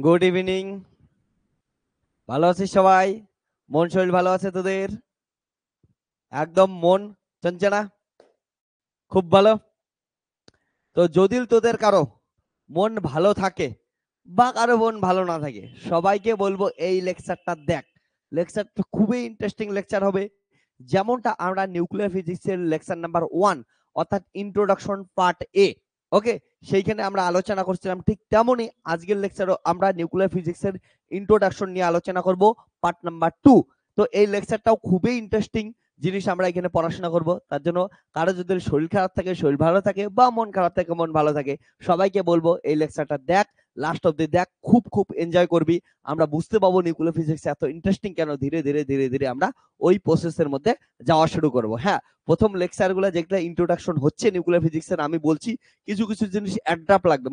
Good evening. ভালো আছিস সবাই? মন শরীর ভালো আছে তোদের? একদম মন চঞ্চনা, খুব ভালো। তো যদি তোদের কারো মন ভালো থাকে বা কারো মন ভালো না থাকে, সবাইকে বলবো এই লেকচারটা দেখ। লেকচারটা খুবই ইন্টারেস্টিং লেকচার হবে। যেমনটা আমরা নিউক্লিয়ার ফিজিক্সের লেকচার নাম্বার 1 অর্থাৎ ইন্ট্রোডাকশন পার্ট এ, ওকে, সেইখানে আমরা আলোচনা করছিলাম, ঠিক তেমনি আজকের লেকচারও আমরা নিউক্লিয়ার ফিজিক্সের ইন্ট্রোডাকশন নিয়ে আলোচনা করব, পার্ট নাম্বার 2। তো এই লেকচারটাও খুবই ইন্টারেস্টিং জিনিস আমরা এখানে পড়াশোনা করব। তার জন্য কারো যদি শরীর খারাপ থাকে শরীর ভালো থাকে, বা মন খারাপ থাকে মন ভালো থাকে, সবাইকে বলবো এই লেকচারটা দেখ, লাস্ট অব্দি দেখ, খুব খুব এনজয় করবি। আমরা বুঝতে পাবো নিউক্লিয়ার ফিজিক্স এত ইন্টারেস্টিং কেন। ধীরে ধীরে ধীরে ধীরে আমরা ওই প্রসেসের মধ্যে যাওয়া শুরু করব। হ্যাঁ, প্রথম লেকচার গুলো যেগুলো ইন্ট্রোডাকশন হচ্ছে নিউক্লিয়ার ফিজিক্সের, আমি বলছি কিছু কিছু জিনিস অ্যাড্রাপ লাগবে,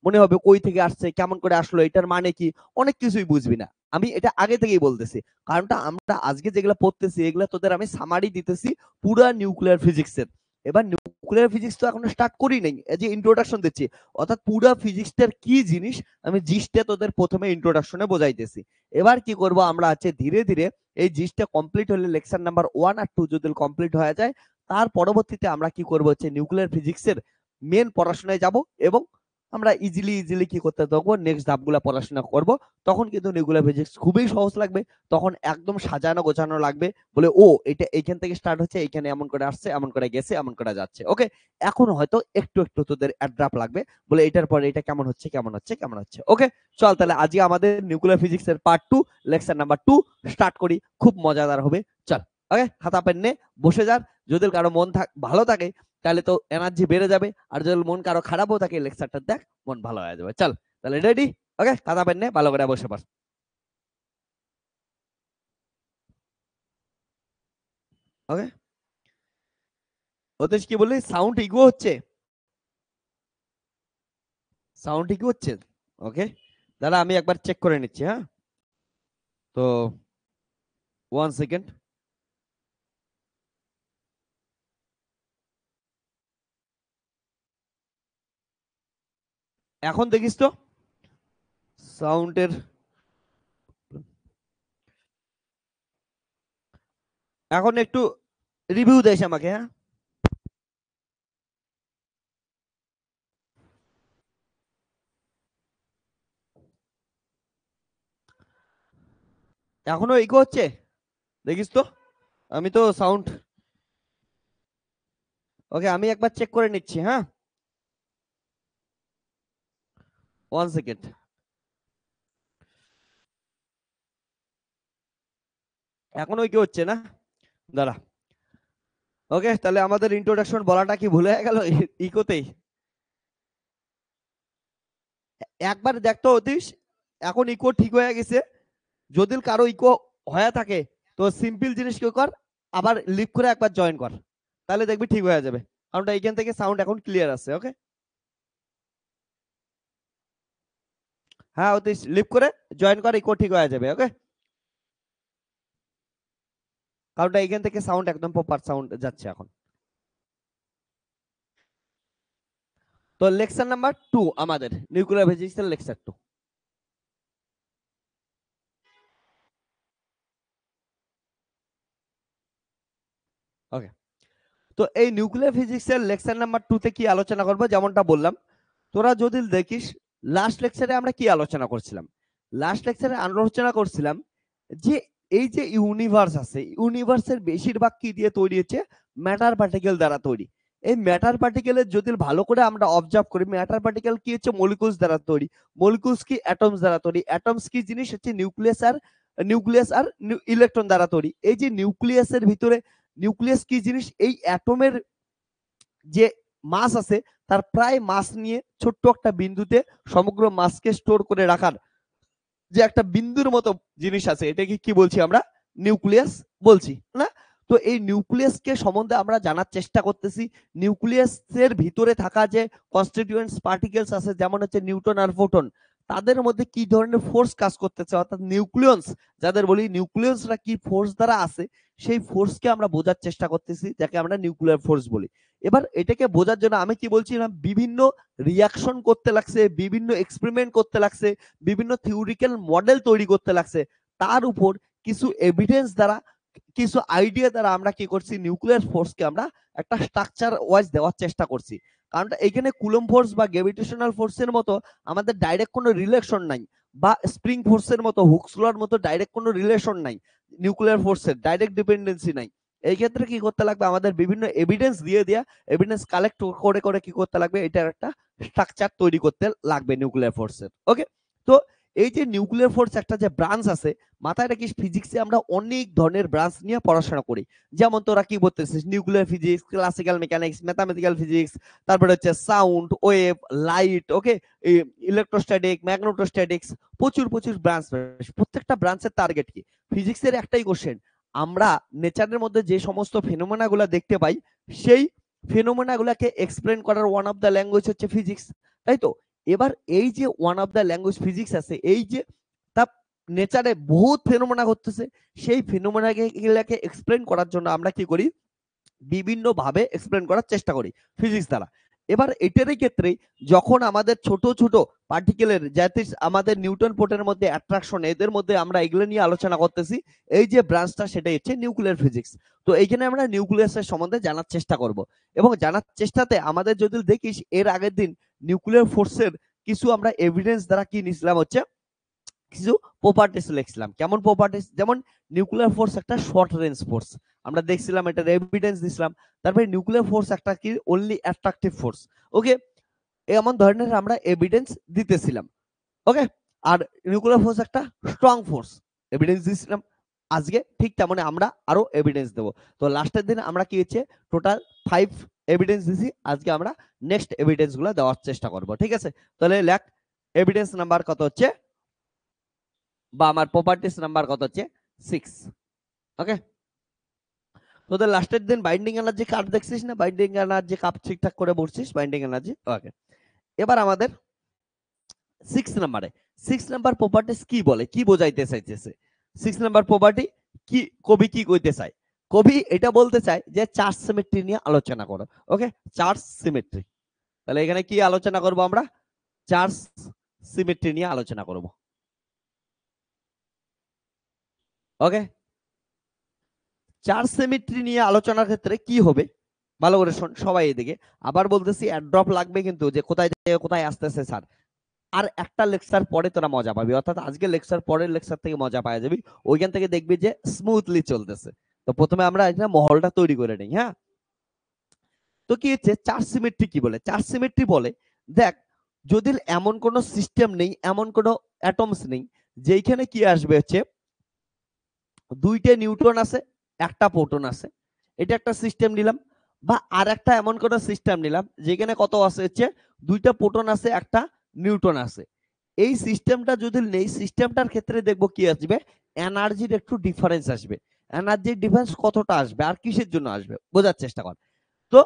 মনে হবে কই থেকে আসছে, কেমন করে আসলো, এটার মানে কি, অনেক কিছুই বুঝবি না। আমি এটা আগে থেকেই বলতেছি, কারণটা আমরা আজকে যেগুলো পড়তেছি এগুলো তোদের আমি সামারি দিতেছি পুরো নিউক্লিয়ার ফিজিক্সের। এবার নিউক্লিয়ার ফিজিক্স তো এখন স্টার্ট করি নাই, এই যে ইন্ট্রোডাকশন দিচ্ছি, অর্থাৎ পুরো ফিজিক্সটার কি জিনিস আমি জিনিসটা তোদের প্রথমে ইন্ট্রোডাকশনে বোঝাইতেছি। এবার কি করব আমরা আছে ধীরে ধীরে এই জিনিসটা কমপ্লিট হলে লেকচার নাম্বার 1 আর 2 যদি কমপ্লিট হয়ে যায়, তার পরবর্তীতে আমরা কি করব হচ্ছে নিউক্লিয়ার ফিজিক্সের মেন পড়াশোনায় যাব, এবং আমরা ইজিলি ইজিলি কি করতে থাকবো, নেক্সট ধাপগুলো পড়াশোনা করব। তখন কিন্তু নিউক্লিয়ার ফিজিক্স খুবই সহজ লাগবে, তখন একদম সাজানো গোছানো লাগবে, বলে ও এটা এইখান থেকে স্টার্ট হচ্ছে, এইখানে এমন করে আসছে, এমন করে গেছে, এমন করে যাচ্ছে। ওকে, এখন হয়তো একটু একটু তোদের অ্যাড্রাপ লাগবে, বলে এটার পরে এটা কেমন হচ্ছে কেমন হচ্ছে কেমন হচ্ছে। ওকে, চল তাহলে আজকে আমাদের নিউক্লিয়ার ফিজিক্সের পার্ট 2 লেকচার নাম্বার 2 স্টার্ট করি, খুব মজাদার হবে। চল, ওকে, খাতা পেন নে, বসে যার। যদি কারো মন ভালো থাকে তাহলে তো এনার্জি বেড়ে যাবে, আর যদি মন কারো খারাপও থাকে লেকচারটা দেখ, মন ভালো হয়ে যাবে। চল তাহলে রেডি? ওকে, খাতা পেন নে, ভালো করে বসে পড়। ওকে, অতীশ কি বললি, সাউন্ড ইগো হচ্ছে? সাউন্ড ইগো হচ্ছে? ওকে, দাঁড়া আমি একবার চেক করে নিচ্ছি। হ্যাঁ, তো 1 সেকেন্ড। এখন দেখিস তো সাউন্ডের, এখন একটু রিভিউ দেশ আমাকে। হ্যাঁ, এখনো ইগো হচ্ছে? দেখিস তো, আমি তো সাউন্ড, ওকে আমি একবার চেক করে নিচ্ছি। হ্যাঁ, 1 সেকেন্ড। এখনো ইগো হচ্ছে না? দাঁড়া। ওকে, তাহলে আমাদের ইন্ট্রোডাকশন বলাটা কি ভুলে গেল ইকোতেই? একবার দেখতো অতীশ, এখন ইকো ঠিক হয়ে গেছে। যদি কারো ইকো হয়ে থাকে তো সিম্পল জিনিস কি কর, আবার লিভ করে একবার জয়েন কর, তাহলে দেখবি ঠিক হয়ে যাবে। কারণ এইখান থেকে সাউন্ড এখন ক্লিয়ার আছে। ওকে, হ্যাঁ অতীশ লিভ করে জয়েন কর, ইকো ঠিক হয়ে যাবে। ওকে, কারণ এইখান থেকে সাউন্ড একদম প্রপার সাউন্ড যাচ্ছে এখন। তো লেকচার নাম্বার 2 আমাদের নিউক্লিয়ার ফিজিক্সের লেকচার 2। ওকে, তো এই নিউক্লিয়ার ফিজিক্সের লেকচার নাম্বার 2 তে কি আলোচনা করব, যেমনটা বললাম, তোরা যদি দেখিস লাস্ট লেকচারে আমরা কি আলোচনা করছিলাম। লাস্ট লেকচারে আলোচনা করছিলাম যে এই যে ইউনিভার্স আছে, ইউনিভার্সের বেশিরভাগ কি দিয়ে তৈরি হচ্ছে, ম্যাটার পার্টিকেল দ্বারা তৈরি। এই ম্যাটার পার্টিকেলের যদি ভালো করে আমরা অবজার্ভ করি, ম্যাটার পার্টিকেল কি হচ্ছে, মলিকুলস দ্বারা তৈরি। মলিকুলস কি অ্যাটমস দ্বারা তৈরি। অ্যাটমস কি জিনিস হচ্ছে, নিউক্লিয়াস আর ইলেকট্রন দ্বারা তৈরি। এই যে নিউক্লিয়াসের ভিতরে, নিউক্লিয়াস কি জিনিস, এই অ্যাটমের যে মাস আছে তার প্রায় মাস নিয়ে ছোট্ট একটা বিন্দুতে সমগ্র মাসকে স্টোর করে রাখার যে একটা বিন্দুর মতো জিনিস আছে, এটাকে কি বলছি আমরা, নিউক্লিয়াস বলছি না? তো এই নিউক্লিয়াসকে সম্বন্ধে আমরা জানার চেষ্টা করতেছি। নিউক্লিয়াসের ভিতরে থাকা যে কনস্টিটিউয়েন্টস পার্টিকেলস আছে, যেমন হচ্ছে নিউট্রন আর প্রোটন, তাদের মধ্যে কি ধরনের ফোর্স কাজ করতেছে, অর্থাৎ নিউক্লিয়ন্স যাদের বলি, নিউক্লিয়ন্সরা কি ফোর্স দ্বারা আছে সেই ফোর্সকে আমরা বোঝার চেষ্টা করতেছি, যাকে আমরা নিউক্লিয়ার ফোর্স বলি। এবার এটাকে বোঝার জন্য আমি কি বলছিলাম, বিভিন্ন রিয়াকশন করতে লাগছে, বিভিন্ন এক্সপেরিমেন্ট করতে লাগছে, বিভিন্ন থিওরিক্যাল মডেল তৈরি করতে লাগছে, তার উপর কিছু এভিডেন্স দ্বারা, কিছু আইডিয়া দ্বারা আমরা কি করছি, নিউক্লিয়ার ফোর্সকে আমরা একটা স্ট্রাকচার ওয়াইজ দেওয়ার চেষ্টা করছি। কারণ এখানে কুলম্ব ফোর্স বা গ্র্যাভিটেশনাল ফোর্সের মতো আমাদের ডাইরেক্ট কোনো রিলেশন নাই, বা স্প্রিং ফোর্সের মতো, হুকস লর মতো ডাইরেক্ট কোনো রিলেশন নাই, নিউক্লিয়ার ফোর্সের ডাইরেক্ট ডিপেন্ডেন্সি নাই। এই ক্ষেত্রে কি করতে লাগবে, আমাদের বিভিন্ন এভিডেন্স দিয়ে দিয়া, এভিডেন্স কালেক্ট করে করে কি করতে লাগবে, এটার একটা স্ট্রাকচার তৈরি করতে লাগবে নিউক্লিয়ার ফোর্সের। ওকে, তো এই যে নিউক্লিয়ার ফোর্স একটা যে ব্রাঞ্চ আছে, মাথায় রাখিস ফিজিক্সে আমরা অনেক ধরনের ব্রাঞ্চ নিয়ে পড়াশোনা করি। যেমন তোরা কি বলতেছিস, nuclear physics, classical mechanics, mathematical physics, তারপরে হচ্ছে সাউন্ড ওয়েভ, লাইট, ওকে, ইলেকট্রোস্ট্যাটিক, ম্যাগনেটোস্ট্যাটিক্স, প্রচুর প্রচুর ব্রাঞ্চ। প্রত্যেকটা ব্রাঞ্চের টার্গেট কি? ফিজিক্সের একটাই কোশ্চেন, আমরা নেচারের মধ্যে যে সমস্ত ফেনোমেনা গুলা দেখতে পাই, সেই ফেনোমেনা গুলাকে এক্সপ্লেন করার ওয়ান অফ দ্য ল্যাঙ্গুয়েজ হচ্ছে ফিজিক্স, তাই তো? এবার এই যে one of the language physics আছে, এই যে তা নেচারে বহুত ফেনোমেনা ঘটতেছে, সেই ফেনোমেনা গুলাকে এক্সপ্লেন করার জন্য আমরা কি করি, বিভিন্ন ভাবে এক্সপ্লেন করার চেষ্টা করি ফিজিক্স দ্বারা। এবার এটারই ক্ষেত্রে যখন আমাদের ছোট ছোট পার্টিকেলের, যাতে আমাদের নিউটন পোর্টের মধ্যে অ্যাট্রাকশন, এদের মধ্যে আমরা এগুলো নিয়ে আলোচনা করতেছি, এই যে ব্রাঞ্চটা সেটাই হচ্ছে নিউক্লিয়ার ফিজিক্স। তো এইখানে আমরা নিউক্লিয়াসের সম্বন্ধে জানার চেষ্টা করব, এবং জানার চেষ্টাতে আমাদের যদি দেখিস এর আগের দিন নিউক্লিয়ার ফোর্সের কিছু আমরা এভিডেন্স দ্বারা কি নিছিলাম, হচ্ছে কিছু প্রপার্টিস লিখছিলাম। কেমন প্রপার্টিস? যেমন নিউক্লিয়ার ফোর্স একটা শর্ট রেঞ্জ ফোর্স, আমরা দেখছিলাম, এটার এভিডেন্স দিছিলাম। তারপরে নিউক্লিয়ার ফোর্স একটা কি অনলি অ্যাট্রাকটিভ ফোর্স, ওকে, এমন ধরনের আমরা এভিডেন্স দিতেছিলাম। ওকে, আর নিউক্লিয়ার ফোর্স একটা স্ট্রং ফোর্স, এভিডেন্স দিছিলাম। আজকে ঠিক তেমন আমরা আরো এভিডেন্স দেব। তো লাস্টের দিন আমরা কি হচ্ছে টোটাল 5 এভিডেন্স দিছি, আজকে আমরা নেক্সট এভিডেন্স গুলো দেওয়ার চেষ্টা করব, ঠিক আছে? তাহলে লেখ এভিডেন্স নাম্বার কত হচ্ছে, বা আমার প্রপার্টিস নাম্বার কত হচ্ছে 6। ওকে, তোদের লাস্টের দিন বাইন্ডিং এনার্জি কার্ড দেখছিস না, বাইন্ডিং এনার্জি কাপ ঠিকঠাক করে বলছিস, বাইন্ডিং এনার্জি। ওকে, এবার আমাদের 6 নম্বরে 6 নাম্বার প্রপার্টিস কি বলে, কি বোঝাইতে চাইতেছে 6 নাম্বার প্রপার্টি কি, কবি কি কইতে চায়? কবি এটা বলতে চায় যে চার্জ সিমেট্রি নিয়ে আলোচনা করো। ওকে, চার্জ সিমেট্রি, তাহলে এখানে কি আলোচনা করব আমরা, চার্জ সিমেট্রি নিয়ে আলোচনা করব। ওকে, চার্জ সিমেট্রি নিয়ে আলোচনার ক্ষেত্রে কি হবে, ভালো করে শোন সবাই এদিকে। আবার বলতেছি অ্যাড্রপ লাগবে কিন্তু, যে কোথায় থেকে কোথায় আসতেছে স্যার। আর একটা লেকচার পরে তোরা মজা পাবি, অর্থাৎ আজকে লেকচার পরের লেকচার থেকে মজা পাওয়া যাবি, ওইখান থেকে দেখবি যে স্মুথলি চলতেছে। তো প্রথমে আমরা এখানে মহলটা তৈরি করে নিই। হ্যাঁ, তো কি হচ্ছে চার্জ সিমেট্রি কি বলে? চার্জ সিমেট্রি বলে, দেখ, যদি এমন কোন সিস্টেম নেই, এমন কোন অ্যাটমস নেই যেখানে কি আসবে হচ্ছে দুইটা নিউট্রন আছে, একটা প্রোটন আছে, এটা একটা সিস্টেম নিলাম। বা আর একটা এমন কোন সিস্টেম নিলাম যেখানে কত আছে হচ্ছে দুইটা প্রোটন আছে, একটা নিউট্রন আছে। এই সিস্টেমটা যদি নেই, সিস্টেমটার ক্ষেত্রে দেখবো কি আসবে, এনার্জির একটু ডিফারেন্স আসবে। এনার্জির ডিফারেন্স কতটা আসবে আর কিসের জন্য আসবে বোঝার চেষ্টা কর। তো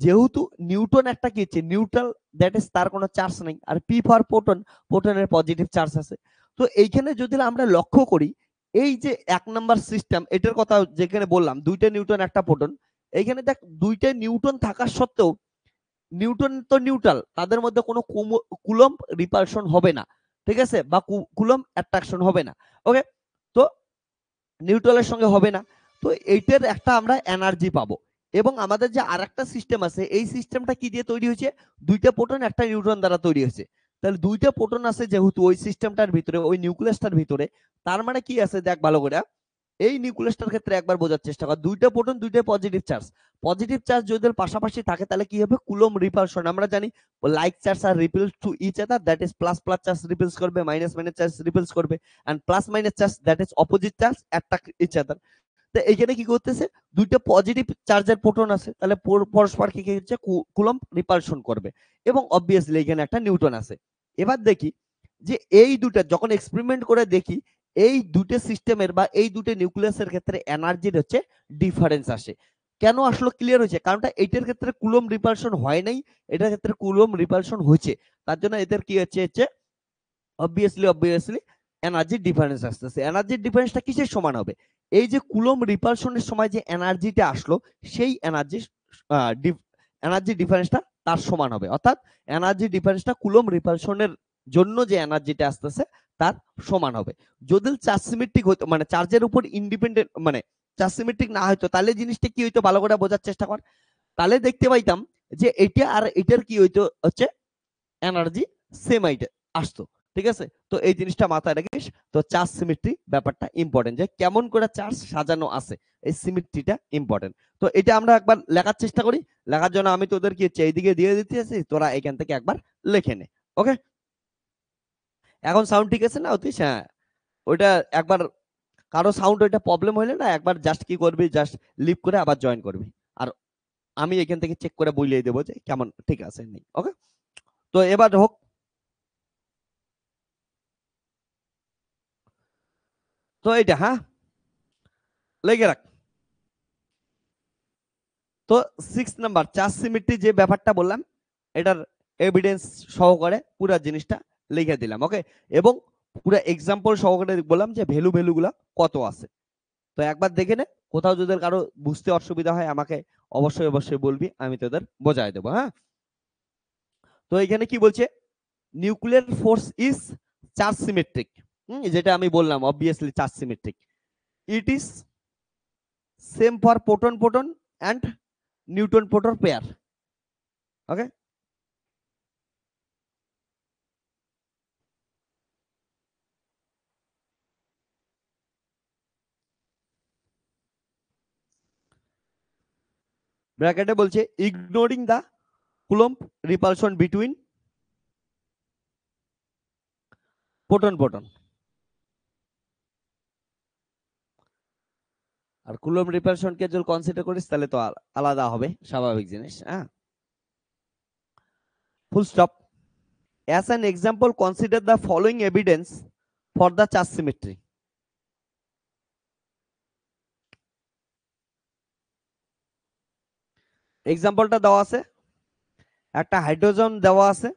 যেহেতু নিউটন একটা কি হচ্ছে নিউট্রাল, দ্যাট ইজ তার কোনো চার্জ নেই, আর পি ফর প্রোটন, প্রোটনের পজিটিভ চার্জ আছে। তো এইখানে যদি আমরা লক্ষ্য করি, এই যে 1 নাম্বার সিস্টেম, এটার কথা যেখানে বললাম দুইটা নিউটন একটা প্রোটন, এইখানে দেখ দুইটা নিউটন থাকা সত্ত্বেও নিউটন তো নিউট্রাল, তাদের মধ্যে কোনো কুলম্ব রিপালশন হবে না, ঠিক আছে, বা কুলম্ব অ্যাট্রাকশন হবে না। ওকে, তো নিউট্রালের সঙ্গে হবে না, তো এইটার একটা আমরা এনার্জি পাবো। এবং আমাদের যে আরেকটা সিস্টেম আছে, এই সিস্টেমটা কি দিয়ে তৈরি হয়েছে, দুইটা প্রোটন একটা নিউট্রন দ্বারা তৈরি হয়েছে। তাহলে দুইটা প্রোটন আছে যেহেতু ওই সিস্টেমটার ভিতরে, ওই নিউক্লিয়াসটার ভিতরে, তার মানে কি আছে দেখ ভালো করে, এই নিউক্লিয়াসটার ক্ষেত্রে একবার বোঝার চেষ্টা কর, দুইটা প্রোটন দুইটা পজিটিভ চার্জ, পজিটিভ চার্জ যদি পাশাপাশি থাকে তাহলে কি হবে, কুলম্ব রিপালশন। আমরা জানি like charge are repels to each other, that is plus plus charge repels করবে, মাইনাস মাইনাস চার্জ রিপেলস করবে, and plus minus charge that is opposite charge attract each other. তো এইখানে কি করতেছে, দুইটা পজিটিভ চার্জের প্রোটন আছে, তাহলে পরস্পর কি হচ্ছে কুলম্ব রিপালশন করবে, এবং অবভিয়াসলি এখানে একটা নিউটন আছে। এবার দেখি যে এই দুটো যখন এক্সপেরিমেন্ট করে দেখি, এই দুটো সিস্টেমের বা এই দুটো নিউক্লিয়াসের ক্ষেত্রে এনার্জির হচ্ছে ডিফারেন্স আসে। কেন আসলো ক্লিয়ার হয়েছে, কারণটা এটার ক্ষেত্রে কুলম্ব রিপালশন হয় নাই, এটার ক্ষেত্রে কুলম্ব রিপালশন হয়েছে। তার জন্য এদের কি হচ্ছে অবভিয়াসলি এনার্জি ডিফারেন্স আসতেছে। এনার্জি ডিফারেন্সটা কিসের সমান হবে? এই যে কুলম রিপালশনের সময় যে এনার্জিটা আসলো, সেই এনার্জি ডিফারেন্সটা তার সমান হবে। অর্থাৎ এনার্জি ডিফারেন্সটা কুলম রিপালশনের জন্য যে এনার্জিটা আসতেছে তার সমান হবে। যদি চার্জ সিমেট্রিক হইতো, মানে চার্জের উপর ইন্ডিপেন্ডেন্ট, মানে চার্জ সিমেট্রিক না হইতো, তাহলে জিনিসটা কি হইতো ভালো করে বোঝার চেষ্টা কর। তাহলে দেখতে পাইতাম যে এটা আর এটার কি হইতো হচ্ছে এনার্জি সেম আসতো। ঠিক আছে, তো এই জিনিসটা মাথায় রাখিস। তো চার্জ সিমেট্রি ব্যাপারটা ইম্পর্টেন্ট, যে কেমন করে চার্জ সাজানো আছে, এই সিমেট্রিটা ইম্পর্টেন্ট। তো এটা আমরা একবার লেখার চেষ্টা করি। লেখার জন্য আমি তোদের কি এইদিকে দিয়ে দিতেছি, তোরা এখান থেকে একবার লিখে নে। ওকে, এখন সাউন্ড ঠিক আছে না অতীশ? হ্যাঁ, ওইটা একবার কারো সাউন্ড ওইটা প্রবলেম হইলে না, একবার জাস্ট কি করবি, জাস্ট লিভ করে আবার জয়েন করবি, আর আমি এখান থেকে চেক করে বলিয়ে দেবো যে কেমন ঠিক আছে নেই। ওকে, তো এবার হোক। তো এইটা হ্যাঁ লেগে রাখ। তো 6 নাম্বার চার্জ সিমেট্রি যে ব্যাপারটা বললাম, এটার এভিডেন্স সহকারে পুরো জিনিসটা লিখে দিলাম। ওকে, এবং পুরো এক্সাম্পল সহকারে বললাম যে ভ্যালুগুলা কত আছে। তো একবার দেখে নে, কোথাও যদি কারো বুঝতে অসুবিধা হয় আমাকে অবশ্যই বলবি, আমি তোদের বোঝাই দেবো। হ্যাঁ, তো এখানে কি বলছে, nuclear force is charge symmetric. যেটা আমি বললাম obviously charge symmetric. It is same for proton proton and neutron proton pair. Okay, ব্র্যাকেটে বলছে ignoring the Coulomb repulsion between proton proton. আর কুলম্ব রিপালশনকে যদি কনসিডার করিস তাহলে তো আলাদা হবে, স্বাভাবিক জিনিস। হ্যাঁ, full stop. As an example consider the following evidence for the charge symmetry. এক্সাম্পলটা দেওয়া আছে, একটা হাইড্রোজেন দেওয়া আছে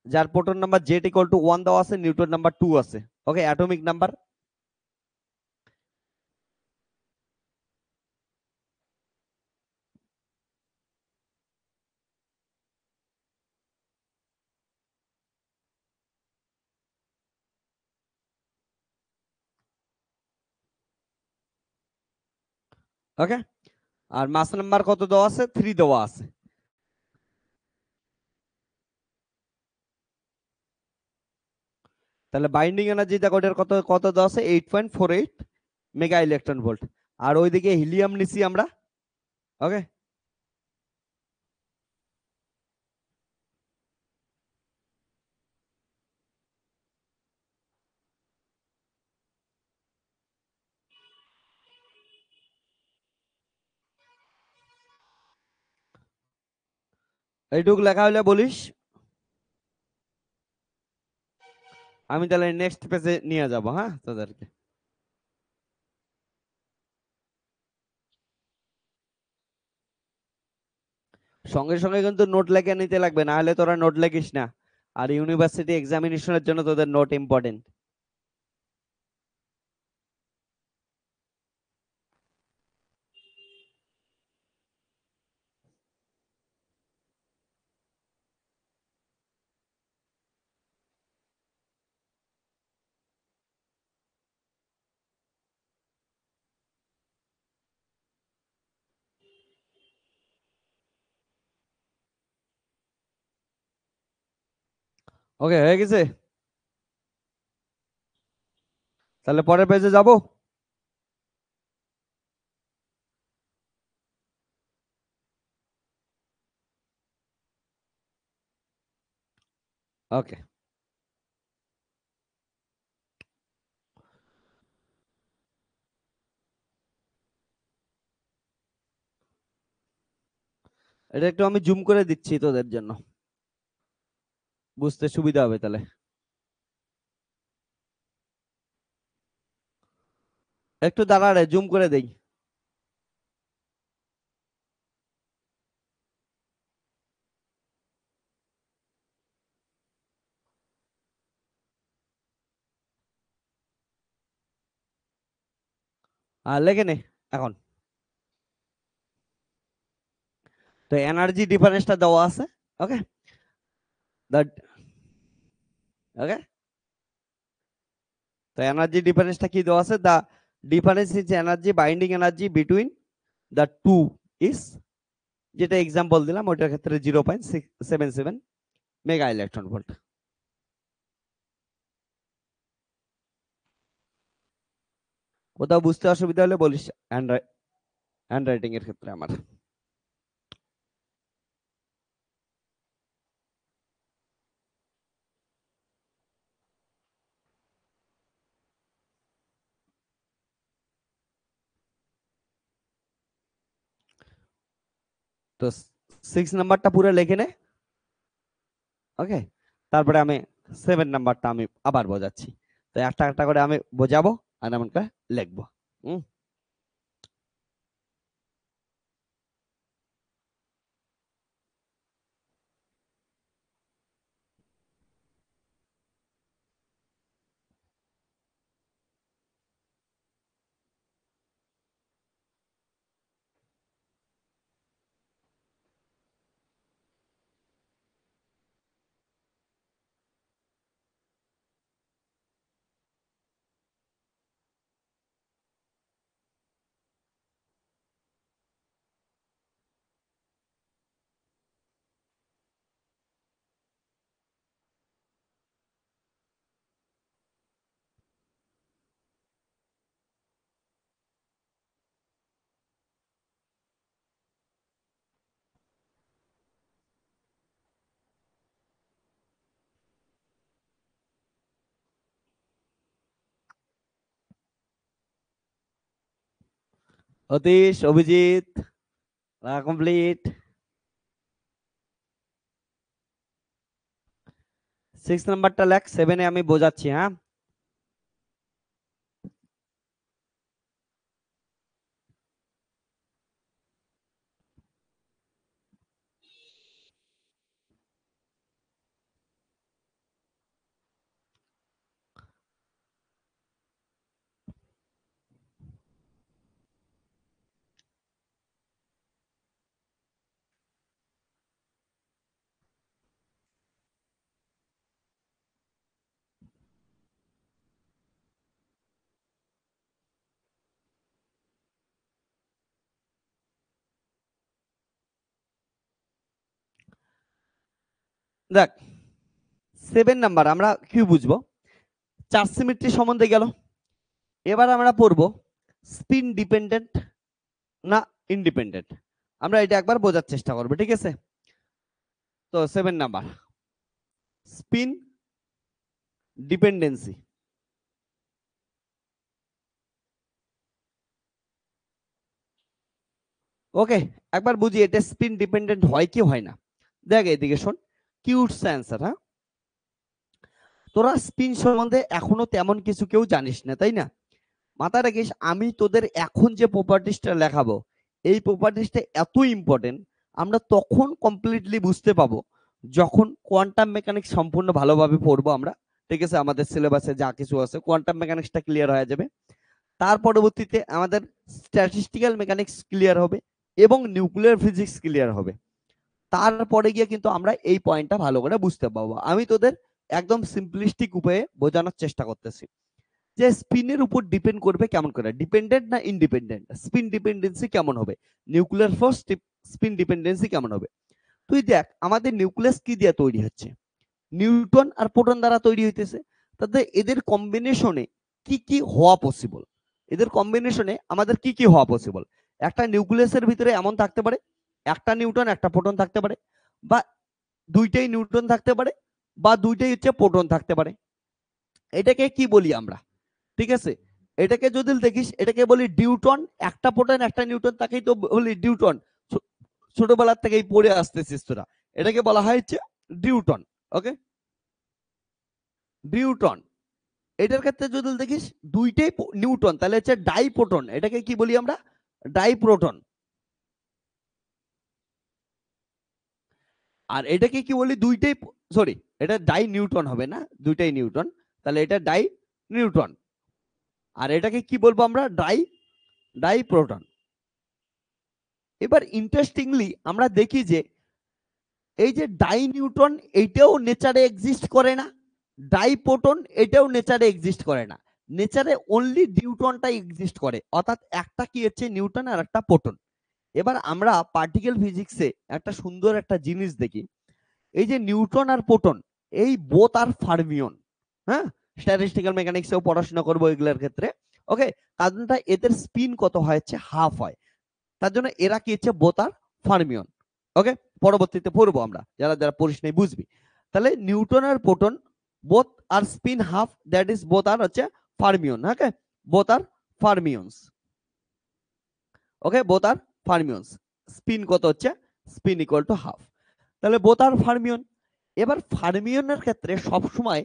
যার proton number Z equal to 1 দেওয়া আছে, নিউটন নাম্বার 2 আছে। Okay, atomic number. ওকে, আর মাস নাম্বার কত দেওয়া আছে, 3 দেওয়া আছে। তাহলে বাইন্ডিং এনার্জি দেখো এটার কত কত দেওয়া আছে, 8.48 মেগা ইলেকট্রন ভোল্ট। আর ওইদিকে হিলিয়াম নিছি আমরা। ওকে, এইটুক লেখা হলে বলিস, আমি তাহলে নেক্সট পেজে নিয়ে যাব। হ্যাঁ, তোদেরকে সঙ্গে সঙ্গে কিন্তু নোট লেখে নিতে লাগবে, না হলে তোরা নোট লেখিস না। আর ইউনিভার্সিটি এক্সামিনেশনের জন্য তোদের নোট ইম্পর্টেন্ট। ওকে, হয়ে গেছে, তাহলে পরের পেজে যাব। ওকে, এটা একটু আমি জুম করে দিচ্ছি তোদের জন্য, বুঝতে সুবিধা হবে তাহলে। একটু দাঁড়া রে, জুম করে দেই। লেখে নে এখন। তো এনার্জি ডিফারেন্সটা দেওয়া আছে। ওকে, ওকে, তো এনার্জি ডিফারেন্সটা কি দেওয়া আছে? The difference is energy, binding energy between the two is, যেটা এক্সাম্পল দিলাম ওইটার ক্ষেত্রে 0.677 মেগা ইলেকট্রন ভোল্ট। কোথাও বুঝতে অসুবিধা হলে বলিস হ্যান্ড রাইটিং এর ক্ষেত্রে আমার। তো 6 নাম্বারটা পুরো লিখে নে। ওকে, তারপরে আমি 7 নাম্বারটা আমি আবার বোঝাচ্ছি। তো একটা একটা করে আমি বোঝাবো আর এমন করে লিখবো। হুম, অতীশ, অভিজিৎ, কমপ্লিট। 6 নাম্বারটা লেখ, 7-এ আমি বোঝাচ্ছি। হ্যাঁ, দেখ 7 নাম্বার আমরা কি বুঝবো? চার্জ সিমেট্রি সম্বন্ধে গেল। এবার আমরা পড়বো স্পিন ডিপেন্ডেন্ট না ইন্ডিপেন্ডেন্ট, আমরা এটা একবার বোঝার চেষ্টা করবো, ঠিক আছে? তো 7 নাম্বার স্পিন ডিপেন্ডেন্সি। ওকে, একবার বুঝি এটা স্পিন ডিপেন্ডেন্ট হয় কি হয় না। দেখ এদিকে শোন, কিউটস অ্যান্সার। হ্যাঁ, তোরা স্পিন সম্বন্ধে এখনো তেমন কিছু কেউ জানিস না, তাই না? মাথায় রাখিস, আমি তোদের এখন যে প্রপার্টিসটা লেখাবো, এই প্রপার্টিসটা এত ইম্পর্টেন্ট, আমরা তখন কমপ্লিটলি বুঝতে পাবো যখন কোয়ান্টাম মেকানিক্স সম্পূর্ণ ভালোভাবে পড়বো আমরা, ঠিক আছে? আমাদের সিলেবাসে যা কিছু আছে কোয়ান্টাম মেকানিক্সটা ক্লিয়ার হয়ে যাবে, তার পরবর্তীতে আমাদের স্ট্যাটিস্টিক্যাল মেকানিক্স ক্লিয়ার হবে এবং নিউক্লিয়ার ফিজিক্স ক্লিয়ার হবে। তারপরে গিয়ে কিন্তু আমরা এই পয়েন্টটা ভালো করে বুঝতে পারবো। আমি তোদের একদম সিম্পলিস্টিক উপায়ে বোঝানোর চেষ্টা করতেছি যে স্পিনের উপর ডিপেন্ড করবে কেমন করে, ডিপেন্ডেন্ট না ইন্ডিপেন্ডেন্ট, স্পিন ডিপেন্ডেন্সি কেমন হবে, নিউক্লিয়ার ফোর্স স্পিন ডিপেন্ডেন্সি কেমন হবে। তুই দেখ আমাদের নিউক্লিয়াস কি দিয়ে তৈরি হচ্ছে, নিউট্রন আর প্রোটন দ্বারা তৈরি হইতেছে। তাতে এদের কম্বিনেশনে কি কি হওয়া পসিবল, এদের কম্বিনেশনে আমাদের কি কি হওয়া পসিবল? একটা নিউক্লিয়াসের ভিতরে এমন থাকতে পারে একটা নিউট্রন একটা প্রোটন থাকতে পারে, বা দুইটাই নিউট্রন থাকতে পারে, বা দুইটাই হচ্ছে প্রোটন থাকতে পারে। এটাকে কি বলি আমরা, ঠিক আছে? এটাকে যদি দেখিস এটাকে বলি ডিউটন, একটা প্রোটন একটা নিউট্রন, তাকেই তো বলি ডিউটন। ছোটবেলার থেকেই পড়ে আসতেছিস তোরা, এটাকে বলা হয় হচ্ছে ডিউটন। ওকে, ডিউটন। এটার ক্ষেত্রে যদি দেখিস দুইটাই নিউটন, তাহলে হচ্ছে ডাইপ্রোটন, এটাকে কি বলি আমরা? ডাইপ্রোটন। আর এটাকে কি বলি? দুইটাই, সরি, এটা ডাই নিউটন হবে না, দুইটাই নিউটন, তাহলে এটা ডাই নিউটন। আর এটাকে কি বলবো আমরা? ডাই ডাইপ্রোটন। এবার ইন্টারেস্টিংলি আমরা দেখি যে এই যে ডাই নিউট্রন এটাও নেচারে এক্সিস্ট করে না, ডাইপ্রোটন এটাও নেচারে এক্সিস্ট করে না, নেচারে অনলি নিউট্রনটাই এক্সিস্ট করে, অর্থাৎ একটা কি হচ্ছে নিউট্রন আর একটা প্রোটন। এবার আমরা পার্টিকেল ফিজিক্সে একটা সুন্দর একটা জিনিস দেখি, এই যে নিউট্রন আর প্রোটন এই বোথ আর ফার্মিয়ন। হ্যাঁ, স্ট্যাটিস্টিক্যাল মেকানিক্সেও পড়াশোনা করবো এগুলোর ক্ষেত্রে। ওকে, কারণটা এদের স্পিন কত হচ্ছে হাফ হয়, তার জন্য এরা কি হচ্ছে বোথ আর ফার্মিয়ন। ওকে, পরবর্তীতে পড়বো আমরা, যারা যারা পড়িস নাই বুঝবি। তাহলে নিউট্রন আর proton both are spin half, that is both are হচ্ছে fermion. Okay, both are fermions. Okay, both are fermions, spin কত হচ্ছে, স্পিন ইকুয়াল টু হাফ। তাহলে বোথ আর ফার্মিয়ন। এবার ফার্মিয়নের ক্ষেত্রে সবসময়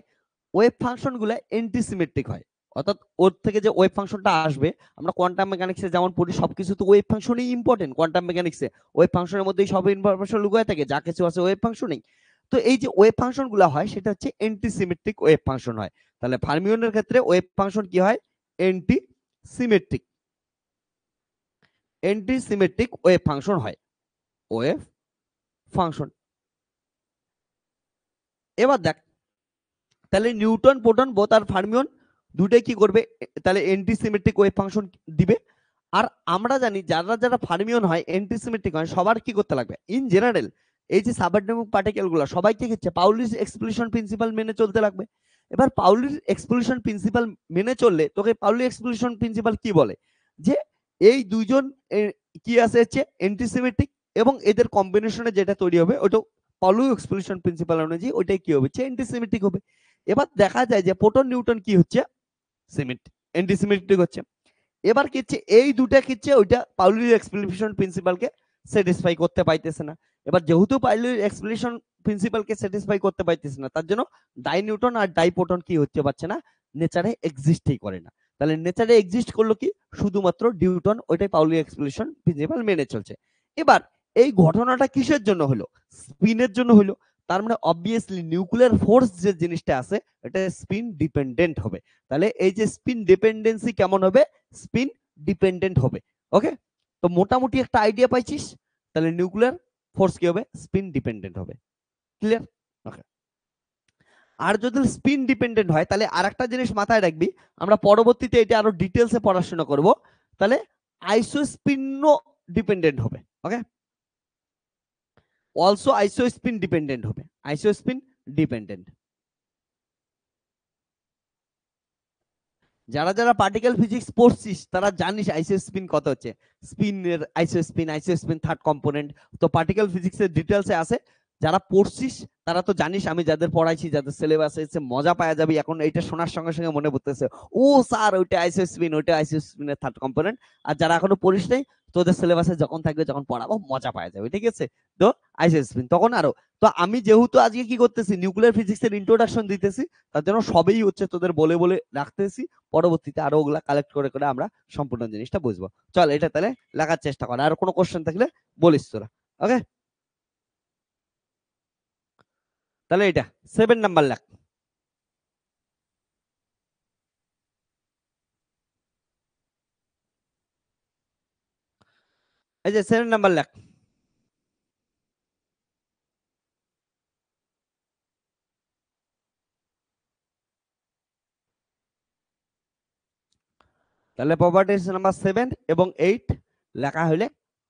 ওয়েভ ফাংশন গুলো এন্টিসিমেট্রিক হয়, অর্থাৎ ওর থেকে যে ওয়েভ ফাংশনটা আসবে, আমরা কোয়ান্টাম মেকানিক্সে যেমন পড়ি সবকিছু তো ওয়েভ ফাংশনই ইম্পর্টেন্ট, কোয়ান্টাম মেকানিক্সে ওয়েভ ফাংশনের মধ্যেই সব ইনফরমেশন লুকিয়ে থাকে, যা কিছু আছে ওয়েভ ফাংশনেই। তো এই যে ওয়েভ ফাংশন গুলো হয় সেটা হচ্ছে এন্টিসিমেট্রিক ওয়েভ ফাংশন হয়। তাহলে ফার্মিয়নের ক্ষেত্রে ওয়েভ ফাংশন কি হয়, এন্টিসিমেট্রিক, এন্টিসিমেট্রিক ওয়েভ ফাংশন হয়, ওয়েভ ফাংশন। এবার দেখ, তাহলে Newton proton both are fermion দুটোই কি করবে, তাহলে এন্টিসিমেট্রিক ওয়েভ ফাংশন দিবে। আর আমরা জানি যারা যারা ফার্মিয়ন হয় এন্টিসিমেট্রিক হয় সবার কি করতে লাগবে, ইন জেনারেল এই যে সাবঅ্যাটমিক পার্টিকেল গুলো সবাইকে হচ্ছে পাউলিস এক্সক্লুশন প্রিন্সিপাল মেনে চলতে লাগবে। এবার পাউলির এক্সক্লুশন প্রিন্সিপাল মেনে চললে তোকে পাউলি এক্সক্লুশন প্রিন্সিপাল কি বলে, যে এই দুইজন কি আছে হচ্ছে এন্টিসিমেট্রিক, এবং এদের কম্বিনেশনে যেটা তৈরি হবে ওটা পাউলি এক্সক্লুশন প্রিন্সিপাল অনুযায়ী ওইটাই কি হবে, এন্টিসিমেট্রিক হবে। এবার দেখা যায় যে প্রোটন নিউটন কি হচ্ছে, এন্টিসিমেট্রিক হচ্ছে। এবার কি হচ্ছে, এই দুটা কি হচ্ছে ওইটা পাউলির এক্সপ্লিসিশন প্রিন্সিপালকে স্যাটিসফাই করতে পাইতেছে না। এবার যেহেতু পাউলির এক্সপ্লিসিশন প্রিন্সিপালকে স্যাটিসফাই করতে পাইতেছে না, তার জন্য ডাই নিউটন আর ডাই প্রোটন কি হচ্ছে পারছে না, নেচারে এক্সিস্টই করে না। তাহলে নেচারে এক্সিস্ট করলো কি, শুধুমাত্র নিউটন, ওইটাই পাউলি এক্সপ্লিসিশন প্রিন্সিপাল মেনে চলছে। এবার এই ঘটনাটা কিসের জন্য হলো, স্পিনের জন্য হলো। তার মানে অবভিয়াসলি নিউক্লিয়ার ফোর্স যে জিনিসটা আছে এটা স্পিন ডিপেন্ডেন্ট হবে। তাহলে এই যে স্পিন ডিপেন্ডেন্সি কেমন হবে, স্পিন ডিপেন্ডেন্ট হবে। ওকে, তো মোটামুটি একটা আইডিয়া পাইছিস, তাহলে নিউক্লিয়ার ফোর্স কি হবে, স্পিন ডিপেন্ডেন্ট হবে। ক্লিয়ার? ওকে, আর যদি স্পিন ডিপেন্ডেন্ট হয় তাহলে আরেকটা জিনিস মাথায় রাখবি, আমরা পরবর্তীতে এটা আরো ডিটেলসে পড়াশোনা করব, তাহলে আইসোস্পিনও ডিপেন্ডেন্ট হবে। ওকে, অলসো আইসোস্পিন ডিপেন্ডেন্ট হবে, আইসোস্পিন ডিপেন্ডেন্ট। যারা যারা পার্টিকেল ফিজিক্স পড়ছিস তারা জানিস আইসো স্পিন কত হচ্ছে, স্পিনের আইসো স্পিন থার্ড কম্পোনেন্ট, তো পার্টিকেল ফিজিক্সের ডিটেলসে আছে। যারা পড়ছিস তারা তো জানিস, আমি যাদের পড়াইছি যাদের সিলেবাস আছে মজা পাওয়া যাবে, এখন এটা শোনার সঙ্গে সঙ্গে মনে পড়তেছে, ও স্যার ওইটা আইসো স্পিন, ওইটা আইসো স্পিনের থার্ড কম্পোনেন্ট। আর যারা এখনো পড়িস নাই, তোদের সিলেবাসে যখন থাকবে যখন পড়াবো মজা পাওয়া যাবে, ঠিক আছে? তো আইসো স্পিন তখন আরো, তো আমি যেহেতু আজকে কি করতেছি নিউক্লিয়ার ফিজিক্সের ইন্ট্রোডাকশন দিতেছি, তার জন্য সবই হচ্ছে তোদের বলে বলে রাখতেছি, পরবর্তীতে আরো ওগুলা কালেক্ট করে করে আমরা সম্পূর্ণ জিনিসটা বুঝবো। চল এটা তাহলে লেখার চেষ্টা কর, আর কোনো কোশ্চেন থাকলে বলিস তোরা। ওকে, তাহলে এটা 7 নাম্বার লেখ। এই যে 7 নাম্বার লেখ, তাহলে প্রপার্টিস নাম্বার 7 এবং 8 লেখা হলে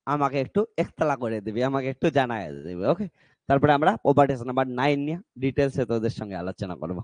আমাকে একটু একতলা করে দিবি, আমাকে একটু জানাই দিবি। ওকে, তারপরে আমরা প্রপার্টিস নাম্বার 9 নিয়ে ডিটেলসে তোদের সঙ্গে আলোচনা করবো।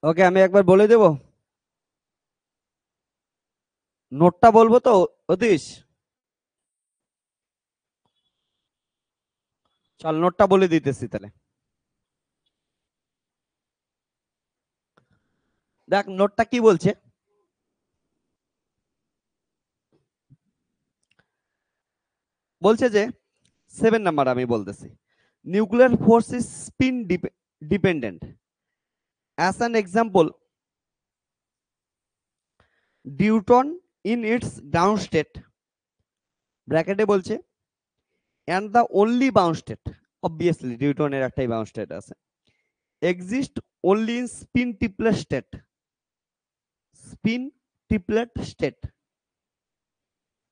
ওকে, আমি একবার বলে দেব, নোটটা বলবো তো অতীশ? চল নোটটা বলে দিতেছি তাহলে। দেখ নোটটা কি বলছে। বলছে যে 7 নাম্বার আমি বলতেছি, nuclear force is spin dependent. As an example, deuteron in its ground state, ব্র্যাকেটে বলছে, and the only bound state, obviously ডিউটনের একটাই bound state আছে, exist only in spin triplet state, spin triplet state.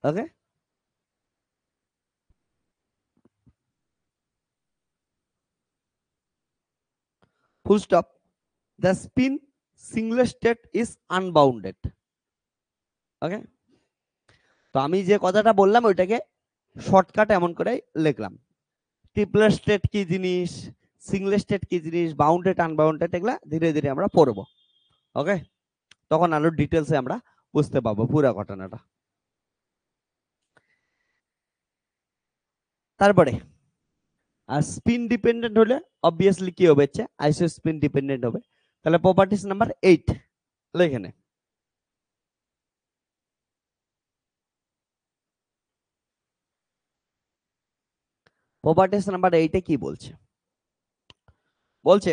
Okay, full stop. The spin singlet state is unbounded. Okay, তো আমি যে কথাটা বললাম ওইটাকে শর্টকাট এমন করে লিখলাম। ট্রিপলেট স্টেট কি জিনিস, সিঙ্গলেট স্টেট কি জিনিস, বাউন্ডেড আনবাউন্ডেড, এগুলা ধীরে ধীরে আমরা পড়বো। ওকে, তখন আরো ডিটেলসে আমরা বুঝতে পারবো পুরো ঘটনাটা। তারপরে আর স্পিন ডিপেন্ডেন্ট হলে অবভিয়াসলি কি হবে, আইসো স্পিন ডিপেন্ডেন্ট হবে। তাহলে প্রপার্টিস নাম্বার 8 লিখে নে। প্রপার্টিস নাম্বার 8 এ কি বলছে, বলছে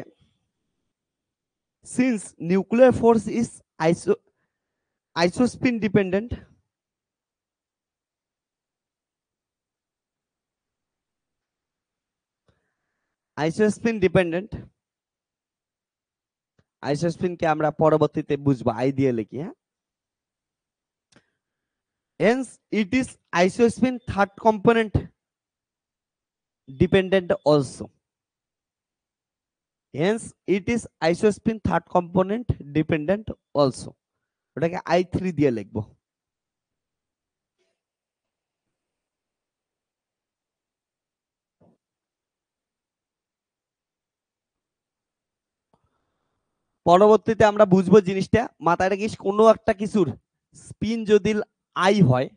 since nuclear force is isospin dependent, isospin dependent, isospin কে আমরা পরবর্তীতে বুঝবো আই দিয়ে লিখি, হ্যাঁ। Hence it is isospin third component dependent also, hence it is isospin third component dependent also, ওটাকে I3 দিয়ে লিখবো। পরবর্তীতে আমরা বুঝবো জিনিসটা, মাথায় রাখিস কোনো একটা কিছুর স্পিন যদি আই হয়,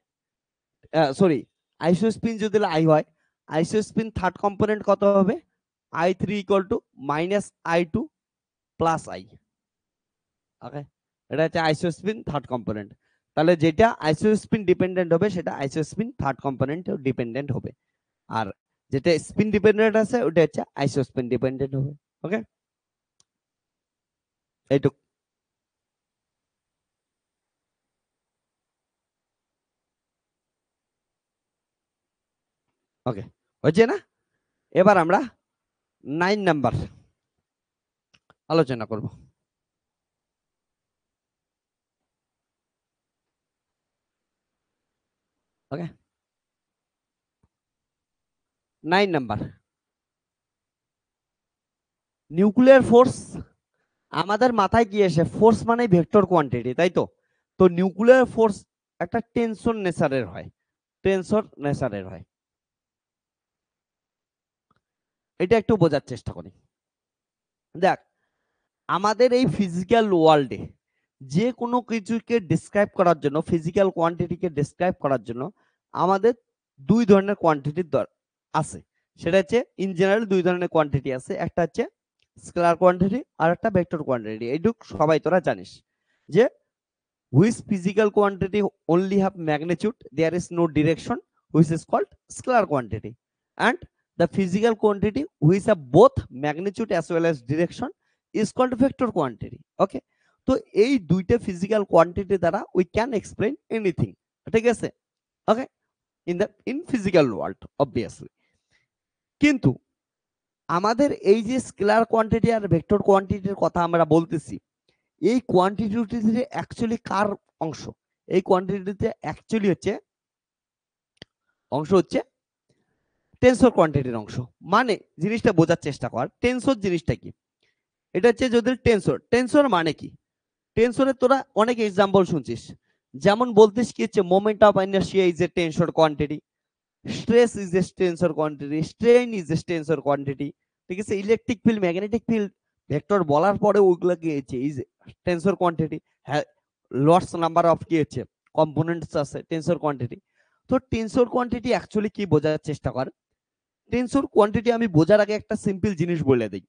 সরি আইসোস্পিন যদি আই হয়, আইসোস্পিন থার্ড কম্পোনেন্ট কত হবে, I3 equal to minus I2 plus I। ওকে, এটা হচ্ছে আইসোস্পিন থার্ড কম্পোনেন্ট। তাহলে যেটা আইসোস্পিন ডিপেন্ডেন্ট হবে সেটা আইসোস্পিন থার্ড কম্পোনেন্ট ডিপেন্ডেন্ট হবে, আর যেটা স্পিন ডিপেন্ডেন্ট আছে ওটা হচ্ছে আইসোস্পিন ডিপেন্ডেন্ট হবে। ওকে, এইটুক। ওকে, হচ্ছে না? এবার আমরা 9 নাম্বার আলোচনা করব। ওকে, 9 নাম্বার, নিউক্লিয়ার ফোর্স। আমাদের মাথায় কি আসে, ফোর্স মানে ভেক্টর কোয়ান্টিটি, তাই তো? তো নিউক্লিয়ার ফোর্স একটা টেনশন নেচারের হয়, টেনসর নেচারের হয়। এটা একটু বোঝার চেষ্টা করি। দেখ, আমাদের এই ফিজিক্যাল ওয়ার্ল্ডে যে কোনো কিছুকে ডিসক্রাইব করার জন্য, ফিজিক্যাল কোয়ান্টিটিকে ডিসক্রাইব করার জন্য আমাদের দুই ধরনের কোয়ান্টিটি আছে। সেটা হচ্ছে ইন জেনারেল দুই ধরনের কোয়ান্টিটি আছে, একটা হচ্ছে স্কেলার কোয়ান্টিটি আর একটা ভেক্টর কোয়ান্টিটি। এইটুক সবাই তোরা জানিস যে which physical quantity only have magnitude, there is no direction, which is called scalar quantity, and the physical quantity which have both magnitude as well as direction is called vector quantity. Okay, তো এই দুইটা physical quantity দ্বারা we can explain anything, ঠিক আছে? ওকে, in physical world obviously। কিন্তু আমাদের এই যে স্কেলার কোয়ান্টিটি আর ভেক্টর কোয়ান্টিটির কথা আমরা বলতেছি, এই কোয়ান্টিটিতে অ্যাকচুয়ালি কার অংশ? এই কোয়ান্টিটিতে অ্যাকচুয়ালি হচ্ছে অংশ হচ্ছে টেনসর কোয়ান্টিটির অংশ। মানে জিনিসটা বোঝার চেষ্টা কর, টেনসর জিনিসটা কি। এটা হচ্ছে যদি টেনসর, টেনসর মানে কি? টেনসরে তোরা অনেক এক্সাম্পল শুনছিস, যেমন বলতিস কি হচ্ছে moment of inertia is a tensor quantity, stress is a tensor quantity, strain is a tensor quantity, ঠিক আছে? Electric field, magnetic field, vector বলার পরে ওইগুলো কি হচ্ছে ইজ টেন্সর কোয়ান্টিটি, হ্যাঁ লটস নাম্বার অফ কি হচ্ছে কম্পোনেন্টস আছে টেন্সর কোয়ান্টিটি। তো টেন্সর কোয়ান্টিটি অ্যাকচুয়ালি কি বোঝার চেষ্টা কর, টেন্সর কোয়ান্টিটি আমি বোঝার আগে একটা সিম্পল জিনিস বলে দিই।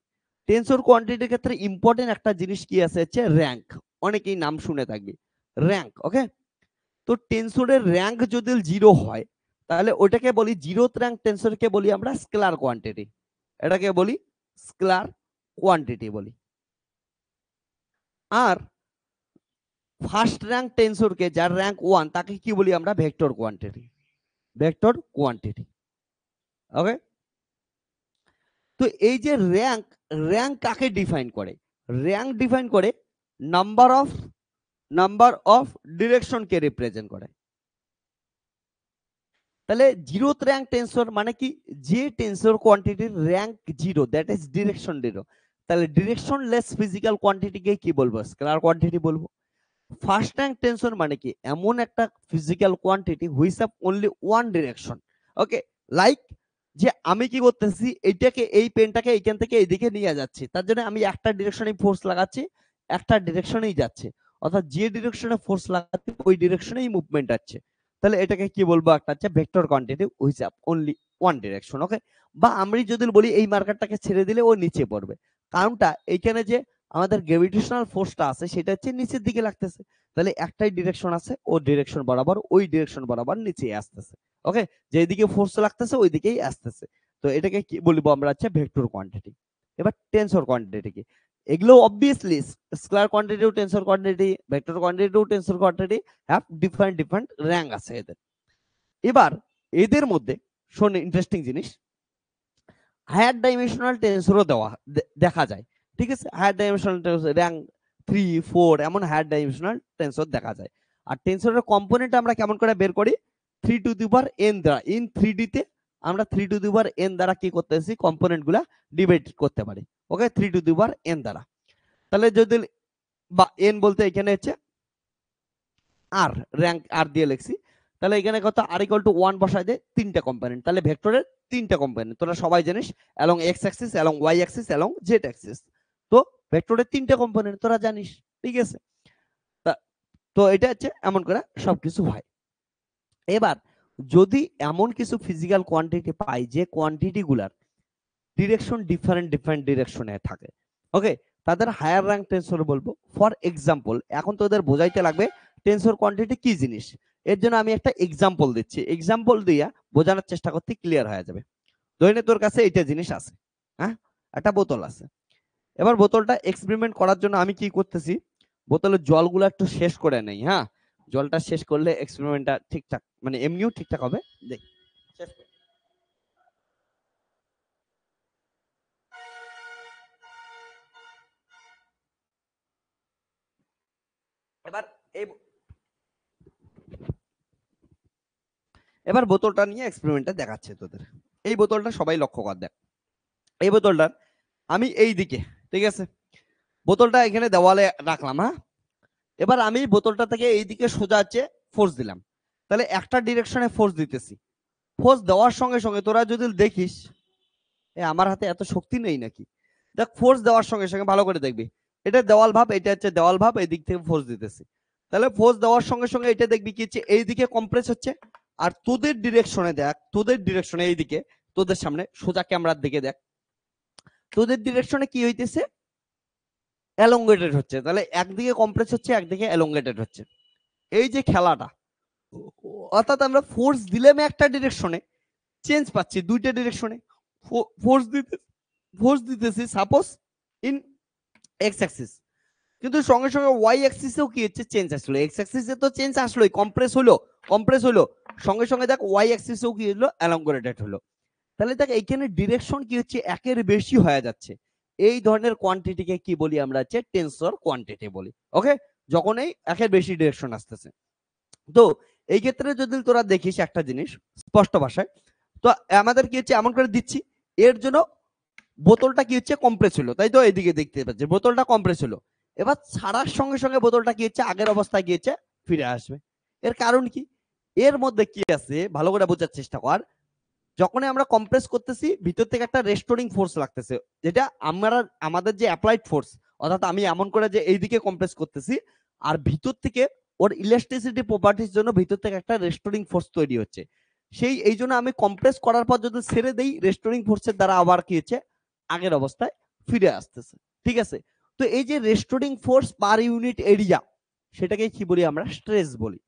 টেন্সর কোয়ান্টিটির ক্ষেত্রে ইম্পর্টেন্ট একটা জিনিস কি আছে হচ্ছে র্যাঙ্ক, অনেকেই নাম শুনে থাকবে র্যাঙ্ক। ওকে, তো টেন্সরের র্যাঙ্ক যদি 0 হয় তাহলে ওটাকে বলি জিরোথ র্যাঙ্ক টেন্সরকে বলি আমরা স্কেলার কোয়ান্টিটি, এটাকে বলি স্কেলার কোয়ান্টিটি বলি। আর ফার্স্ট র্যাঙ্ক টেন্সরকে যার র্যাঙ্ক 1 তাকে কি বলি আমরা vector quantity, vector quantity. Okay, তো এই যে র্যাঙ্ক, র্যাঙ্ক কাকে ডিফাইন করে, র্যাঙ্ক ডিফাইন করে নাম্বার অফ ডিরেকশন কে রিপ্রেজেন্ট করে। তাহলে জিরোথ র্যাঙ্ক টেন্সর মানে কি, যে টেন্সর কোয়ান্টিটির র্যাঙ্ক 0 দ্যাট ইজ ডিরেকশন 0, তাহলে ডিরেকশন লেস ফিজিক্যাল কোয়ান্টিটিকে কি বলবো স্কেলার কোয়ান্টিটি বলবো। ফার্স্ট র্যাঙ্ক টেন্সর মানে কি, এমন একটা physical quantity which have only one direction. Okay, like যে আমি কি করতেছি এইটাকে, এই পেনটাকে এইখান থেকে এইদিকে নিয়ে যাচ্ছি, তার জন্য আমি একটা ডিরেকশনে ফোর্স লাগাচ্ছি, একটা ডিরেকশনেই যাচ্ছে, অর্থাৎ যে ডিরেকশনে ফোর্স লাগাচ্ছি ওই ডিরেকশনেই মুভমেন্ট আছে। তাহলে এটাকে কি বলবো, একটা হচ্ছে vector quantity which have only one direction. Okay, বা আমি যদি বলি এই মার্কারটাকে ছেড়ে দিলে ও নিচে পড়বে, কারণটা এইখানে যে আমাদের গ্র্যাভিটেশনাল ফোর্সটা আছে সেটা হচ্ছে নিচের দিকে লাগতেছে, তাহলে একটাই ডিরেকশন আছে, ও ডিরেকশন বরাবর, ওই ডিরেকশন বরাবর নিচে আসতেছে। ওকে, যেদিকে ফোর্স লাগতেছে ওই দিকেই আসতেছে, তো এটাকে কি বলবো আমরা হচ্ছে ভেক্টর কোয়ান্টিটি। এবার টেন্সর কোয়ান্টিটি কি, এগুলো obviously scalar quantity, tensor quantity, vector quantity, tensor quantity have different different rank আছে এদের। এবার এদের মধ্যে শোন ইন্টারেস্টিং জিনিস, হায়ার ডাইমেনশনাল টেন্সরও দেখা যায়। ঠিক আছে, হায়ার ডাইমেনশনাল টেন্সর র্যাঙ্ক 3, 4 এমন হায়ার ডাইমেনশনাল টেন্সর দেখা যায়। আর টেন্সরের কম্পোনেন্ট আমরা কেমন করে বের করি, 3 টু দি পাওয়ার n দ্বারা, ইন 3D তে আমরা 3 টু দি পাওয়ার n দ্বারা কি করতেছি কম্পোনেন্ট গুলা ডিভাইড করতে পারি। ওকে, 3 টু দি পাওয়ার n দ্বারা, তাহলে যদি বা n বলতে এখানে হচ্ছে আর র্যাঙ্ক আর দিয়ে লিখছি, তাহলে এখানে কত আর ইকুয়াল টু 1 বসায় দেয়, তিনটা কম্পোনেন্ট, তাহলে ভেক্টরের তিনটা কম্পোনেন্ট তোরা সবাই জানিস, along X axis, along Y axis, along Z axis. তো ভেক্টরের তিনটা কম্পোনেন্ট তোরা জানিস, ঠিক আছে। তো এটা হচ্ছে এমন করে সবকিছু হয়। এবার যদি এমন কিছু ফিজিক্যাল কোয়ান্টিটি পাই যে কোয়ান্টিটি গুলার ডিরেকশন ডিফারেন্ট ডিফারেন্ট ডিরেকশনে থাকে, ওকে, তাদের হায়ার র্যাঙ্ক টেন্সর বলবো। ফর এক্সাম্পল, এখন তোদের বোঝাইতে লাগবে টেন্সর কোয়ান্টিটি কি জিনিস, এর জন্য আমি একটা এক্সাম্পল দিচ্ছি, এক্সাম্পল দিয়া বোঝানোর চেষ্টা করতে ক্লিয়ার হয়ে যাবে। ধরে নে তোর কাছে এইটা জিনিস আছে, হ্যাঁ একটা বোতল আছে, এবার বোতলটা এক্সপেরিমেন্ট করার জন্য আমি কি করতেছি, বোতলের জলগুলো একটু শেষ করে নেই, হ্যাঁ জলটা শেষ করলে এক্সপেরিমেন্টটা ঠিকঠাক মানে এমনিও ঠিকঠাক হবে। দেখ শেষ কর। এবার এই এবার বোতলটা নিয়ে এক্সপেরিমেন্টটা দেখাচ্ছে তোদের। এই বোতলটা সবাই লক্ষ্য কর, দেখ এই বোতলটার আমি এই দিকে, ঠিক আছে, বোতলটা এখানে দেওয়ালে রাখলাম, হ্যাঁ এবার আমি বোতলটা থেকে এই দিকে সোজা হচ্ছে ফোর্স দিলাম, তাহলে একটা ডিরেকশনে ফোর্স দিতেছি, ফোর্স দেওয়ার সঙ্গে সঙ্গে তোরা যদি দেখিস আমার হাতে এত শক্তি নেই নাকি, দেখ ফোর্স দেওয়ার সঙ্গে সঙ্গে ভালো করে দেখবি, এটা দেওয়াল ভাব, এটা হচ্ছে দেওয়াল ভাব, এই দিক থেকে ফোর্স দিতেছি, তাহলে ফোর্স দেওয়ার সঙ্গে সঙ্গে এটা দেখবি কি হচ্ছে এইদিকে কম্প্রেস হচ্ছে। আর তোদের ডিরেকশনে দেখ, তোদের ডিরেকশনে এইদিকে, তোদের সামনে সোজা ক্যামেরার দিকে দেখ, তোদের ডিরেকশনে কি হইতেছে এলংগেটেড হচ্ছে, তাহলে একদিকে কম্প্রেস হচ্ছে একদিকে এলংগেটেড হচ্ছে। এই যে খেলাটা, অর্থাৎ আমরা ফোর্স দিলাম একটা ডিরেকশনে, চেঞ্জ পাচ্ছি দুইটা ডিরেকশনে, ফোর্স দিতেছি সাপোজ ইন এক্স অ্যাক্সিস, কিন্তু সঙ্গে সঙ্গে ওয়াই অ্যাক্সিসেও কি হচ্ছে চেঞ্জ আসলো, এক্স অ্যাক্সিসে তো চেঞ্জ আসলোই, কম্প্রেস হলো, সঙ্গে সঙ্গে দেখ ওয়াই অ্যাক্সিসেও কি হলো এলংগেটেড হলো, তাহলে দেখ এইখানে ডিরেকশন কি হচ্ছে একের বেশি হয়ে যাচ্ছে। এই ধরনের কোয়ান্টিটিকে কি বলি আমরা হচ্ছে টেন্সর কোয়ান্টিটি বলি। ওকে, যখন এই একের বেশি ডিরেকশন আসতেছে, তো এই ক্ষেত্রে যদি তোরা দেখিস একটা জিনিস স্পষ্ট ভাষায়, তো আমাদের কি হচ্ছে এমন করে দিচ্ছি, এর জন্য বোতলটা কি হচ্ছে কম্প্রেস হলো, তাই তো এইদিকে দেখতে পাচ্ছি বোতলটা কম্প্রেস হলো, এবার ছাড়ার সঙ্গে সঙ্গে বোতলটা কি হচ্ছে আগের অবস্থায় গিয়েছে ফিরে আসবে। এর কারণ কি, এর মধ্যে কি আছে ভালো করে বোঝার চেষ্টা কর, যখনই আমরা কম্প্রেস করতেছি ভিতর থেকে একটা রেস্টোরিং ফোর্স লাগতেছে, যেটা আমরা আমাদের যে অ্যাপ্লাইড ফোর্স, অর্থাৎ আমি এমন করে যে এইদিকে কম্প্রেস করতেছি আর ভিতর থেকে ওর ইলাস্টিসিটি প্রপার্টির জন্য ভিতর থেকে একটা রেস্টোরিং ফোর্স তৈরি হচ্ছে। এই জন্য আমি কম্প্রেস করার পর যদি ছেড়ে দেই, রেস্টোরিং ফোর্সের দ্বারা আবার কি হচ্ছে, আগের অবস্থায় ফিরে আসতেছে। ঠিক আছে, তো এই যে restoring force per unit area, সেটাকে কি বলি আমরা, স্ট্রেস বলি।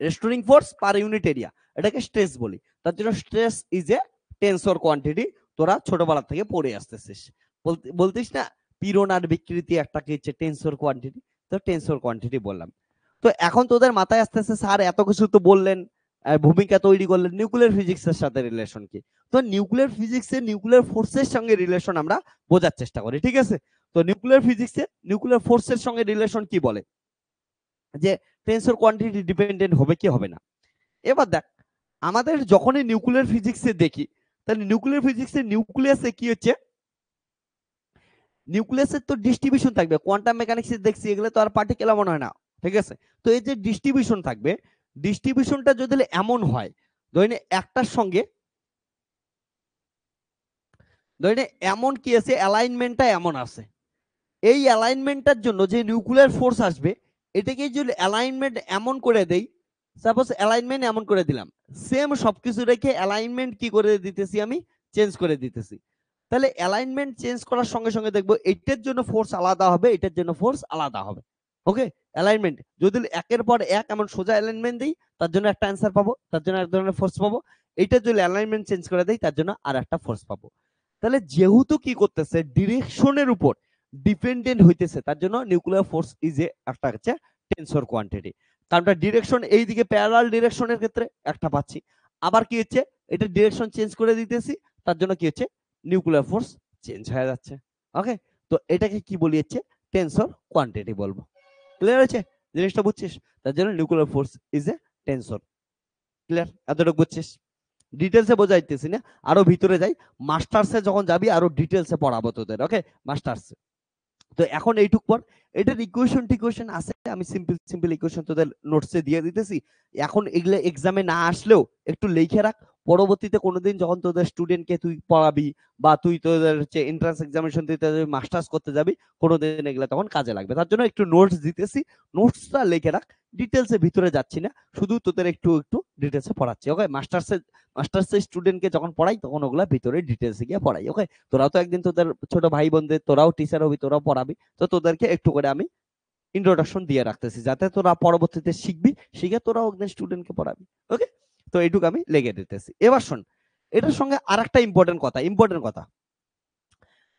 Restoring force per unit area, এটাকে স্ট্রেস বলি। তার জন্য stress is a tensor quantity. তোরা ছোটবেলা থেকে পড়ে আসতেছিস, বলতিস না পীড়ন আর বিকৃতি একটা কি হচ্ছে টেনসর কোয়ান্টিটি, তো টেনসর কোয়ান্টিটি বললাম। তো এখন তোদের মাথায় আসতেছে স্যার এত কিছু তো বললেন, ভূমিকা তৈরি করলেন, নিউক্লিয়ার ফিজিক্সের সাথে রিলেশন কি? তো নিউক্লিয়ার ফিজিক্সে নিউক্লিয়ার ফোর্সের সঙ্গে রিলেশন আমরা বোঝার চেষ্টা করি। ঠিক আছে, তো নিউক্লিয়ার ফিজিক্সে নিউক্লিয়ার ফোর্সের সঙ্গে রিলেশন কি বলে, যে টেনসর কোয়ান্টিটি ডিপেন্ডেন্ট হবে কি হবে না। এবার দেখ, আমাদের যখনই নিউক্লিয়ার ফিজিক্সে দেখি, তাহলে নিউক্লিয়ার ফিজিক্সে নিউক্লিয়াসে কি হচ্ছে, নিউক্লিয়াসের তো ডিস্ট্রিবিউশন থাকবে। কোয়ান্টাম মেকানিক্সে দেখছি এগুলো তো আর পার্টিকেল মনে হয় না। ঠিক আছে, তো এই যে ডিস্ট্রিবিউশন থাকবে, ডিস্ট্রিবিউশনটা যদি এমন হয়, ধরে একটার সঙ্গে ধরে এমন কি আছে, অ্যালাইনমেন্টটা এমন আছে, এই অ্যালাইনমেন্টটার জন্য যে নিউক্লিয়ার ফোর্স আসবে, এটাকে যদি অ্যালাইনমেন্ট এমন করে দেই, সাপোজ অ্যালাইনমেন্ট এমন করে দিলাম, সেম সবকিছু রেখে অ্যালাইনমেন্ট কি করে দিতেছি, আমি চেঞ্জ করে দিতেছি। তাহলে অ্যালাইনমেন্ট চেঞ্জ করার সঙ্গে সঙ্গে দেখবো এটার জন্য ফোর্স আলাদা হবে, এটার জন্য ফোর্স আলাদা হবে। ওকে, অ্যালাইনমেন্ট যদি একের পর এক এমন সোজা অ্যালাইনমেন্ট দিই, তার জন্য একটা অ্যান্সার পাবো, তার জন্য এক ধরনের ফোর্স পাবো। এইটা যদি অ্যালাইনমেন্ট চেঞ্জ করে দেই, তার জন্য আর একটা ফোর্স পাবো। তাহলে যেহেতু কি করতেছে, ডিরেকশনের উপর ডিপেন্ডেন্ট হইতেছে, তার জন্য নিউক্লিয়ার ফোর্স ইজ এ একটা হচ্ছে টেনসর কোয়ান্টিটি। কারণ ডিরেকশন এইদিকে প্যারালাল ডিরেকশনের ক্ষেত্রে একটা পাচ্ছি, আবার কি হচ্ছে এটা ডিরেকশন চেঞ্জ করে দিতেছি, তার জন্য কি হচ্ছে নিউক্লিয়ার ফোর্স চেঞ্জ হয়ে যাচ্ছে। ওকে, তো এটাকে কি বলি হচ্ছে টেনসর কোয়ান্টিটি বলবো। ক্লিয়ার হচ্ছে জিনিসটা, বুঝছিস? তার জন্য nuclear force is a tensor. Clear? এতটুকু বুঝছিস? ডিটেলসে বোঝাইতেছি না, আরো ভিতরে যাই। মাস্টার্সে যখন যাবি আরো ডিটেলসে পড়াবো তোদের। ওকে, মাস্টার্সে। তো এখন এইটুক পর এটার ইকুয়েশন টিকুয়েশন আছে, আমি সিম্পল সিম্পল ইকুয়েশন তোদের নোটসে দিয়ে দিতেছি। এখন এগুলো এক্সামে না আসলেও একটু লিখে রাখ, পরবর্তীতে কোনোদিন যখন তোদের স্টুডেন্টকে তুই পড়াবি বা তুই তোদের হচ্ছে এন্ট্রান্স এক্সামিনেশন দিতে যাবি, মাস্টার্স করতে যাবি, কোনোদিন এগুলো তখন কাজে লাগবে। তার জন্য একটু নোটস দিতেছি, নোটসটা লিখে রাখ। ডিটেলসে ভিতরে যাচ্ছি না, শুধু তোদের একটু একটু ডিটেলসে পড়াচ্ছি। ওকে, মাস্টার্সের স্টুডেন্টকে যখন পড়াই তখন ওগুলা ভিতরে ডিটেলসে গিয়ে পড়াই। ওকে, তোরাও তো একদিন তোদের ছোট ভাই বোনদের তোরাও টিচার হবি, তোরাও পড়াবি, তো তোদেরকে একটু করে আমি ইন্ট্রোডাকশন দিয়ে রাখতেছি, যাতে তোরা পরবর্তীতে শিখবি, শিখে তোরাও একদিন স্টুডেন্টকে পড়াবি। ওকে, তো এইটুকু আমি লেগে দিতেছি। এবার শোন, এটার সঙ্গে আর একটা ইম্পর্টেন্ট কথা,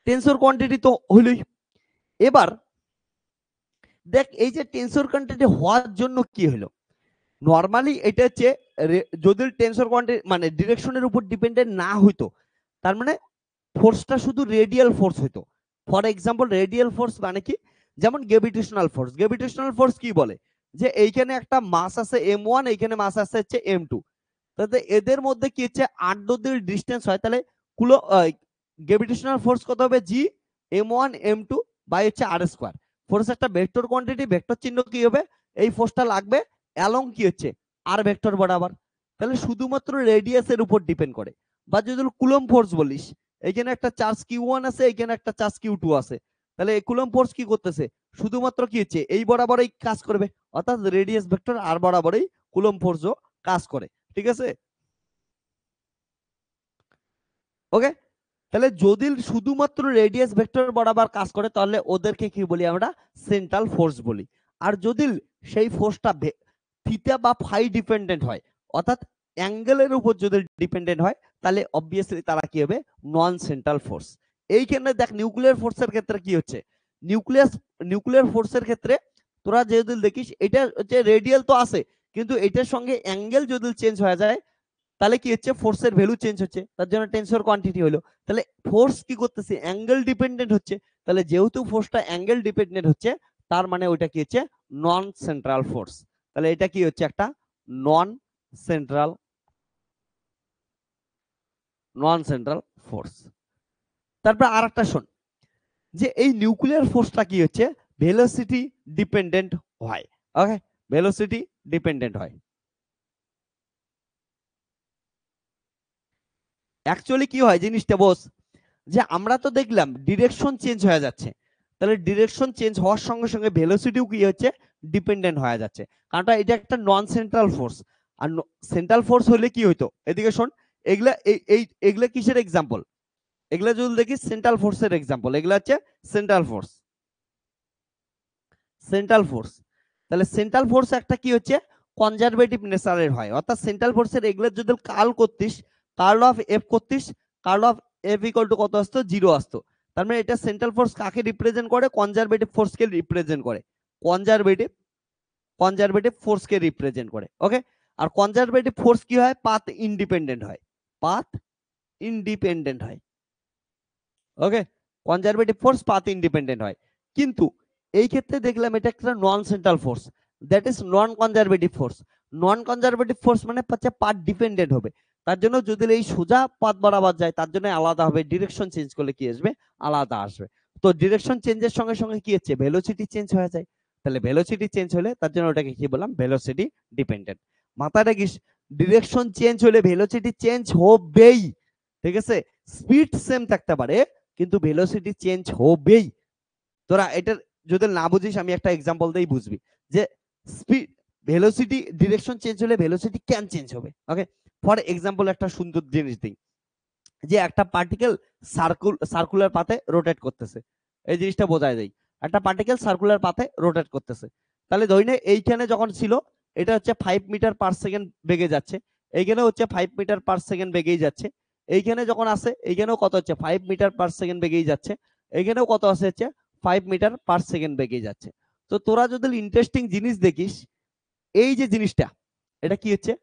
টেনসর কোয়ান্টিটি তো হইলই। এবার দেখ, এই যে টেনসর কোয়ান্টিটি হওয়ার জন্য কি হলো, নর্মালি এটা হচ্ছে যদি টেনসর কোয়ান্টিটি মানে ডিরেকশনের উপর ডিপেন্ডেন্ট না হইতো, তার মানে ফোর্সটা শুধু রেডিয়াল ফোর্স হইতো। ফর এক্সাম্পল রেডিয়াল ফোর্স মানে কি, যেমন গ্র্যাভিটেশনাল ফোর্স। গ্র্যাভিটেশনাল ফোর্স কি বলে, যে এইখানে একটা মাস আছে m1, এইখানে মাস আছে হচ্ছে m2, তাহলে এদের মধ্যে কি হচ্ছে 8 যদি ডিসটেন্স হয়, তাহলে কুলো গ্র্যাভিটেশনাল ফোর্স কত হবে, জি m1 m2 বাই হচ্ছে r স্কয়ার। ফোর্স একটা ভেক্টর কোয়ান্টিটি, ভেক্টর চিহ্ন কি হবে, এই ফোর্সটা লাগবে অ্যালং কি হচ্ছে আর ভেক্টর বরাবর। তাহলে শুধুমাত্র রেডিয়াসের উপর ডিপেন্ড করে। বা যদি কুলম্ব ফোর্স বলিস, এখানে একটা চার্জ q1 আছে, এখানে একটা চার্জ q2 আছে, তাহলে কুলম্ব ফোর্স কি করতেছে, শুধুমাত্র কি হচ্ছে এই বরাবরই কাজ করবে, অর্থাৎ রেডিয়াস ভেক্টর আর বরাবরই কুলম্ব ফোর্সও কাজ করে। ঠিক আছে, ওকে। তাহলে যদি শুধুমাত্র রেডিয়াস ভেক্টর বরাবর কাজ করে, তাহলে ওদেরকে কি বলি আমরা, সেন্ট্রাল ফোর্স বলি। আর যদি সেই ফোর্সটা থিটা বা ফাই ডিপেন্ডেন্ট হয়, অর্থাৎ অ্যাঙ্গেলের উপর যদি ডিপেন্ডেন্ট হয়, তাহলে অবভিয়াসলি তারা কি হবে, নন সেন্ট্রাল ফোর্স। এইখানে দেখ নিউক্লিয়ার ফোর্সের ক্ষেত্রে কি হচ্ছে, নিউক্লিয়ার ফোর্সের ক্ষেত্রে তোরা যদি দেখিস, এটা হচ্ছে রেডিয়াল তো আছে, কিন্তু এটার সঙ্গে অ্যাঙ্গেল যদি চেঞ্জ হয়ে যায়, তাহলে কি হচ্ছে ফোর্সের ভ্যালু চেঞ্জ হচ্ছে, তার জন্য টেনসর কোয়ান্টিটি হলো। তাহলে ফোর্স কি করতেছে, অ্যাঙ্গেল ডিপেন্ডেন্ট হচ্ছে, তাহলে যেহেতু ফোর্সটা অ্যাঙ্গেল ডিপেন্ডেন্ট হচ্ছে, তার মানে ওইটা কি হচ্ছে নন সেন্ট্রাল ফোর্স। তাহলে এটা কি হচ্ছে একটা নন সেন্ট্রাল ফোর্স। তারপর আরেকটা শোন, যে এই নিউক্লিয়ার ফোর্সটা কি হচ্ছে ভেলোসিটি ডিপেন্ডেন্ট হয়। ওকে, ভেলোসিটি ডিপেন্ডেন্ট হয়। অ্যাকচুয়ালি কি হয় জিনিসটা বোঝ, যে আমরা তো দেখলাম ডিরেকশন চেঞ্জ হয়ে যাচ্ছে, তাহলে ডিরেকশন চেঞ্জ হওয়ার সঙ্গে সঙ্গে ভেলোসিটিও কি হচ্ছে, ডিপেন্ডেন্ট হয়ে যাচ্ছে, কারণ এটা একটা নন সেন্ট্রাল ফোর্স। আর সেন্ট্রাল ফোর্স হলে কি হইতো, এদিকে শোন, এগুলা এগুলা কিসের এক্সাম্পল, এগুলা যদি দেখি সেন্ট্রাল ফোর্সের এক্সাম্পল, এগুলা হচ্ছে সেন্ট্রাল ফোর্স, সেন্ট্রাল ফোর্স। তাহলে সেন্ট্রাল ফোর্স একটা কি হচ্ছে, কনজারভেটিভ নেচারের হয়, অর্থাৎ সেন্ট্রাল ফোর্সের এগুলো যদি কার্ল করতিস, কার্ল অফ এফ করতিস, curl of F equal to কত আসতো, 0 আসতো। তার মানে এটা সেন্ট্রাল ফোর্স কাকে রিপ্রেজেন্ট করে, কনজারভেটিভ ফোর্সকে রিপ্রেজেন্ট করে, কনজারভেটিভ কনজারভেটিভ ফোর্সকে রিপ্রেজেন্ট করে। ওকে, আর কনজারভেটিভ ফোর্স কি হয়, পাথ ইন্ডিপেন্ডেন্ট হয়, পাথ ইন্ডিপেন্ডেন্ট হয়। Okay, conservative force path independent হয়, কিন্তু এই ক্ষেত্রে দেখলাম এটা একটা non central force, that is non conservative force. Non conservative force মানে হচ্ছে পাথ ডিপেন্ডেন্ট হবে, তার জন্য যদি এই সোজা পথ বরাবর যায় তার জন্য আলাদা হবে, ডিরেকশন চেঞ্জ করলে কি আসবে, আলাদা আসবে। তো ডিরেকশন চেঞ্জের সঙ্গে সঙ্গে কি হচ্ছে, ভেলোসিটি চেঞ্জ হয়ে যায়, তাহলে ভেলোসিটি চেঞ্জ হলে তার জন্য ওটাকে কি বললাম, ভেলোসিটি ডিপেন্ডেন্ট। মাথায় রাখিস, ডিরেকশন চেঞ্জ হলে ভেলোসিটি চেঞ্জ হবেই, ঠিক আছে, স্পিড সেম থাকতে পারে কিন্তু ভেলোসিটি চেঞ্জ হবেই। তোরা এটা যদি না বুঝিস আমি একটা এক্সাম্পল দিয়েই বুঝবি, যে স্পিড ভেলোসিটি ডিরেকশন চেঞ্জ হলে ভেলোসিটি কেন চেঞ্জ হবে। ওকে, ফর এক্সাম্পল একটা সুন্দর জিনিস দিই, যে একটা পার্টিকেল সার্কুলার পাথে রোটেট করতেছে, এই জিনিসটা বোঝায় দেয়, একটা পার্টিকেল সার্কুলার পাথে রোটেট করতেছে, তাহলে ধরি না এইখানে যখন ছিল এটা হচ্ছে 5 মিটার/সেকেন্ড বেগে যাচ্ছে, এইখানে হচ্ছে 5 মিটার/সেকেন্ড বেগেই যাচ্ছে, এইখানে যখন আসে এইখানেও কত হচ্ছে, 5 মিটার/সেকেন্ড বেগেই যাচ্ছে, এইখানেও কত আছে হচ্ছে 5 মিটার/সেকেন্ড বেগেই যাচ্ছে। তো তোরা যদি ইন্টারেস্টিং জিনিস দেখিস, এই যে জিনিসটা এটা কি হচ্ছে,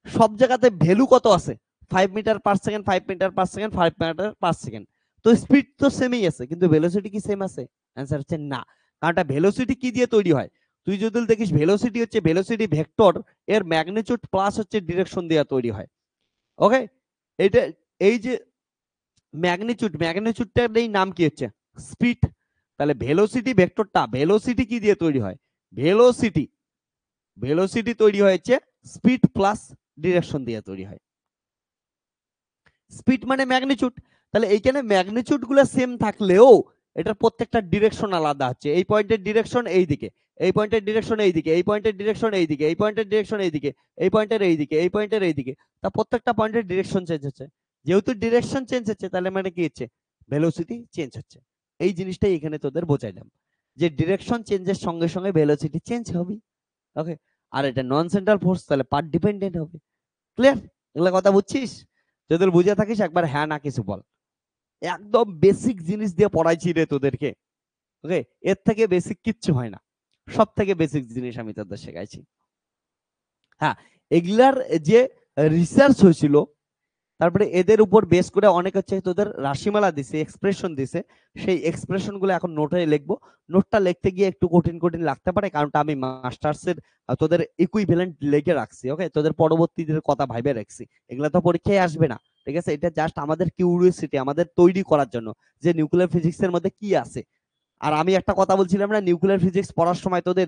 সব জায়গাতে ভ্যালু কত আছে, 5 মিটার/সেকেন্ড, 5 মিটার/সেকেন্ড, 5 মিটার/সেকেন্ড। তো স্পিড তো সেমই আছে, কিন্তু ভেলোসিটি কি সেম আছে, অ্যান্সার হচ্ছে না, কারণ ভেলোসিটি কি দিয়ে তৈরি হয়, তুই যদি দেখিস ভেলোসিটি হচ্ছে ভেলোসিটি ভেক্টর, এর ম্যাগনিটিউড প্লাস হচ্ছে ডিরেকশন দিয়ে তৈরি হয়। ওকে, এটা এই যে ম্যাগনিটিউডটার এই নাম কি হচ্ছে, স্পিড। তাহলে ভেলোসিটি ভেক্টরটা, ভেলোসিটি কি দিয়ে তৈরি হয়, ভেলোসিটি ভেলোসিটি তৈরি হয়েছে স্পিড প্লাস ডিরেকশন দিয়ে তৈরি হয়। স্পিড মানে ম্যাগনিটিউড, তাহলে এইখানে ম্যাগনিটিউড গুলো সেম থাকলেও এটার প্রত্যেকটা ডিরেকশন আলাদা হচ্ছে, এই পয়েন্টের ডিরেকশন এই দিকে, এই পয়েন্টের ডিরেকশন এই দিকে, এই পয়েন্টের ডিরেকশন এই দিকে, এই পয়েন্টের ডিরেকশন এই দিকে, এই পয়েন্টের এই দিকে, এই পয়েন্টের এই দিকে, তা প্রত্যেকটা পয়েন্টের ডিরেকশন চেঞ্জ হচ্ছে, যেহেতু ডিরেকশন চেঞ্জ হচ্ছে তাহলে মানে কি হচ্ছে, ভেলোসিটি চেঞ্জ হচ্ছে। এই জিনিসটাই এখানে তোদের বোঝাইলাম, যে ডিরেকশন চেঞ্জের সঙ্গে সঙ্গে ভেলোসিটি চেঞ্জ হবে। ওকে, আর এটা নন সেন্ট্রাল ফোর্স, তাহলে পাথ ডিপেন্ডেন্ট হবে। ক্লিয়ার, এগুলা কথা বুঝছিস, যদি বুঝে থাকিস একবার হ্যাঁ না কিছু বল। একদম বেসিক জিনিস দিয়ে পড়াইছি রে তোদেরকে। ওকে, এর থেকে বেসিক কিচ্ছু হয় না, সব থেকে বেসিক জিনিস আমি তোদের শেখাইছি। হ্যাঁ, এগুলার যে রিসার্চ হয়েছিল, তারপরে এদের উপর বেস করে অনেক হচ্ছে তোদের রাশিমালা দিছে, এক্সপ্রেশন দিছে, সেই এক্সপ্রেশন গুলো এখন নোটে লিখবো। নোটটা লিখতে গিয়ে একটু কঠিন কঠিন লাগতে পারে, কারণটা আমি মাস্টার্স এর তোদের ইকুইভ্যালেন্ট লিখে রাখছি। ওকে, তোদের পরবর্তীদের কথা ভাইবে রাখছি, এগুলা তো পরীক্ষায় আসবে না, ঠিক আছে, এটা জাস্ট আমাদের কিউরিওসিটি, আমাদের তৈরি করার জন্য, যে নিউক্লিয়ার ফিজিক্স এর মধ্যে কি আছে। আর আমি একটা কথা বলছিলাম না, নিউক্লিয়ার ফিজিক্স পড়ার সময় তোদের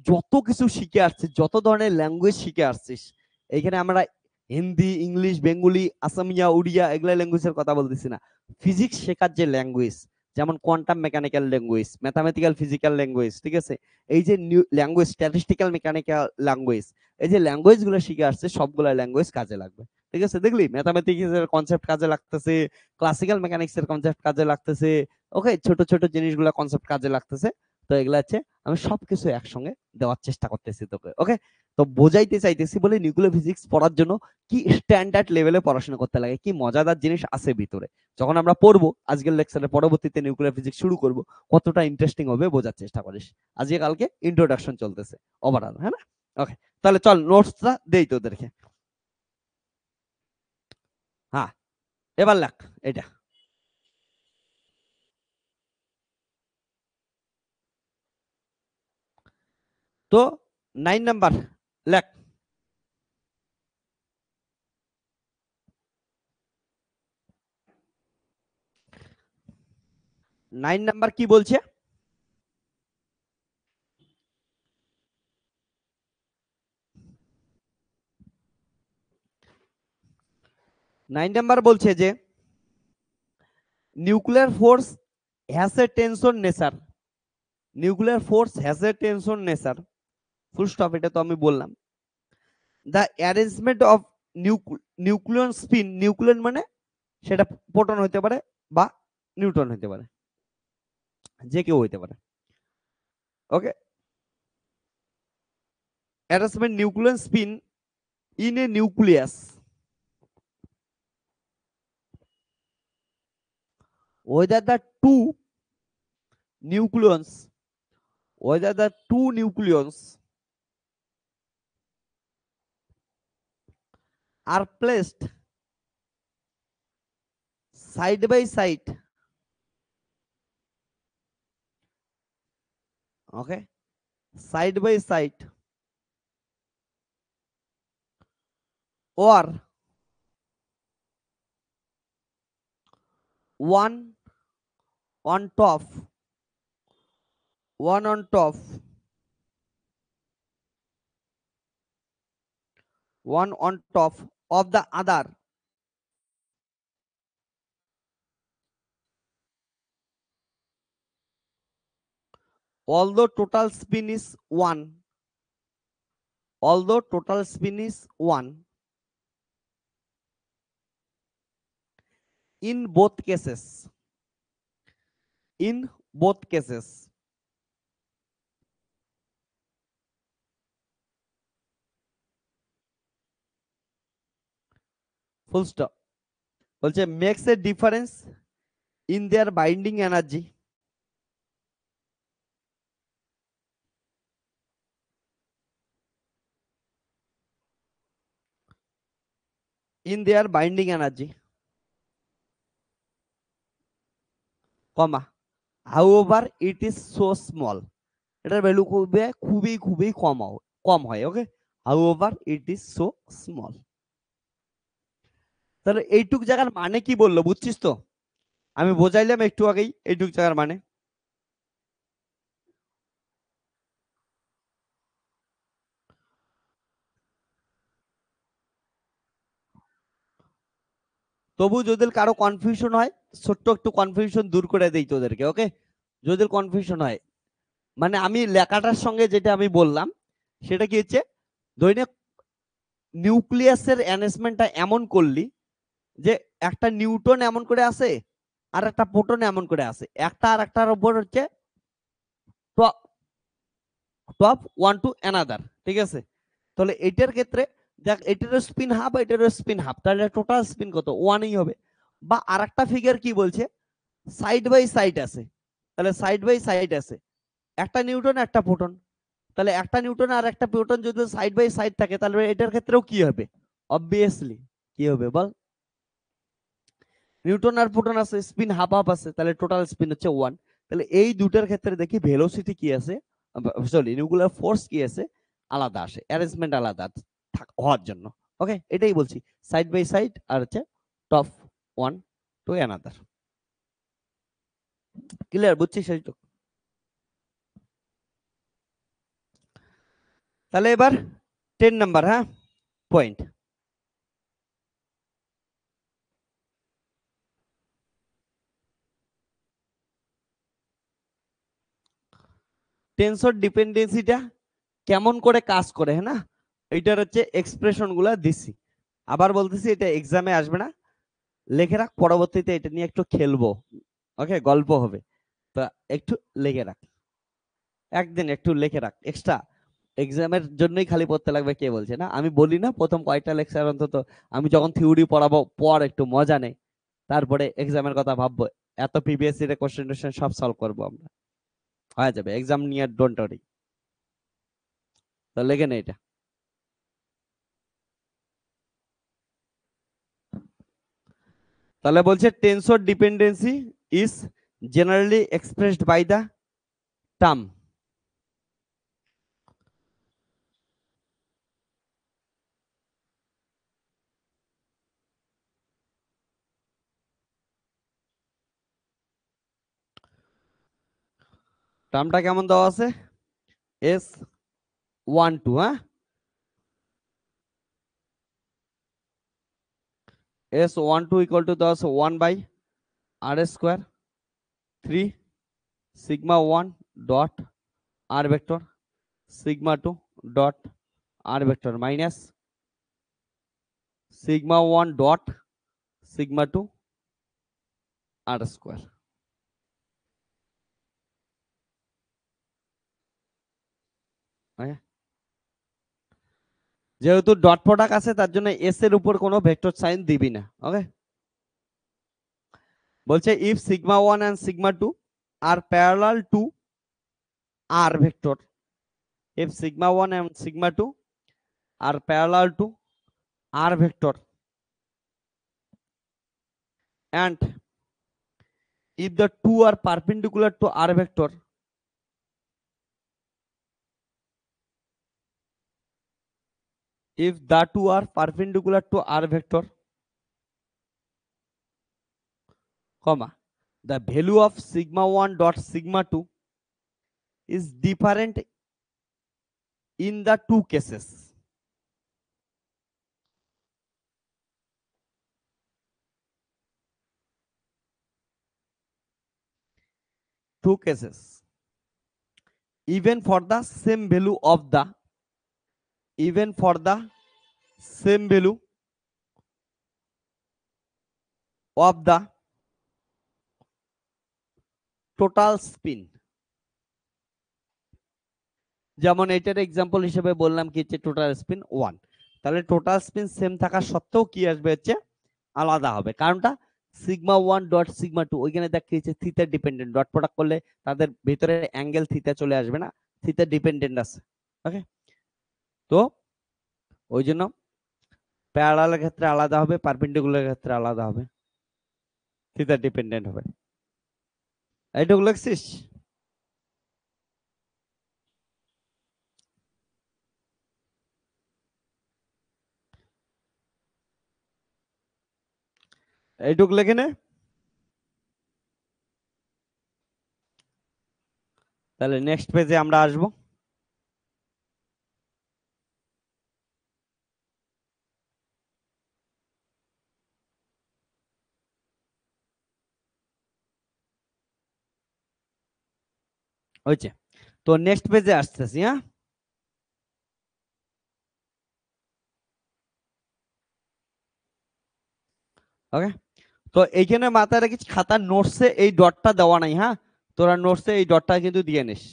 যত কিছু শিখে আসছিস, যত ধরনের ল্যাঙ্গুয়েজ শিখে আসছিস, এইখানে আমরা হিন্দি, ইংলিশ, বেঙ্গলি, আসামিয়া, উড়িয়া এগুলা ল্যাঙ্গুয়েজের কথা বলতেছি না, ফিজিক্স শেখার যে ল্যাঙ্গুয়েজ, যেমন quantum mechanical language, mathematical physical language, ঠিক আছে, এই যে ল্যাঙ্গুয়েজ, স্ট্যাটিস্টিক্যাল মেকানিক্যাল ল্যাঙ্গুয়েজ, এই যে ল্যাঙ্গুয়েজ গুলো শিখে আসছে সবগুলা ল্যাঙ্গুয়েজ কাজে লাগবে। ঠিক আছে, দেখলি ম্যাথামেটিক্স এর কনসেপ্ট কাজে লাগতেছে, ক্লাসিক্যাল মেকানিক্স এর কনসেপ্ট কাজে লাগতেছে, ওকে, ছোট ছোট জিনিসগুলো কনসেপ্ট কাজে লাগতেছে। তো এগুলা হচ্ছে আমি সবকিছু একসঙ্গে দেওয়ার চেষ্টা করতেছি তোকে। ওকে, তো বোঝাইতে চাইতেছি বলে নিউক্লিয়ার ফিজিক্স পড়ার জন্য কি স্ট্যান্ডার্ড লেভেলে পড়াশোনা করতে লাগে, কি মজাদার জিনিস আছে ভিতরে, যখন আমরা পড়বো আজকের লেকচারে পরবর্তীতে নিউক্লিয়ার ফিজিক্স শুরু করব, কতটা ইন্টারেস্টিং হবে বোঝার চেষ্টা করিস। আজকে কালকে ইন্ট্রোডাকশন চলতেছে ওভারঅল, হ্যাঁ না? ওকে, তাহলে চল নোটসটা দেই তোদেরকে। হ্যাঁ, এবার লেখ এটা। তো 9 নাম্বার লেখ। 9 নাম্বার কি বলছে, 9 নাম্বার বলছে যে nuclear force has a tension nature, nuclear force has a tension nature, full stop, এটা তো আমি বললাম। The arrangement of nucleon spin, nucleon মানে সেটা প্রোটন হতে পারে বা নিউট্রন হতে পারে, যে কেউ হতে পারে। Okay, arrangement nucleon spin in a nucleus, whether the two nucleons, whether the two nucleons are placed side by side, okay, side by side, or one on top, one on top, one on top of the other, although total spin is 1, although total spin is 1, in both cases, in both cases, full stop, বলছে makes a difference in their binding energy, in their binding energy, comma, however it is so small, এটার value খুবই খুবই খুবই কম হয়। ওকে, however it is so small, তাহলে এইটুক জায়গার মানে কি বললো বুঝছিস তো? আমি বোঝাইলাম একটু আগেই এইটুক জায়গার মানে। তবু যদি কারো কনফিউশন হয়, ছোট্ট একটু কনফিউশন দূর করে দেই তোদেরকে। ওকে, যদি কনফিউশন হয়, মানে আমি লেখাটার সঙ্গে যেটা আমি বললাম সেটা কি হচ্ছে, দৈনিক নিউক্লিয়াসের অ্যারেঞ্জমেন্টটা এমন করলি যে একটা নিউটন এমন করে আছে আর একটা প্রোটন এমন করে আছে, একটা আর একটার উপর হচ্ছে টপ ওয়ান টু অ্যানাদার, ঠিক আছে? তাহলে এটার ক্ষেত্রে দেখ, এটারও স্পিন হাফ, এটারও স্পিন হাফ, তাহলে টোটাল স্পিন কত? ওয়ানই হবে। বা আরেকটা ফিগার কি বলছে, সাইড বাই সাইড আছে, তাহলে সাইড বাই সাইড আছে একটা নিউটন একটা প্রোটন, তাহলে একটা নিউটন আর একটা প্রোটন যদি সাইড বাই সাইড থাকে তাহলে এটার ক্ষেত্রেও কি হবে? অবভিয়াসলি কি হবে বল? নিউটন আর প্রোটন আছে, স্পিন হাফ হাফ আছে, তাহলে টোটাল স্পিন হচ্ছে ওয়ান। তাহলে এই দুটার ক্ষেত্রে দেখি ভেলোসিটি কি আছে, সরি নিউক্লিয়ার ফোর্স কি আছে, আলাদা আসে, অ্যারেঞ্জমেন্ট আলাদা হওয়ার জন্য। ওকে, এটাই বলছি, সাইড বাই সাইড আর হচ্ছে top one to another. Clear? বুঝছিস সেইটুকু? তাহলে এবার 10 নাম্বার, হ্যাঁ, পয়েন্ট, টেনসর ডিপেন্ডেন্সিটা কেমন করে কাজ করে, হ্যাঁ না, এইটার হচ্ছে এক্সপ্রেশন গুলা দিছি। আবার বলতেছি, এটা এক্সামে আসবে না, লিখে রাখ, পরবর্তীতে এটা নিয়ে একটু খেলবো। ওকে, গল্প হবে, তা একটু লিখে রাখ, একদিন একটু লিখে রাখ এক্সট্রা, এক্সামের জন্যই খালি পড়তে লাগবে কে বলছে না? আমি বলি না প্রথম কয়েকটা লেকচার অন্তত আমি যখন থিওরি পড়াবো পর একটু মজা নেই, তারপরে এক্সামের কথা ভাববো, এত প্রিভিয়াস ইয়ারের কোশ্চেন টোশ্চেন সব সলভ করবো আমরা, হয়ে যাবে এক্সাম নিয়ে, ডোন্ট ওয়ারি। তো লেগে নে এটা। তাহলে বলছে tensor dependency is generally expressed by the term, টার্মটা কেমন দেওয়া আছে, এস ওয়ান টু, হ্যাঁ, S12 equal to thus 1 by r square 3 sigma 1 dot r vector sigma 2 dot r vector minus sigma 1 dot sigma 2 r square. যেহেতু dot product আছে তার জন্য S এর উপর কোনো ভেক্টর সাইন দিবি না। ওকে, বলছে if sigma 1 and sigma 2 are parallel to r vector, if sigma 1 and sigma 2 are parallel to r vector and if the two are perpendicular to r vector, if the two are perpendicular to r vector, comma, the value of sigma 1 dot sigma 2 is different in the two cases. Two cases. Even for the same value of the, even for the same value of the total spin. যেমন এটার example হিসেবে বললাম কি হচ্ছে total spin 1, তাহলে total spin same থাকা সত্ত্বেও কি আসবে হচ্ছে আলাদা হবে। কারণটা সিগমা 1 ডট সিগমা 2 ওইখানে দেখ কি হচ্ছে থিটা ডিপেন্ডেন্ট, ডট প্রোডাক্ট করলে তাদের ভিতরে অ্যাঙ্গেল থিটা চলে আসবে না, থিটা ডিপেন্ডেন্ট আছে। ওকে, তো ওই জন্য প্যারালালের ক্ষেত্রে আলাদা হবে, পারপেন্ডিকুলার ক্ষেত্রে আলাদা হবে, থিটা ডিপেন্ডেন্ট হবে। এইটুকু লিখছিস? এইটুকু লিখে নে, তাহলে নেক্সট পেজে আমরা আসবো। হয়েছে, তো নেক্সট পেজে আসতেছি। হ্যাঁ, ওকে, তো এইখানে মাথায় রাখিস খাতার নোটসে এই ডটটা দেওয়া নাই। হ্যাঁ, তোরা নোটসে এই ডটটা কিন্তু দিয়ে নিস।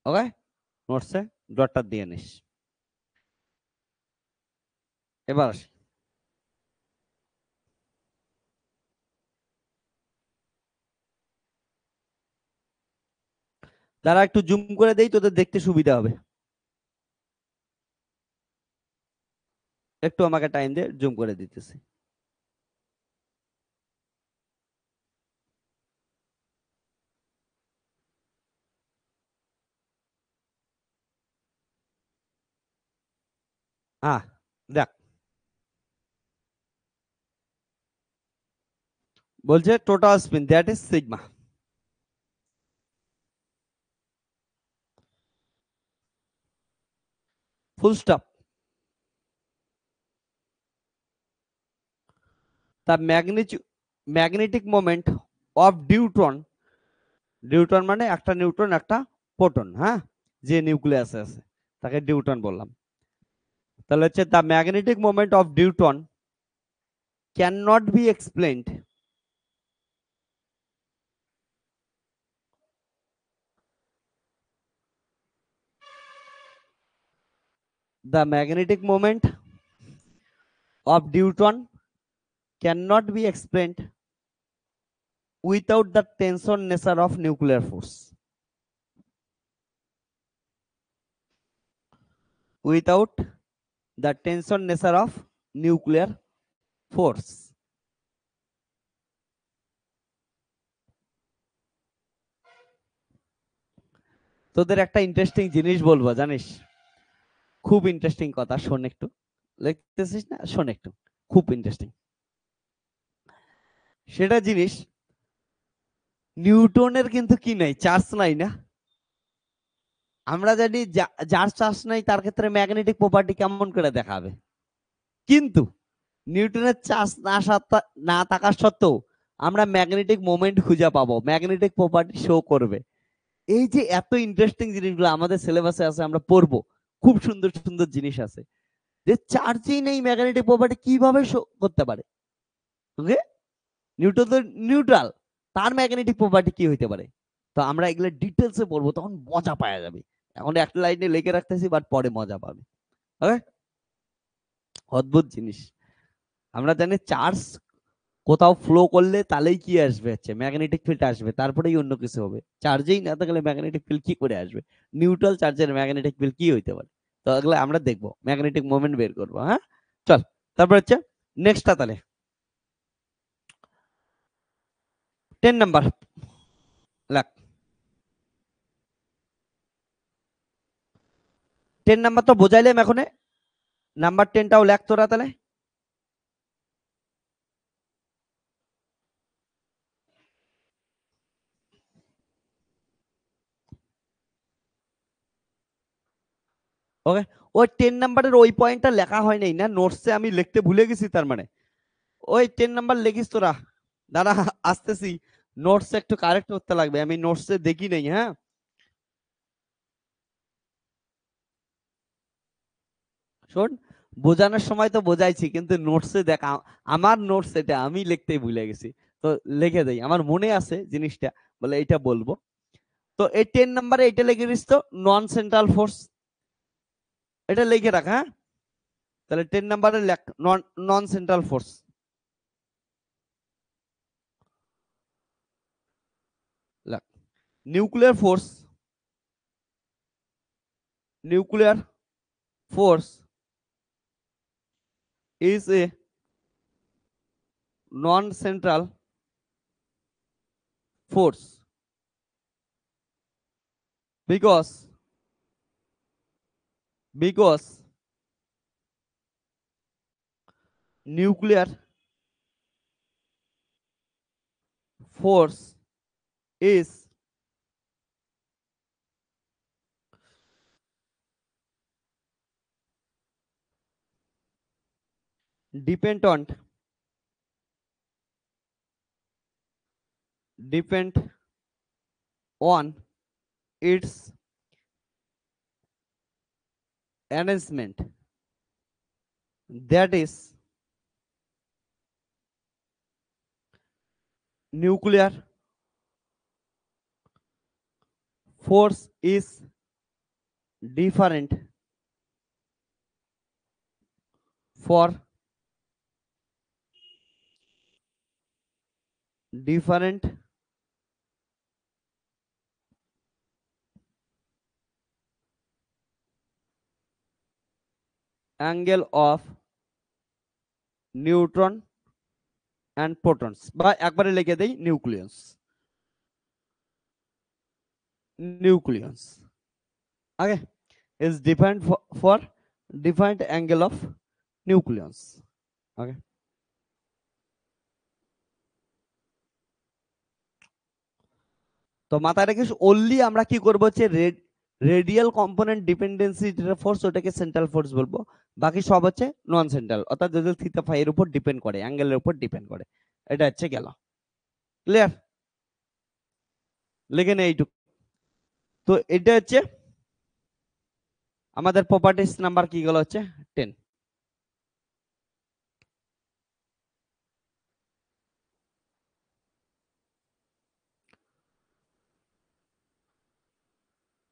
ওকে, নোটসে ডটটা দিয়ে নিস। এবার আসি, যারা একটু জুম করে দেই তোদের দেখতে সুবিধা হবে। একটু আমাকে টাইম দে, জুম করে দিতেছি। হ্যাঁ, দেখ বলছে total spin that is sigma, full stop. The magnetic moment of deuteron, deuteron মানে একটা নিউট্রন একটা প্রোটন, হ্যাঁ, যে নিউক্লিয়াসে আছে তাকে ডিউট্রন বললাম। তাহলে হচ্ছে the magnetic moment of deuteron can not be explained the magnetic moment of deuteron cannot be explained without the tension nature of nuclear force, without the tension nature of nuclear force। তোদের একটা interesting জিনিস বলবো জানিস, খুব interesting কথা, শোন একটু। লিখতেছিস না, শোন একটু, খুব ইন্টারেস্টিং সেটা জিনিস। নিউটনের কিন্তু কি নাই, চার্জ নাই না? আমরা জানি যার চার্জ নাই তার ক্ষেত্রে ম্যাগনেটিক প্রপার্টি কেমন করে দেখাবে, কিন্তু নিউটনের চার্জ না থাকা সত্ত্বেও আমরা ম্যাগনেটিক মোমেন্ট খুঁজে পাবো, ম্যাগনেটিক প্রপার্টি শো করবে। এই যে এত ইন্টারেস্টিং জিনিসগুলো আমাদের সিলেবাসে আছে, আমরা পড়বো, খুব সুন্দর সুন্দর জিনিস আছে। যে চার্জই নেই ম্যাগনেটিক প্রপার্টি কিভাবে শো করতে পারে? ওকে, নিউটন তো নিউট্রাল, তার ম্যাগনেটিক প্রপার্টি কি হইতে পারে? তো আমরা এগুলো ডিটেলসে পড়বো, তখন মজা পাওয়া যাবে। এখন একটা লাইনে লিখে রাখতেছি, বাট পরে মজা পাবে। ওকে, অদ্ভুত জিনিস। আমরা জানি চার্জ কোথাও ফ্লো করলে তাহলেই কি আসবে, হচ্ছে ম্যাগনেটিক ফিল্ড আসবে, তারপরেই অন্য কিছু হবে। চার্জেই না থাকলে ম্যাগনেটিক ফিল্ড কি করে আসবে? নিউট্রাল চার্জের ম্যাগনেটিক ফিল্ড কি হইতে পারে? তো এগুলো আমরা দেখবো, ম্যাগনেটিক মোমেন্ট বের করবো। হ্যাঁ, চল তারপর হচ্ছে নেক্সটটা, তাহলে 10 নাম্বার লাখ। 10 নাম্বার তো বোঝাইলাম, এখন নাম্বার 10টাও লেখ তোরা তাহলে। ওকে, ওই 10 নাম্বারের ওই পয়েন্টটা লেখা হয় নাই না নোটসে, আমি লিখতে ভুলে গেছি তার মানে। ওই 10 নাম্বার লিখিস তোরা, দাঁড়া আসতেছি, নোটস একটু কারেক্ট করতে লাগবে, আমি নোটসে দেখি নাই। হ্যাঁ, শোন, বোঝানোর সময় তো বোঝাইছি, কিন্তু নোটসে দেখা, আমার নোটস এটা আমি লিখতেই ভুলে গেছি। তো লিখে দেই, আমার মনে আছে জিনিসটা, বলে এটা বলবো। তো এই 10 নাম্বারে এটা লিখে দিস তো, নন সেন্ট্রাল ফোর্স, এটা লিখে রাখ। হ্যাঁ, তাহলে 10 নাম্বারে লেখ নন নন সেন্ট্রাল ফোর্স। লেখ nuclear force, nuclear force is a non-central force because nuclear force is dependent depend on its arrangement, that is nuclear force is different for different angle of neutron and protons, বা একবারে লিখে দেই nucleus okay, is different for different angle of nucleus. Okay, তো মাথায় রাখিস, only আমরা কি করব হচ্ছে রেডিয়াল কম্পোনেন্ট ডিপেন্ডেন্সি ফোর্স, ওটাকে সেন্ট্রাল ফোর্স বলবো। বাকি সব হচ্ছে নন সেন্ট্রাল, অর্থাৎ যদি থিটা ফাই এর উপর ডিপেন্ড করে, অ্যাঙ্গেলের উপর ডিপেন্ড করে। এটা হচ্ছে গেল, ক্লিয়ার? লিখে নে এইটুকু। তো এটা হচ্ছে আমাদের প্রপার্টিজ নাম্বার কি গেল হচ্ছে 10।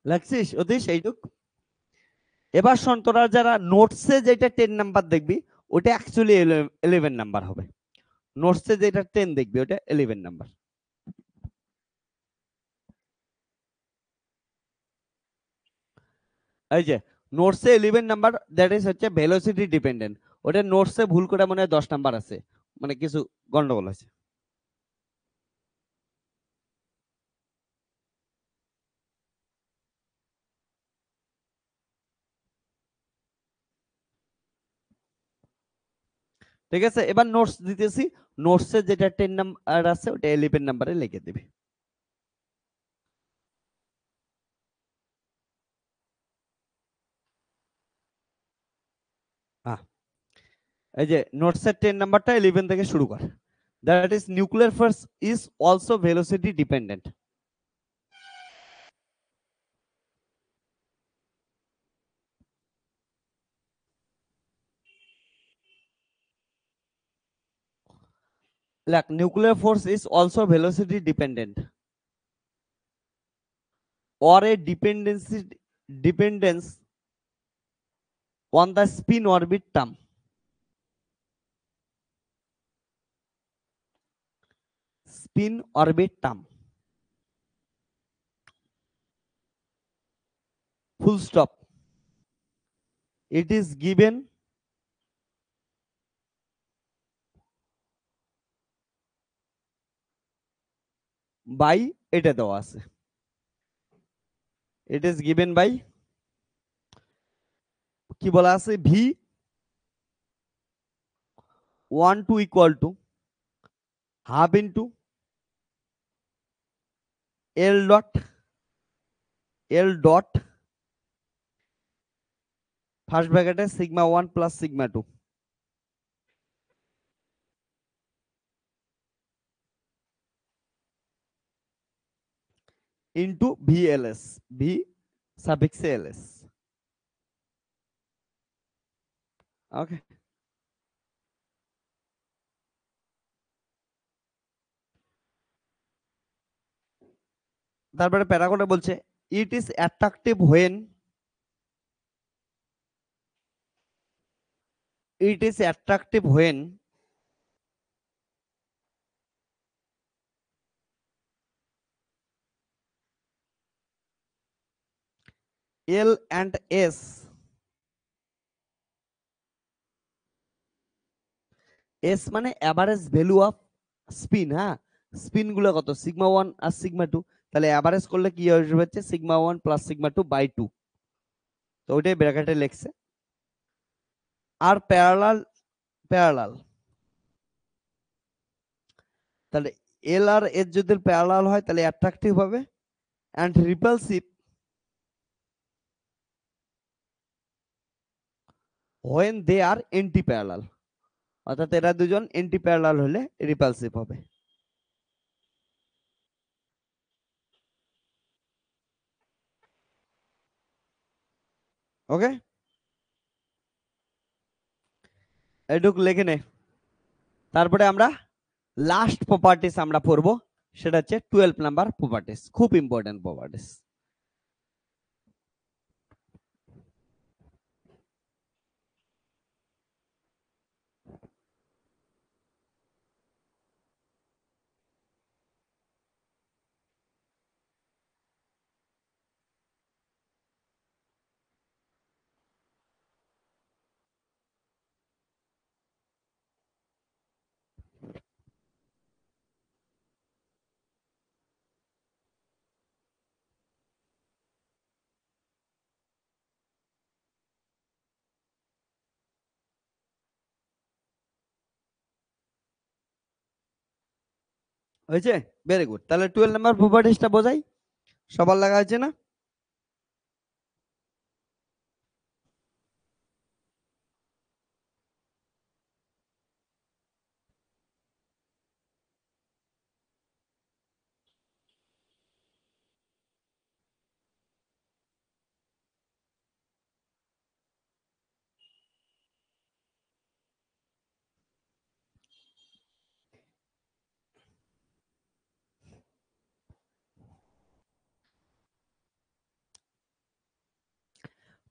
লাগছিস অতীশ এইটুক? এবার শোন, তোরা যারা নোটসে যেটা 10 নাম্বার দেখবি, ওটা অ্যাকচুয়ালি 11 নাম্বার হবে। নোটসে যেটা 10 দেখবি, ওটা 11 নাম্বার। এই যে নোটসে 11 নাম্বার, দ্যাট ইজ হচ্ছে ভেলোসিটি ডিপেন্ডেন্ট। ওটা নোটসে ভুল করে মনে হয় 10 নাম্বার আছে, মানে কিছু গন্ডগোল আছে। ঠিক আছে, এবার নোটস দিতেছি, নোটসে যেটা 10 নাম্বার আছে ওটা 11 নাম্বারে লিখে দিবি। এই যে নোটসের 10 নাম্বারটা 11 থেকে শুরু কর। That is nuclear force is also velocity dependent. Like nuclear force is also velocity dependent or a dependence on the spin orbit term. Spin orbit term. Full stop. It is given by এটা দেওয়া আছে। It is given by কি বলা আছে v 1 2 equal to half into L dot first ব্র্যাকেটে sigma 1 plus sigma 2 into VLS, V suffix LS. Okay. তারপরে প্যারাগোনে বলছে it is attractive when L and S মানে অ্যাভারেজ ভ্যালু অফ স্পিন। হ্যাঁ, spin গুলো কত সিগমা 1 আর সিগমা 2, তাহলে average করলে কি আসবে হচ্ছে সিগমা 1 প্লাস সিগমা 2 বাই 2, তো ওইটাই ব্র্যাকেটে লিখছে। আর প্যারালাল তাহলে এল আর এস যদি প্যারালাল হয় তাহলে অ্যাট্রাকটিভ হবে, and repulsive when they are anti parallel, অর্থাৎ এরা দুজন এন্টি প্যারালাল হলে রিপালসিভ হবে। ওকে, এটুক লিখে নে। তারপরে আমরা লাস্ট প্রপার্টিস আমরা পড়বো, সেটা হচ্ছে 12 নাম্বার প্রপার্টিস, খুব ইম্পর্টেন্ট প্রপার্টিস। হয়েছে, ভেরি গুড। তাহলে 12 নাম্বার প্রপার্টিসটা বোঝাই, সবার লাগা হয়েছে না?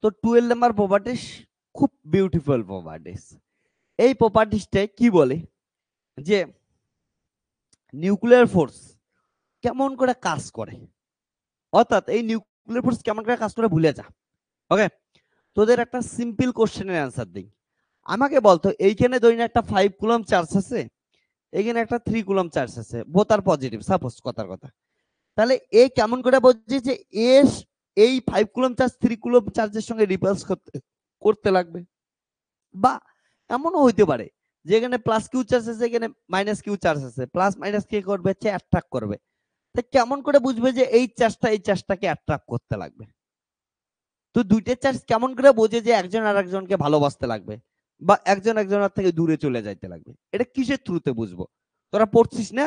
তো 12 নাম্বার প্রপার্টিস খুব বিউটিফুল প্রপার্টিস। এই প্রপার্টিসটাই কি বলে যে নিউক্লিয়ার ফোর্স কেমন করে কাজ করে, অর্থাৎ এই নিউক্লিয়ার ফোর্স কেমন করে কাজ করে ভুলে যা। ওকে, তোদের একটা সিম্পল কোশ্চেনের অ্যান্সার দিই। আমাকে বলতো এইখানে ধরি না একটা 5 কুলম চার্জ আছে, এইখানে একটা 3 কুলম চার্জ আছে, বোথ আর পজিটিভ, সাপোজ কথার কথা। তাহলে এই কেমন করে বলছি যে এই 5 কুলম চার্জ 3 কুলম চার্জের সঙ্গে রিপালস করতে লাগবে, বা এমনও হইতে পারে যে এখানে প্লাস কিউ চার্জ আছে, এখানে মাইনাস কিউ চার্জ আছে, প্লাস মাইনাস কি করবে হচ্ছে অ্যাট্রাক্ট করবে। তো কেমন করে বুঝবে যে এই চার্জটাকে অ্যাট্রাক্ট করতে লাগবে? তো দুইটা চার্জ কেমন করে বোঝে যে একজন আর একজনকে ভালোবাসতে লাগবে? বা একজন একজনের থেকে দূরে চলে যাইতে লাগবে। এটা কিসের থ্রুতে বুঝবো? তোরা পড়ছিস না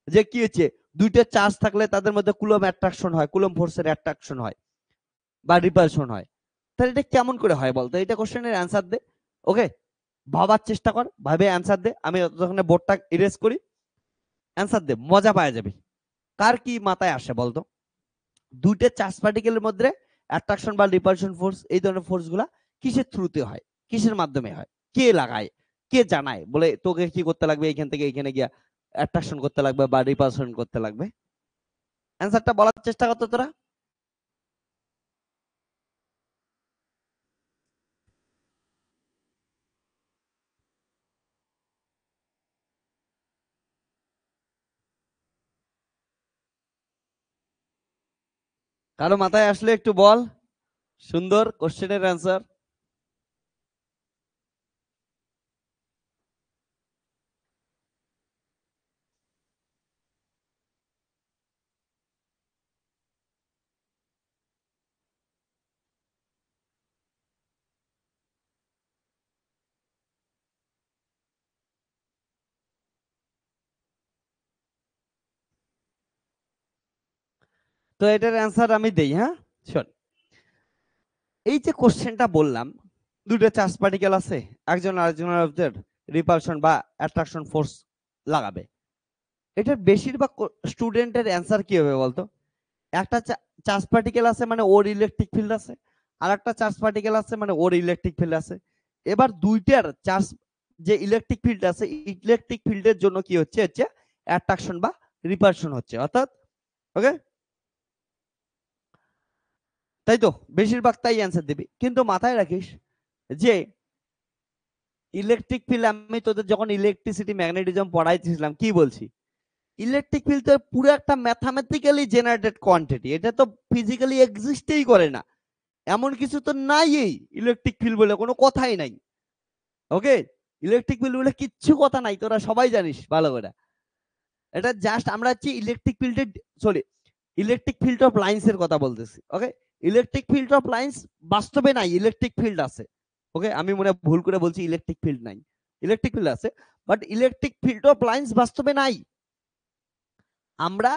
যে কি হচ্ছে, দুইটা চার্জ থাকলে তাদের মধ্যে কুলম্ব অ্যাট্রাকশন হয়, কুলম্ব ফোর্সের অ্যাট্রাকশন হয় বা রিপালশন হয়। তাহলে এটা কেমন করে হয় বলতো? এটা কোশ্চেনের অ্যান্সার দে। ওকে, ভাবার চেষ্টা কর, ভাবে অ্যান্সার দে। আমি যখন বোর্ডটা ইরেজ করি, অ্যান্সার দে, মজা পাওয়া যাবে। কার কি মাথায় আসে বলতো? দুইটা চার্জ পার্টিকেলের মধ্যে অ্যাট্রাকশন বা রিপালশন ফোর্স, এই ধরনের ফোর্স গুলা কিসের থ্রুতে হয়, কিসের মাধ্যমে হয়, কে লাগায়, কে জানায়, বলে তোকে কি করতে লাগবে, এখান থেকে এখানে গিয়া অ্যাট্রাকশন করতে লাগবে বা রিপালশন করতে লাগবে? অ্যান্সারটা বলার চেষ্টা করতো তোরা। কারো মাথায় আসলে একটু বল, সুন্দর কোশ্চেনের অ্যান্সার। তো এটার অ্যান্সার আমি দেই, হ্যাঁ শোন। এই যে কোশ্চেনটা বললাম, দুটো চার্জ পার্টিকেল আছে, একজন আরেকজনের রিপালশন বা অ্যাট্রাকশন ফোর্স লাগাবে। এটার বেশিরভাগ স্টুডেন্টের অ্যান্সার কি হবে বলতো? একটা চার্জ পার্টিকেল আছে মানে ওর ইলেকট্রিক ফিল্ড আছে, আর একটা চার্জ পার্টিকেল আছে মানে ওর ইলেকট্রিক ফিল্ড আছে। এবার দুইটার চার্জ, যে ইলেকট্রিক ফিল্ড আছে, ইলেকট্রিক ফিল্ডের জন্য কি হচ্ছে হচ্ছে অ্যাট্রাকশন বা রিপালশন হচ্ছে, অর্থাৎ ওকে, তাই তো বেশিরভাগ তাই অ্যান্সার দিবি। কিন্তু মাথায় রাখিস যে ইলেকট্রিক ফিল্ড, আমি তোদের যখন ইলেকট্রিসিটি ম্যাগনেটিজম পড়াইছিলাম কি বলছি, ইলেকট্রিক ফিল্ড তো পুরো একটা ম্যাথামেটিক্যালি জেনারেটেড কোয়ান্টিটি, এটা তো ফিজিক্যালি এক্সিস্টই করে না, এমন কিছু তো নাই এই ইলেকট্রিক ফিল্ড বলে কোনো কথাই নাই। ওকে, ইলেকট্রিক ফিল্ড বলে কিচ্ছু কথা নাই, তোরা সবাই জানিস ভালো করে। এটা জাস্ট আমরা হচ্ছে ইলেকট্রিক ফিল্ডের, sorry, electric field of lines এর কথা বলতেছি। Okay, electric field of lines বাস্তবে নাই, ইলেকট্রিক ফিল্ড আছে। ওকে, আমি মনে ভুল করে বলছি ইলেকট্রিক ফিল্ড নাই, ইলেকট্রিক ফিল্ড আছে, but electric field of lines বাস্তবে নাই। আমরা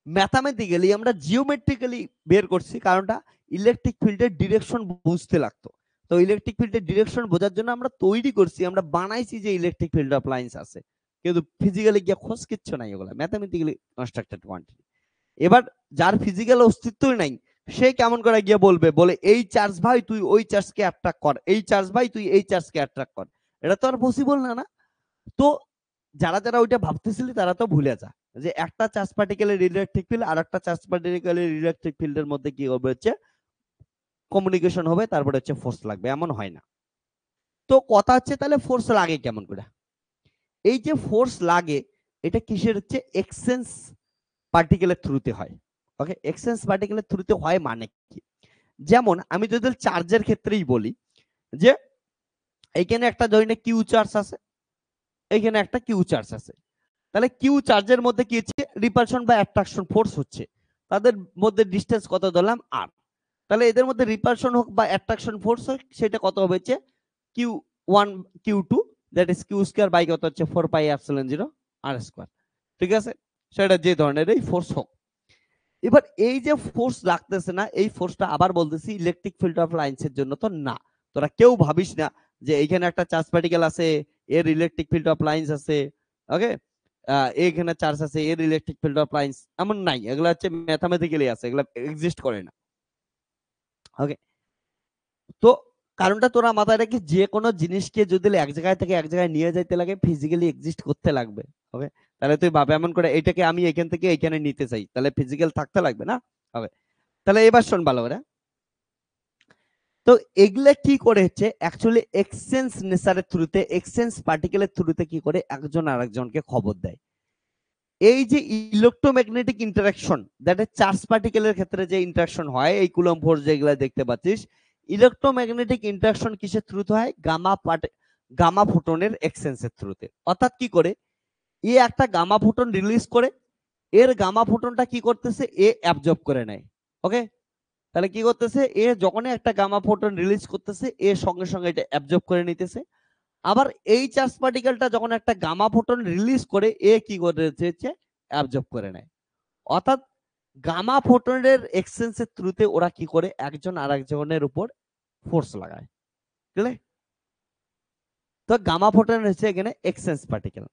ম্যাথামেটিক্যালি, আমরা জিওমেট্রিক্যালি বের করছি, কারণটা ইলেকট্রিক ফিল্ডের ডিরেকশন বুঝতে লাগতো। তো ইলেকট্রিক ফিল্ডের ডিরেকশন বোঝার জন্য আমরা তৈরি করছি, আমরা বানাইছি যে ইলেকট্রিক ফিল্ড অফ লাইন্স আছে, কিন্তু ফিজিক্যালি গিয়ে খোঁজ কিচ্ছু নাই, ওগুলা ম্যাথামেটিক্যালি কনস্ট্রাক্টেড কোয়ান্টিটি। এবার যার ফিজিক্যাল অস্তিত্বই নাই, সে কেমন করে গিয়ে বলবে, বলে এই চার্জ ভাই তুই ওই চার্জকে অ্যাট্রাক্ট কর, এই চার্জ ভাই তুই এই চার্জকে অ্যাট্রাক্ট কর? এটা তো আর পসিবল না, না? তো যারা যারা ওইটা ভাবতেছিলি তারা তো ভুলে যা, যে একটা চার্জ পার্টিকেলের ইলেকট্রিক ফিল্ড আর একটা চার্জ পার্টিকেলের ইলেকট্রিক ফিল্ডের মধ্যে কি হবে হচ্ছে কমিউনিকেশন হবে, তারপরে হচ্ছে ফোর্স লাগবে, এমন হয় না। তো কথা হচ্ছে তাহলে ফোর্স লাগে কেমন করে? এই যে ফোর্স লাগে, এটা কিসের হচ্ছে এক্সচেঞ্জ পার্টিকেলের থ্রুতে হয়। ওকে, এক্সচেঞ্জ পার্টিকেলের থ্রুতে হয় মানে কি? যেমন আমি যদি চার্জের ক্ষেত্রেই বলি, যে এইখানে একটা ধরি না কিউ চার্জ আছে, এইখানে একটা কিউ চার্জ আছে, তাহলে কিউ চার্জের মধ্যে কি হচ্ছে রিপালশন বা অ্যাট্রাকশন ফোর্স হচ্ছে, তাদের মধ্যে ডিসটেন্স কত ধরলাম আর, তাহলে এদের মধ্যে রিপালশন হোক বা অ্যাট্রাকশন ফোর্স হোক, সেটা কত হবে হচ্ছে q one q two, that is q square by কত হচ্ছে 4 পাই এপসিলন 0 আর স্কয়ার। ঠিক আছে, সেটা যে ধরনের এই ফোর্স হোক। এবার এই যে ফোর্স লাগতেছে না, এই ফোর্সটা আবার বলতেছি ইলেকট্রিক ফিল্ড অফ লাইন্স এর জন্য তো না। তোরা কেউ ভাবিস না যে এইখানে একটা চার্জ পার্টিকেল আছে, এর ইলেকট্রিক ফিল্ড অফ লাইন্স আছে। ওকে, এইখানে চার্জ আছে, এর ইলেকট্রিক ফিল্ড অফ লাইন্স এমন নাই, এগুলো হচ্ছে ম্যাথামেটিক্যালি আছে, এগুলো এক্সিস্ট করে না। ওকে, তো কারণটা তোরা মাথায় রাখিস, যে কোনো জিনিসকে যদি এক জায়গায় থেকে এক জায়গায় নিয়ে যাইতে লাগে, ফিজিক্যালি এক্সিস্ট করতে লাগবে। ওকে, তাহলে তুই ভাবে এমন করে এটাকে আমি এখান থেকে এখানে নিতে চাই, তাহলে ফিজিক্যাল থাকতে লাগবে না? ওকে, তাহলে এবার শোন ভালো করে। তো এগুলা কি করে হচ্ছে অ্যাকচুয়ালি এক্সচেঞ্জ নেচারের থ্রুতে, এক্সচেঞ্জ পার্টিকেলের থ্রুতে কি করে একজন আরেকজনকে খবর দেয়। এই যে electromagnetic interaction, that is charge পার্টিকেলের ক্ষেত্রে যে ইন্টারাকশন হয়, এই কুলম্ব ফোর্স যেগুলো দেখতে পাচ্ছিস, ইলেকট্রোম্যাগনেটিক ইন্টারাকশন কিসের থ্রুতে হয়? গামা ফোটনের এক্সচেঞ্জের থ্রুতে। অর্থাৎ কি করে, এ একটা গামা ফোটন রিলিজ করে, এর গামা ফোটনটা কি করতেছে, এ অ্যাবজর্ব করে নেয়। ওকে, তাহলে কি করতেছে, এ যখনই একটা গামা ফোটন রিলিজ করতেছে, এ সঙ্গে সঙ্গে এটা অ্যাবজর্ব করে নিতেছে, আবার এই চার্জ পার্টিকেলটা যখন একটা গামা ফোটন রিলিজ করে এ কি করেছে অ্যাবজর্ব করে নেয়। অর্থাৎ গামা ফোটনের এক্সচেঞ্জের থ্রুতে ওরা কি করে একজন আরেকজনের উপর ফোর্স লাগায়, বুঝলে? তো গামা ফোটন হচ্ছে এখানে এক্সচেঞ্জ পার্টিকেল।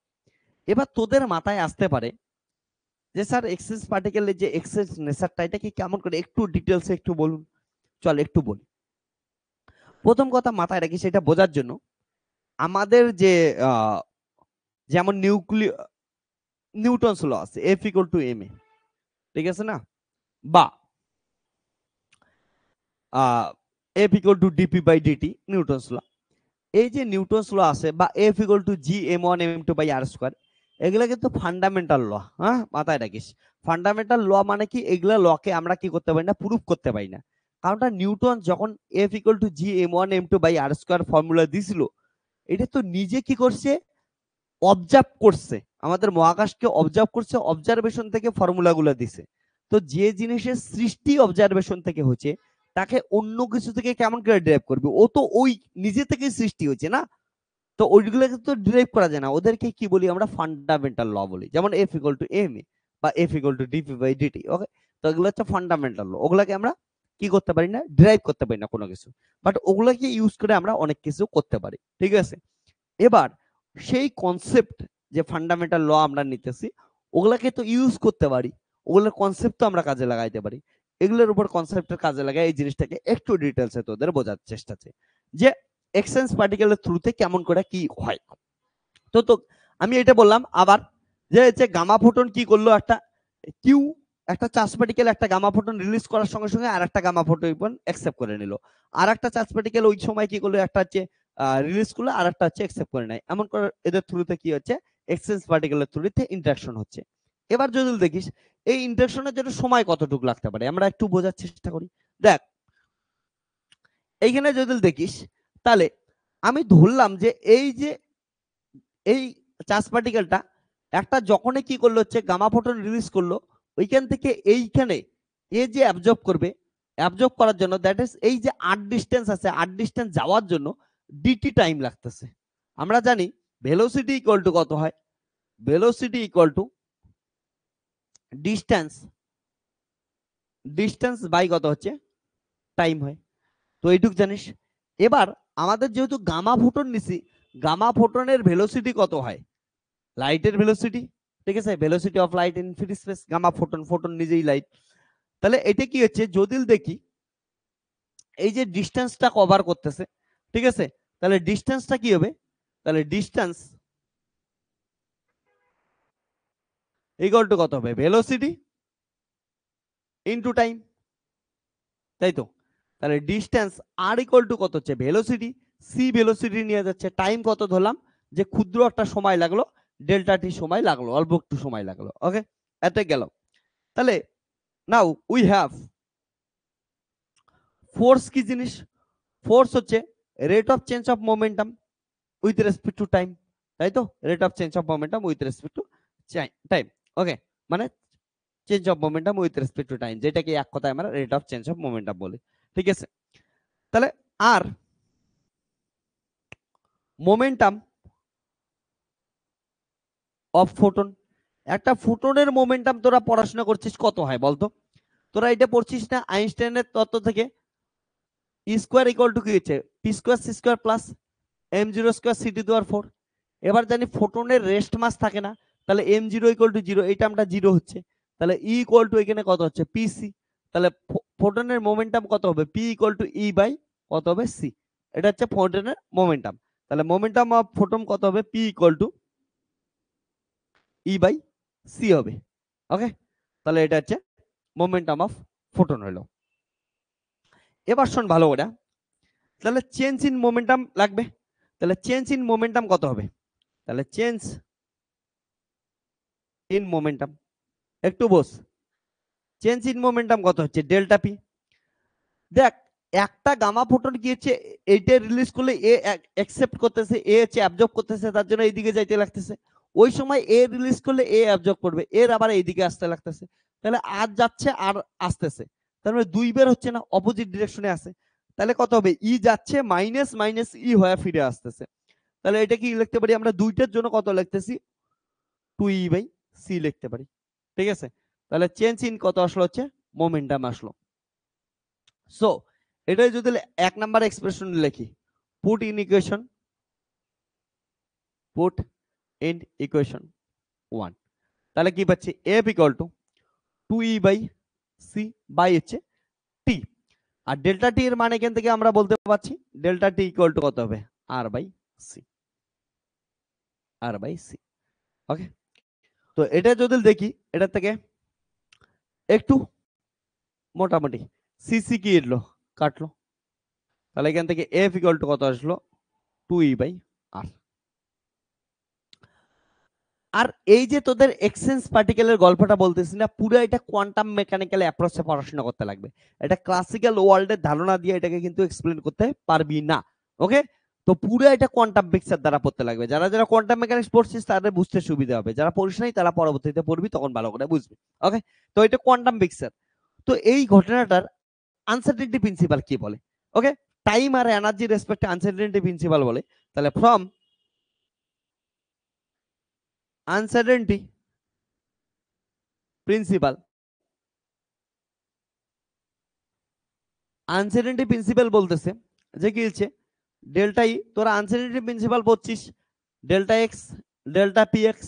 এবার তোদের মাথায় আসতে পারে যে স্যার এক্সচেঞ্জ পার্টিকেলের যে এক্সচেঞ্জ নেচারটা এটা কি কেমন করে, একটু ডিটেলসে একটু বলুন। চল একটু বলি। প্রথম কথা মাথায় রাখি সেটা বোঝার জন্য আমাদের যে যেমন নিউটনস ল আছে F equal to M A, ঠিক আছে না, বা F equal to dp by dt Newton's law. এই যে নিউটনস ল আছে বা F equal to G M one M two by R square, এগুলা কিন্তু ফান্ডামেন্টাল ল। হ্যাঁ, মাথায় রাখিস ফান্ডামেন্টাল ল মানে কি, এগুলা লকে আমরা কি করতে পারি না, প্রুফ করতে পারি না। কারণটা নিউটন যখন F equal to G M one M two by R square formula দিছিল, এটা তো নিজে কি করছে, অবজার্ভ করছে, আমাদের মহাকাশকে অবজার্ভ করছে, অবজারভেশন থেকে ফর্মুলা গুলো দিছে। তো যে জিনিসের সৃষ্টি অবজারভেশন থেকে হচ্ছে তাকে অন্য কিছু থেকে কেমন করে ড্রাইভ করবে, ও তো ওই নিজে থেকে সৃষ্টি হয়েছে না, তো ওইগুলোকে তো ড্রাইভ করা যায় না। ওদেরকে কি বলি আমরা, ফান্ডামেন্টাল ল বলি। যেমন F equal to M A বা F equal to dp by dt. Okay, তো এগুলো হচ্ছে ফান্ডামেন্টাল ল, ওগুলাকে আমরা কি করতে পারি না, ড্রাইভ করতে পারি না কোনো কিছু, বাট ওগুলাকে ইউজ করে আমরা অনেক কিছু করতে পারি, ঠিক আছে? এবার সেই কনসেপ্ট যে ফান্ডামেন্টাল ল আমরা নিতেছি ওগুলাকে তো ইউজ করতে পারি, ওগুলোর কনসেপ্ট তো আমরা কাজে লাগাইতে পারি। এগুলোর উপর কনসেপ্টের কাজে লাগাই এই জিনিসটাকে একটু ডিটেলসে তোদের বোঝার চেষ্টা আছে যে এক্সচেঞ্জ পার্টিকেলের থ্রুতে কেমন করে কি হয়। তো তো আমি এটা বললাম আবার যে গামা ফোটন কি করলো, একটা কিউ একটা চার্জ পার্টিকেল একটা গামা ফোটন রিলিজ করার সঙ্গে সঙ্গে আর একটা গামা ফোটন অ্যাকসেপ্ট করে নিল, আর একটা চার্জ পার্টিকেল ওই সময় কি করলো, একটা হচ্ছে রিলিজ করলো আর একটা হচ্ছে অ্যাকসেপ্ট করে নেয়। এমন করে এদের থ্রুতে কি হচ্ছে, এক্সচেঞ্জ পার্টিকেলের থ্রুতে ইন্টারঅ্যাকশন হচ্ছে। এবার যদি দেখিস এই ইন্টারঅ্যাকশনের জন্য সময় কতটুকু লাগতে পারে আমরা একটু বোঝার চেষ্টা করি। দেখ এইখানে যদি দেখিস তাহলে আমি ধরলাম যে এই চার্জ পার্টিকেলটা একটা যখনই কি করলো হচ্ছে গামা ফোটন রিলিজ করলো, ওইখান থেকে এইখানে এ যে অ্যাবজর্ব করবে, অ্যাবজর্ব করার জন্য দ্যাট ইজ এই যে আর ডিস্টেন্স আছে, আর ডিস্টেন্স যাওয়ার জন্য ডিটি টাইম লাগতেছে। আমরা জানি ভেলোসিটি ইকুয়াল টু কত হয়, velocity equal to distance, distance by কত হচ্ছে টাইম হয়। তো এইটুক জানিস। এবার আমাদের যেহেতু গামা ফোটন নিছি, গামা ফোটনের ভেলোসিটি কত হয়, লাইটের ভেলোসিটি, ঠিক আছে, velocity of light in free space, gamma photon, photon নিজেই লাইট। তাহলে এটা কি হচ্ছে, যদি দেখি এই যে ডিস্টেন্সটা কভার করতেছে, ঠিক আছে, তাহলে ডিস্টেন্সটা কি হবে, তাহলে ডিস্টেন্স ইকুয়াল টু কত হবে, ভেলোসিটি ইনটু টাইম, তাই তো? তাহলে ডিস্টেন্স আর ইকুয়াল টু কত হচ্ছে, ভেলোসিটি, সি ভেলোসিটি নিয়ে যাচ্ছে, টাইম কত ধরলাম যে ক্ষুদ্র একটা সময় লাগলো, ডেল্টা টি সময় লাগলো, অল্প একটু সময় লাগলো। ওকে, এতে গেল। তাহলে নাও উই হ্যাভ ফোর্স, কি জিনিস, ফোর্স হচ্ছে rate of change of momentum with respect to time, তাই তো? Rate of change of momentum with respect to time. Okay, মানে change of momentum with respect to time, যেটাকে এক কথায় আমরা rate of change of momentum বলি, ঠিক আছে? তাহলে আর মোমেন্টাম অফ ফোটন, একটা ফোটনের মোমেন্টাম তোরা পড়াশোনা করছিস কত হয় বলতো, তোরা এটা পড়ছিস না আইনস্টাইনের তত্ত্ব থেকে, ই স্কোয়ার ইকুয়াল টু কি হচ্ছে, P square C square plus M zero square C to the power 4। এবার জানি ফোটনের রেস্ট মাস থাকে না, তাহলে M zero equal to zero, এইটা আমরা জিরো হচ্ছে, তাহলে ই ইকুয়াল টু এখানে কত হচ্ছে, পিসি। তাহলে ফোটনের মোমেন্টাম কত হবে, p equal to E by কত হবে, সি। এটা হচ্ছে ফোটনের মোমেন্টাম। তাহলে মোমেন্টাম অফ ফোটন কত হবে, p equal to E by c হবে। ওকে, তাহলে এটা হচ্ছে মোমেন্টাম অফ ফোটন হলো। এবার শোন ভালো করে, তাহলে চেঞ্জ ইন মোমেন্টাম লাগবে, তাহলে চেঞ্জ ইন মোমেন্টাম কত হবে, তাহলে চেঞ্জ ইন মোমেন্টাম, একটু বস, চেঞ্জ ইন মোমেন্টাম কত হচ্ছে, ডেল্টা পি। দেখ একটা গামা ফোটন কি হচ্ছে, এইটা রিলিজ করলে এ অ্যাকসেপ্ট করতেছে, এ হচ্ছে অ্যাবজর্ব করতেছে, তার জন্য এইদিকে যাইতে লাগতেছে। ওই সময় এ রিলিজ করলে এ অ্যাবজর্ব করবে, এর আবার এইদিকে আসতে লাগতেছে, তাহলে আর যাচ্ছে আর আসতেছে, তার মানে দুই বের হচ্ছে না, অপোজিট ডিরেকশনে আছে। তাহলে কত হবে, ই যাচ্ছে মাইনাস মাইনাস ই হয়ে ফিরে আসতেছে, তাহলে এটা কি লিখতে পারি আমরা, দুইটার জন্য কত লিখতেছি, 2e/c লিখতে পারি। ঠিক আছে, তাহলে চেঞ্জ ইন কত আসলো হচ্ছে মোমেন্টাম আসলো। সো এটাই যদি এক নাম্বার এক্সপ্রেশন লিখি, পুট ইন ইকুয়েশন 1, তাহলে কি পাচ্ছি, F equal two 2e/c by হচ্ছে টি, আর ডেল্টা টি এর মান এখান থেকে আমরা বলতে পারছি ডেল্টা টি ইকুয়াল টু কত হবে, r/c। ওকে, তো এটা যদি দেখি, এটা থেকে একটু মোটামুটি সিসি কি এলো, কাটলো, তাহলে এখান থেকে F ইকুয়াল টু কত আসলো, 2e/r। আর এই যে তোদের এক্সচেঞ্জ পার্টিকেলের গল্পটা বলতেছি না, পুরো এটা কোয়ান্টাম মেকানিক্যাল অ্যাপ্রোচে পড়াশোনা করতে লাগবে। এটা ক্লাসিক্যাল ওয়ার্ল্ডের ধারণা দিয়ে এটাকে কিন্তু এক্সপ্লেন করতে পারবি না। ওকে, তো পুরো এটা কোয়ান্টাম পিকচার দ্বারা পড়তে লাগবে। যারা যারা কোয়ান্টাম মেকানিক্স পড়ছিস তাদের বুঝতে সুবিধা হবে, যারা পড়িস নাই তারা পরবর্তীতে পড়বি, তখন ভালো করে বুঝবি। ওকে, তো এটা কোয়ান্টাম পিকচার। তো এই ঘটনাটার আনসার্টেনিটি প্রিন্সিপাল কি বলে, ওকে, টাইম আর এনার্জি রেসপেক্টে আনসার্টেনিটি প্রিন্সিপাল বলে। তাহলে from uncertainty principal, uncertainty principal বলতেছে যে কি হচ্ছে, ডেল্টা ই, তোরা আনসার্টেনিটি প্রিন্সিপাল পড়ছিস, delta x delta P x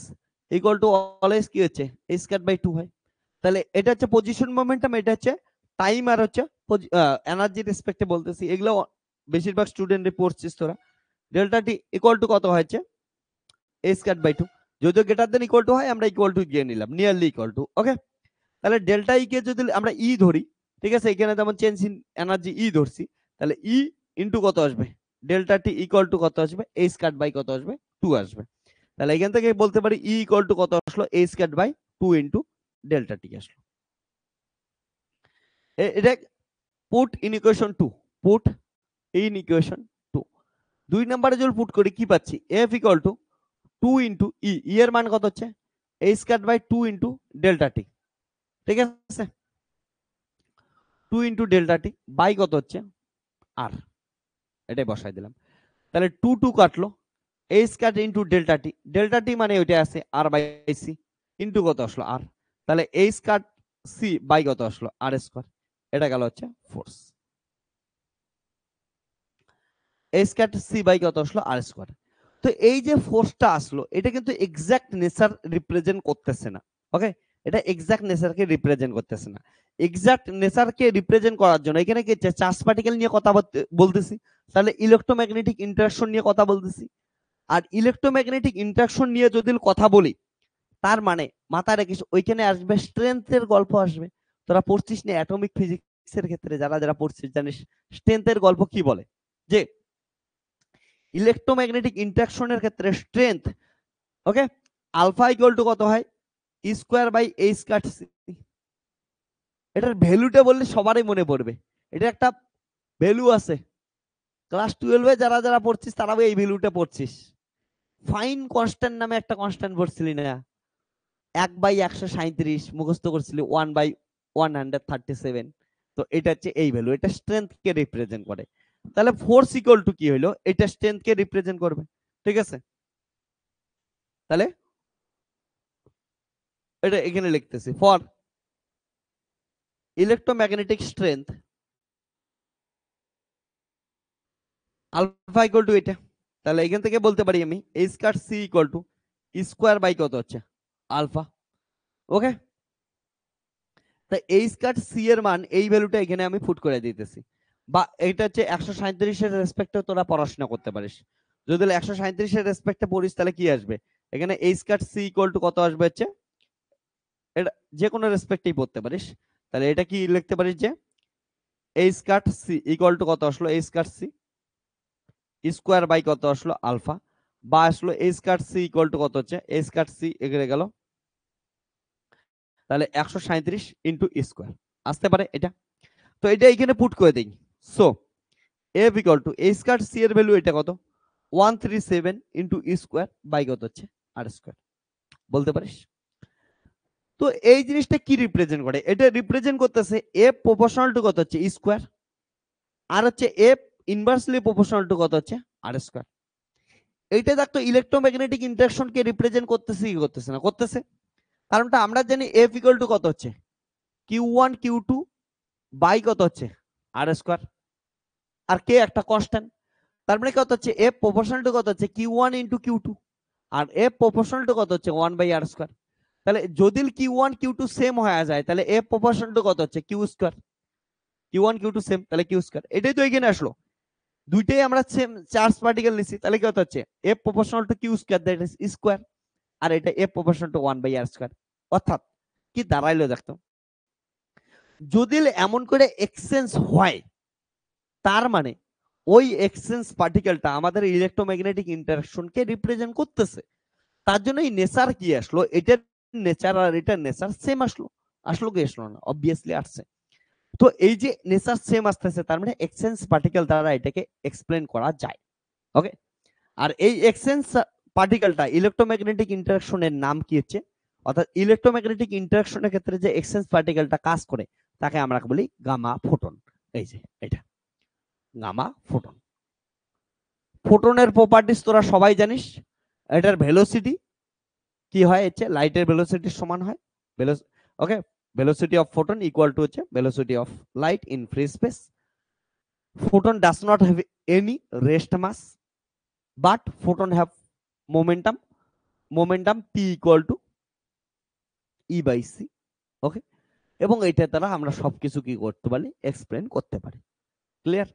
equal to always কি হচ্ছে a স্কয়ার বাই 2 হয়। তাহলে এটা হচ্ছে পজিশন মোমেন্টাম, এটা হচ্ছে টাইম আর হচ্ছে এনার্জি রেসপেক্টে বলতেছি, এগুলো বেশিরভাগ স্টুডেন্ট পড়ছিস তোরা। ডেল্টা টি ইকুয়াল টু কত হয়েছে, a স্কয়ার বাই 2, যদিও গ্রেটার দেন ইকুয়াল টু হয় আমরা ইকুয়াল টু দিয়ে নিলাম, নিয়ারলি ইকুয়াল টু। ওকে, তাহলে ডেল্টা ই কে যদি আমরা ই ধরি, ঠিক আছে, এখানে যেমন চেঞ্জ ইন এনার্জি ই ধরছি, তাহলে ই ইনটু কত আসবে, ডেল্টা টি ইকুয়াল টু কত আসবে, a স্কয়ার বাই কত আসবে, 2 আসবে। তাহলে এখান থেকে বলতে পারি ই ইকুয়াল টু কত আসলো, a square by 2 into delta T আসলো। এটা put in equation 2, put in equation 2। দুই নম্বরে যদি পুট করি কি পাচ্ছি, f equal to 2 into E, E এর মান কত হচ্ছে a square by 2 into delta T. ঠিক আছে, 2 ইনটু ডেল্টা টি বাই কত হচ্ছে আর, এটাই বসাই দিলাম। তাহলে 2 2 কাটলো, a স্কয়ার ইনটু ডেল্টা টি মানে ওইটা আছে r বাই c ইনটু কত আসলো r, তাহলে a স্কয়ার c বাই কত আসলো r স্কয়ার, এটা গেল হচ্ছে force. a square c by কত আসলো r স্কয়ার। তো এই যে ফোর্সটা আসলো, এটা কিন্তু এক্সাক্ট নেচার রিপ্রেজেন্ট করতেছে না। ওকে, এটা এক্সাক্ট নেচারকে রিপ্রেজেন্ট করতেছে না। এক্সাক্ট নেচারকে রিপ্রেজেন্ট করার জন্য এখানে কি চার্জ পার্টিকেল নিয়ে কথা বলতেছি, তাহলে ইলেকট্রোম্যাগনেটিক ইন্টারঅ্যাকশন নিয়ে কথা বলতেছি। আর ইলেকট্রোম্যাগনেটিক ইন্টারঅ্যাকশন নিয়ে যদি কথা বলি, তার মানে মাথায় রাখিস ওইখানে আসবে স্ট্রেংথের গল্প আসবে। তোরা পড়ছিস না অ্যাটমিক ফিজিক্সের ক্ষেত্রে, যারা যারা পড়ছিস জানিস স্ট্রেংথের গল্প কি বলে, যে ইলেকট্রোম্যাগনেটিক ইন্টারঅ্যাকশনের ক্ষেত্রে strength, okay, alpha equal to কত হয়, E square by a square C. এটার ভ্যালুটা বললে সবারই মনে পড়বে, এটা একটা ভ্যালু আছে, ক্লাস 12 যারা যারা পড়ছিস তারাও এই ভ্যালুটা পড়ছিস। ফাইন কনস্ট্যান্ট নামে একটা কনস্ট্যান্ট পড়ছিলি না, 1/137 মুখস্থ করছিলি, 1/137। তো এটা হচ্ছে এই ভ্যালু, এটা স্ট্রেংথ কে রিপ্রেজেন্ট করে। তাহলে ফোর্স ইকুয়াল টু কি হলো, এটা স্ট্রেংথ কে রিপ্রেজেন্ট করবে। ঠিক আছে, তাহলে এটা এখানে লিখতেছি, for electromagnetic strength alpha equal to এটা। তাহলে এখান থেকে বলতে পারি আমি a square c equal to E square by কত হচ্ছে আলফা। ওকে, তাই a স্কয়ার c এর মান এই ভ্যালুটা এখানে আমি পুট করে দিতেছি, বা এটা হচ্ছে 137 এর রেসপেক্টে তোরা পড়াশোনা করতে পারিস। যদি 137 এর রেসপেক্টে পড়িস তাহলে কি আসবে, এখানে a square c equal to কত আসবে হচ্ছে, এটা যে কোনো রেসপেক্টেই পড়তে পারিস। তাহলে এটা কি লিখতে পারিস যে a square c equal to কত আসলো, a square c square by কত আসলো আলফা, বা আসলো a square c equal to কত হচ্ছে, a স্কয়ার c এখানে গেল, তাহলে 137 ইনটু স্কয়ার আসতে পারে এটা। তো এটা এখানে পুট করে দেই। So f equal two a square c এর ভ্যালু এটা কত, 137 ইনটু স্কয়ার বাই কত হচ্ছে r স্কয়ার, বলতে পারিস। তো এই জিনিসটা কি রিপ্রেজেন্ট করে, এটা রিপ্রেজেন্ট করতেছে f প্রপোর্শনাল টু কত হচ্ছে স্কয়ার, আর হচ্ছে f ইনভার্সলি প্রপোর্শনাল টু কত হচ্ছে r স্কয়ার। এইটা দেখতো ইলেকট্রোম্যাগনেটিক ইন্টারঅ্যাকশনকে রিপ্রেজেন্ট করতেছে কি করতেছে না? করতেছে। কারণটা আমরা জানি এফ ইকুয়াল টু কত হচ্ছে, Q1 Q2 বাই কত হচ্ছে আর স্কোয়ার, আর কে একটা কনস্ট্যান্ট। তার মানে কত হচ্ছে এফ প্রপোর্শনাল টু কত হচ্ছে Q1 ইন্টু Q2, আর এফ প্রপোর্শনাল টু কত হচ্ছে 1 বাই আর স্কোয়ার। তাহলে যদি Q1 Q2 সেম হয়ে যায় তাহলে এফ প্রপোর্শনাল টু কত হচ্ছে q square, Q1 Q2 same তাহলে কিউ স্কোয়ার। এটাই তো এখানে আসলো, দুইটাই আমরা সেম চার্জ পার্টিকেল নিছি, তাহলে কি হচ্ছে F proportional to Q square, that is square, আর এটা F proportional to 1 by R square. অর্থাৎ কি দাঁড়াইলো দেখতো, যদি এমন করে এক্সচেঞ্জ হয় তার মানে ওই এক্সচেঞ্জ পার্টিকেলটা আমাদের ইলেকট্রোম্যাগনেটিক ইন্টারঅ্যাকশনকে রিপ্রেজেন্ট করতেছে। তার জন্য এই নেচার কি আসলো, এটার নেচার আর এটার নেচার সেম আসলো। আসলো কি আসলো না? অবভিয়াসলি আসছে। তো এই যে নেচার সেম আসতেছে তার মানে এক্সচেঞ্জ পার্টিকেল দ্বারা এটাকে এক্সপ্লেন করা যায়। ওকে, আর এই এক্সচেঞ্জ পার্টিকেলটা ইলেকট্রোম্যাগনেটিক ইন্টারঅ্যাকশনের নাম কি হচ্ছে, অর্থাৎ ইলেকট্রোম্যাগনেটিক ইন্টারঅ্যাকশনের ক্ষেত্রে যে এক্সচেঞ্জ পার্টিকেলটা কাজ করে তাকে আমরা বলি গামা ফোটন। এই যে এটা গামা ফোটন। ফোটনের প্রপার্টিস তোরা সবাই জানিস, এটার ভেলোসিটি কি হয় হচ্ছে লাইটের ভেলোসিটির সমান হয়। ওকে, velocity of photon equal to হচ্ছে velocity of light in free space. Photon does not have any rest mass, but photon have momentum. Momentum p equal to e by c. ওকে, এবং এটা দ্বারা আমরা সবকিছু কি করতে পারি, এক্সপ্লেন করতে পারি। ক্লিয়ার?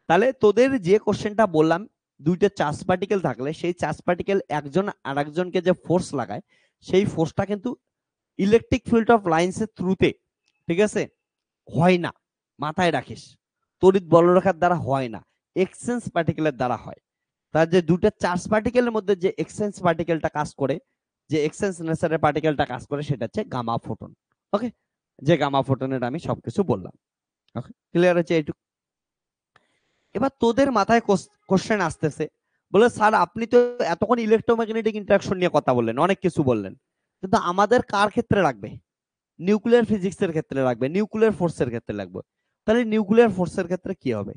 তাহলে তোদের যে কোশ্চেনটা বললাম, দুইটা চার্জ পার্টিকেল থাকলে সেই চার্জ পার্টিকেল একজন আরেকজনকে যে ফোর্স লাগায় সেই ফোর্সটা কিন্তু ইলেকট্রিক ফিল্ড অফ লাইন্স এর থ্রুতে, ঠিক আছে, হয় না। মাথায় রাখিস, তড়িৎ বলরেখার দ্বারা হয় না, এক্সচেঞ্জ পার্টিকেলের দ্বারা হয়। তার যে দুটো চার্জ পার্টিকেলের মধ্যে যে এক্সচেঞ্জ পার্টিকেলটা কাজ করে, যে এক্সচেঞ্জ নেচারের পার্টিকেলটা কাজ করে সেটা হচ্ছে গামা ফোটন। ওকে, যে গামা ফোটনের আমি সবকিছু বললাম। ওকে, ক্লিয়ার হচ্ছে এইটুকু? এবার তোদের মাথায় কোশ্চেন আসতেছে, বলে স্যার আপনি তো এতক্ষণ ইলেকট্রোম্যাগনেটিক ইন্টারঅ্যাকশন নিয়ে কথা বললেন, অনেক কিছু বললেন, কিন্তু আমাদের কার ক্ষেত্রে লাগবে? নিউক্লিয়ার ফিজিক্সের ক্ষেত্রে লাগবে, নিউক্লিয়ার ফোর্সের ক্ষেত্রে লাগবে। তাহলে নিউক্লিয়ার ফোর্সের ক্ষেত্রে কি হবে?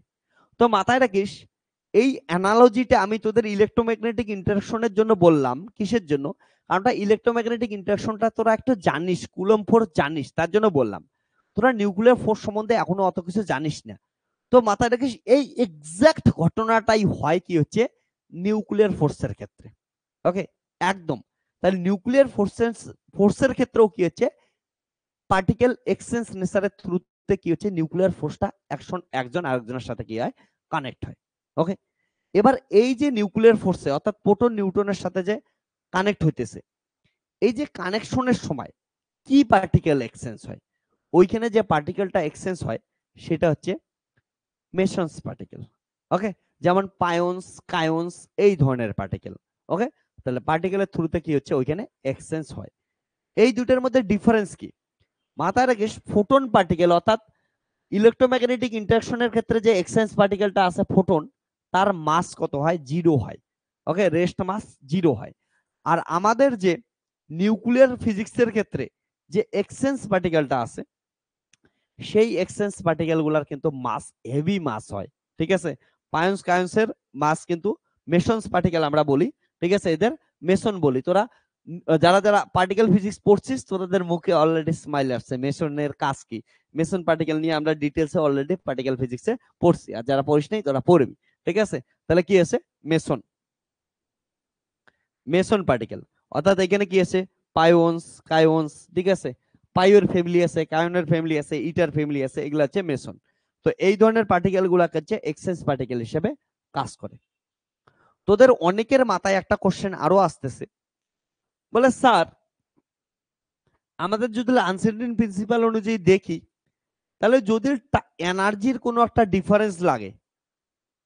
তো মাথায় রাখিস, এই অ্যানালজিটা আমি তোদের ইলেকট্রোম্যাগনেটিক ইন্টারঅ্যাকশনের জন্য বললাম। কিসের জন্য? কারণটা ইলেকট্রোম্যাগনেটিক ইন্টারঅ্যাকশনটা তোরা একটু জানিস, কুলম্ব ফোর্স জানিস, তার জন্য বললাম। তোরা নিউক্লিয়ার ফোর্স সম্বন্ধে এখনো অত কিছু জানিস না। তো মাথায় রাখিস এই এক্সাক্ট ঘটনাটাই হয় কি হচ্ছে নিউক্লিয়ার ফোর্সের ক্ষেত্রে। ওকে, একদম। তাহলে নিউক্লিয়ার ফোর্সের ক্ষেত্রেও কি হচ্ছে, পার্টিকেল এক্সচেঞ্জ নেচারের থ্রুতে কি হচ্ছে নিউক্লিয়ার ফোর্সটা একজন আরেকজনের সাথে কি হয়, কানেক্ট হয়। ওকে, এবার এই যে নিউক্লিয়ার ফোর্সে অর্থাৎ প্রোটন নিউট্রনের সাথে যে কানেক্ট হইতেছে, এই যে কানেকশনের সময় কি পার্টিকেল এক্সচেঞ্জ হয়, ওইখানে যে পার্টিকেলটা এক্সচেঞ্জ হয় সেটা হচ্ছে মেসন্স পার্টিকেল। ওকে, যেমন পায়োন্স, কায়োন্স, এই ধরনের পার্টিকেল। ওকে, তাহলে পার্টিকেলের থ্রুতে কি হচ্ছে ওইখানে এক্সচেঞ্জ হয়। এই দুটোর মধ্যে ডিফারেন্স কি? মাথায় রাখিস, ফোটন পার্টিকেল অর্থাৎ ইলেকট্রোম্যাগনেটিক ইন্টারঅ্যাকশনের ক্ষেত্রে যে এক্সচেঞ্জ পার্টিকেলটা আছে ফোটন, তার মাস কত হয়? 0 হয়। ওকে, রেস্ট মাস 0 হয়। আর আমাদের যে নিউক্লিয়ার ফিজিক্সের ক্ষেত্রে যে এক্সচেঞ্জ পার্টিকেলটা আছে, সেই এক্সচেঞ্জ পার্টিকেল গুলার কিন্তু মাস হেভি মাস হয়। ঠিক আছে, পায়োন্স কায়োন্সের মাস কিন্তু মেসন্স পার্টিকেল আমরা বলি। ঠিক আছে, এদের মেসন বলি। তোরা যারা যারা পার্টিকেল ফিজিক্স পড়ছিস তোদের মুখে অলরেডি স্মাইল আসছে, মেসনের কাজ কি, মেসন পার্টিকেল নিয়ে আমরা ডিটেলসে অলরেডি পার্টিকেল ফিজিক্সে পড়ছি, আর যারা পড়িস নাই তোরা পড়বি। ঠিক আছে, তাহলে কি আছে মেসন, মেসন পার্টিকেল অর্থাৎ এখানে কি আছে পায়োন্স কায়োন্স। ঠিক আছে, পাইওর ফ্যামিলি আছে, কায়োনের ফ্যামিলি আছে, ইটার ফ্যামিলি আছে, এগুলো হচ্ছে মেসন। তো এই ধরনের পার্টিকেল গুলা হচ্ছে এক্সচেঞ্জ পার্টিকেল হিসেবে কাজ করে। তোদের অনেকের মাথায় একটা কোশ্চেন আরো আসতেছে, বলে স্যার আমাদের যদি আনসার্টেন প্রিন্সিপাল অনুযায়ী দেখি, তাহলে যদি এনার্জির কোনো একটা ডিফারেন্স লাগে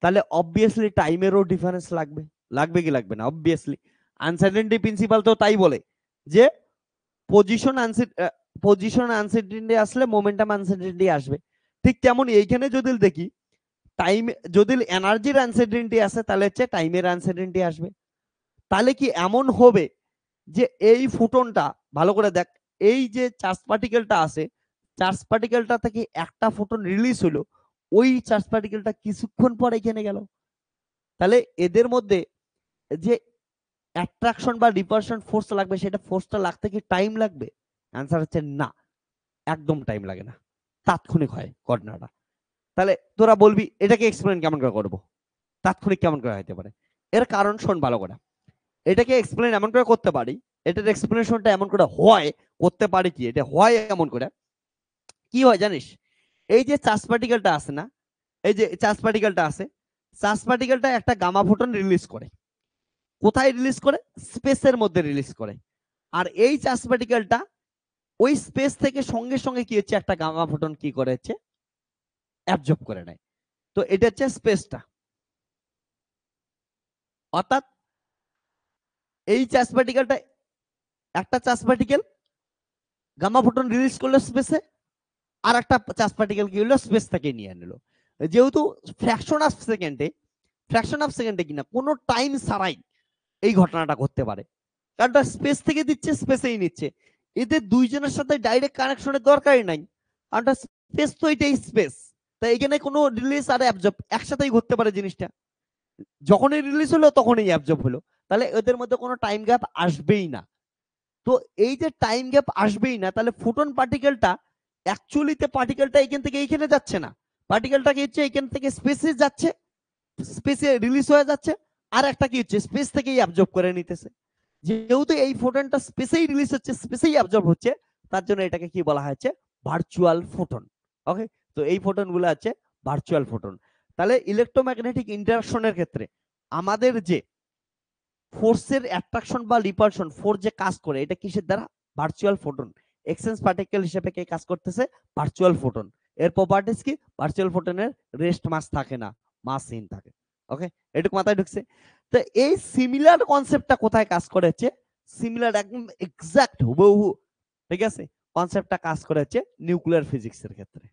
তাহলে অবভিয়াসলি টাইমেরও ডিফারেন্স লাগবে। লাগবে কি লাগবে না? অবভিয়াসলি। আনসার্টেনিটি প্রিন্সিপাল তো তাই বলে যে পজিশন আনসার্টেনিটি আসলে মোমেন্টাম আনসার্টেনিটি আসবে। ঠিক তেমন এইখানে যদি দেখি টাইম, যদি এনার্জির আনসার্টেনিটি আসে তাহলে হচ্ছে টাইমের আনসার্টেনিটি আসবে। তাহলে কি এমন হবে যে এই ফোটনটা, ভালো করে দেখ, এই যে চার্জ পার্টিকেলটা আছে, চার্জ পার্টিকেলটা থেকে একটা ফোটন রিলিজ হলো, ওই চার্জ পার্টিকেলটা কিছুক্ষণ পর এখানে গেল, তাহলে এদের মধ্যে যে অ্যাট্রাকশন বা রিপালশন ফোর্স লাগবে, সেটা ফোর্সটা লাগতে কি টাইম লাগবে? অ্যান্সার হচ্ছে না, একদম টাইম লাগে না, তাৎক্ষণিক হয় ঘটনাটা। তাহলে তোরা বলবি এটাকে এক্সপ্লেন কেমন করে করবো, তাৎক্ষণিক কেমন করে হতে পারে? এর কারণ শোন ভালো করে। এটাকে এক্সপ্লেন এমন করে করতে পারি, এটার এক্সপ্লেনেশনটা এমন করে হয়, করতে পারি কি, এটা হয় এমন করে, কি হয় জানিস? এই যে চার্জ পার্টিকেলটা আছে না, এই যে চার্জ পার্টিকেলটা আছে, চার্জ পার্টিকেলটা একটা গামা ফোটন রিলিজ করে। কোথায় রিলিজ করে? স্পেসের মধ্যে রিলিজ করে। আর এই চার্জ পার্টিকেলটা ওই স্পেস থেকে সঙ্গে সঙ্গে কি হচ্ছে, একটা গামা ফোটন কি করে হচ্ছে, অ্যাবজর্ব করে নেয়। তো এটা হচ্ছে স্পেসটা। অর্থাৎ এই চার্জ পার্টিকেলটা, একটা charge particle gamma photon release করলো স্পেসে, আর একটা চার্জ পার্টিকেল কি হলো, স্পেস থেকে নিয়ে নিল। যেহেতু ফ্র্যাকশন অফ সেকেন্ডে, ফ্র্যাকশন অফ সেকেন্ডে কিনা কোনো টাইম ছাড়াই এই ঘটনাটা ঘটতে পারে, কারণ স্পেস থেকে দিচ্ছে, স্পেসেই নিচ্ছে, এদের দুইজনের সাথে ডাইরেক্ট কানেকশনের দরকারই নাই, কারণ স্পেস তো এটাই স্পেস। তাই এখানে কোনো রিলিজ আর অ্যাবজর্ব একসাথেই ঘটতে পারে জিনিসটা, যখনই রিলিজ হলো তখনই অ্যাবজর্ব হলো, তাহলে এদের মধ্যে কোনো টাইম গ্যাপ আসবেই না। তো এই যে টাইম গ্যাপ আসবেই না, তাহলে ফোটন পার্টিকেলটা অ্যাকচুয়ালিতে পার্টিকেলটা এখান থেকে এইখানে যাচ্ছে না, পার্টিকেলটা কি হচ্ছে, এখান থেকে স্পেসে যাচ্ছে, স্পেসে রিলিজ হয়ে যাচ্ছে, আর একটা কি হচ্ছে, স্পেস থেকেই অ্যাবজর্ব করে নিতেছে। যেহেতু এই ফোটনটা স্পেসেই রিলিজ হচ্ছে, স্পেসেই অ্যাবজর্ব হচ্ছে, তার জন্য এটাকে কি বলা হচ্ছে, ভার্চুয়াল ফোটন। ওকে, তো এই ফোটন গুলো আছে ভার্চুয়াল ফোটন। তাহলে ইলেকট্রোম্যাগনেটিক ইন্টারঅ্যাকশনের ক্ষেত্রে আমাদের যে ফোর্সের অ্যাট্রাকশন বা রিপালশন ফোর্স যে কাজ করে, এটা কিসের দ্বারা? Virtual photon. এক্সচেঞ্জ পার্টিকেল হিসেবে কে কাজ করতেছে? Virtual photon. এর প্রপার্টিজ কি? ভার্চুয়াল ফোটনের রেস্ট মাস থাকে না, মাসহীন থাকে। ওকে, এটুকু মাথায় ঢুকছে? তো এই সিমিলার কনসেপ্টটা কোথায় কাজ করেছে? সিমিলার একদম এক্সাক্ট হুবহু, ঠিক আছে, কনসেপ্টটা কাজ করেছে নিউক্লিয়ার ফিজিক্সের ক্ষেত্রে।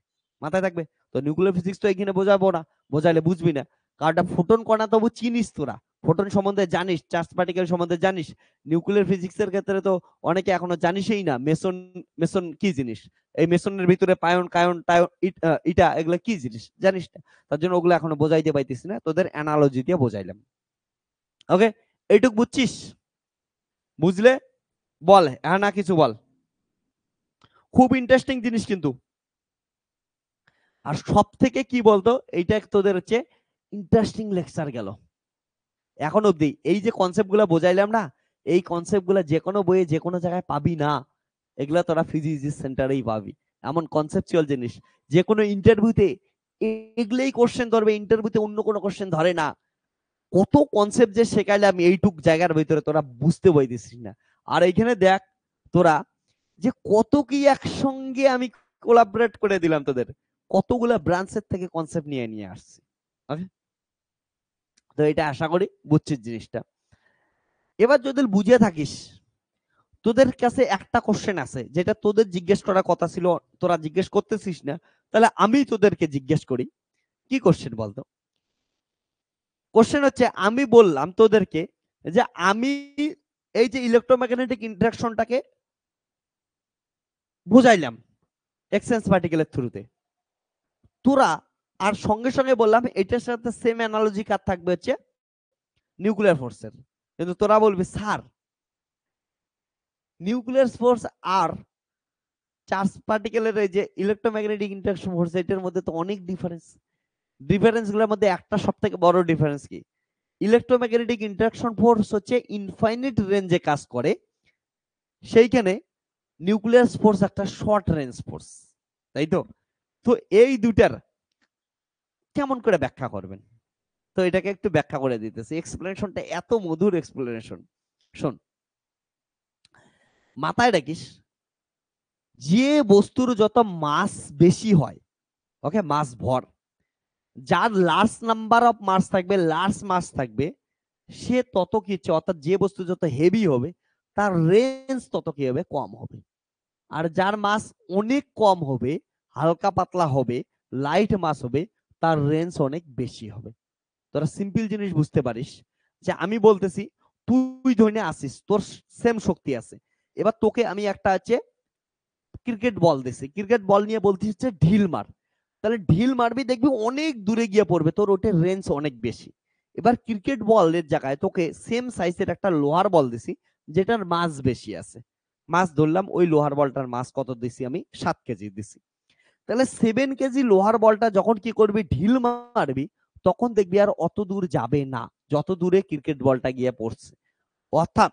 মাথায় থাকবে। তো নিউক্লিয়ার ফিজিক্স তো এখানে বোঝাবো না, বোঝাইলে বুঝবি না, কারণ ফোটন কণা তবু চিনিস তোরা, ফোটন সম্বন্ধে জানিস, চার্জ পার্টিকেল সম্বন্ধে জানিস। নিউক্লিয়ার ফিজিক্সের ক্ষেত্রে তো অনেকে এখনো জানিসই না মেসন, মেসন কি জিনিস, এই মেসনের ভিতরে পায়ন কায়ন টায়ন ইটা এগুলা কি জিনিস জানিস না, তার জন্য ওগুলো এখনো বোঝাইতে পাইতেছি না, তোদের অ্যানালজি দিয়ে বোঝাইলাম। ওকে, এইটুক বুঝছিস? বুঝলে বল হ্যাঁ না কিছু বল। খুব ইন্টারেস্টিং জিনিস কিন্তু। আর সব থেকে কি বলতো, এইটা তোদের হচ্ছে ইন্টারেস্টিং লেকচার গেল এখন অব্দি। এই যে কনসেপ্ট গুলা বোঝাইলাম না, এই কনসেপ্ট গুলা যে কোনো বইয়ে যে কোনো জায়গায় পাবি না, এগুলা তোরা ফিজিক্স সেন্টারেই পাবি। এমন কনসেপচুয়াল জিনিস, যে কোনো ইন্টারভিউতে এগুলাই কোশ্চেন ধরবে, ইন্টারভিউতে অন্য কোনো কোশ্চেন ধরে না। কত কনসেপ্ট যে শেখাইলে আমি এইটুক জায়গার ভিতরে তোরা বুঝতে পাইতেছিস না। আর এইখানে দেখ তোরা যে কত কি একসঙ্গে আমি কোলাবরেট করে দিলাম তোদের, কতগুলা ব্রাঞ্চের থেকে কনসেপ্ট নিয়ে নিয়ে আসছি। ওকে, তো এটা আশা করি বুঝছিস জিনিসটা। এবার যদি বুঝে থাকিস, তোদের কাছে একটা কোশ্চেন আছে যেটা তোদের জিজ্ঞেস করার কথা ছিল, তোরা জিজ্ঞেস করতেছিস না, তাহলে আমি তোদেরকে জিজ্ঞেস করি। কি কোশ্চেন বলতো? কোশ্চেন হচ্ছে, আমি বললাম তোদেরকে যে আমি এই যে ইলেকট্রোম্যাগনেটিক ইন্টারঅ্যাকশনটাকে বুঝাইলাম এক্সচেঞ্জ পার্টিকেলের থ্রুতে, তোরা আর সঙ্গে সঙ্গে বললাম এটার সাথে সেম অ্যানালজি কার থাকবে হচ্ছে নিউক্লিয়ার ফোর্সের। কিন্তু তোরা বলবি স্যার নিউক্লিয়ার ফোর্স আর চার্জ পার্টিকেলের এই যে ইলেকট্রোম্যাগনেটিক ইন্টারঅ্যাকশন ফোর্স, এটার মধ্যে তো অনেক ডিফারেন্স। ডিফারেন্স গুলোর মধ্যে একটা সব থেকে বড় ডিফারেন্স কি? ইলেকট্রোম্যাগনেটিক ইন্টারঅ্যাকশন ফোর্স হচ্ছে ইনফাইনিট রেঞ্জে কাজ করে, সেইখানে নিউক্লিয়ার ফোর্স একটা শর্ট রেঞ্জ ফোর্স, তাই তো? তো এই দুটার কেমন করে ব্যাখ্যা করবেন? তো এটাকে একটু ব্যাখ্যা করে দিতেছি, এক্সপ্লেনেশনটা এত মধুর এক্সপ্লেনেশন। শোন, মাথায় রাখিস, যে বস্তুর যত মাস বেশি হয়, ওকে, মাস ভর, যার লার্জ নাম্বার অফ মাস থাকবে, লার্জ মাস থাকবে, সে তত কি হচ্ছে, অর্থাৎ যে বস্তু যত হেভি হবে তার রেঞ্জ তত কি হবে, কম হবে। আর যার মাস অনেক কম হবে, হালকা পাতলা হবে, লাইট মাস হবে, তার রেঞ্জ অনেক বেশি হবে। তোরা সিম্পল জিনিস বুঝতে পারিস, যে আমি বলতেছি তুই ধরে আসিস, তোর সেম শক্তি আছে, এবার তোকে আমি একটা আছে ক্রিকেট বল দিছি, ক্রিকেট বল নিয়ে বলছিস হচ্ছে ঢিল মার, তাহলে ঢিল মারবি দেখবি অনেক দূরে গিয়ে পড়বে, তোর ওটার রেঞ্জ অনেক বেশি। এবার ক্রিকেট বলের জায়গায় তোকে সেম সাইজের একটা লোহার বল দিছি, যেটার মাস বেশি আছে। মাস ধরলাম ওই লোহার বলটার মাস কত দিছি আমি, 7 কেজি দিছি। তাহলে 7 কেজি লোহার বলটা যখন কি করবি, ঢিল মারবি, তখন দেখবি আর অত দূর যাবে না যত দূরে ক্রিকেট বলটা গিয়ে পড়ছে। অর্থাৎ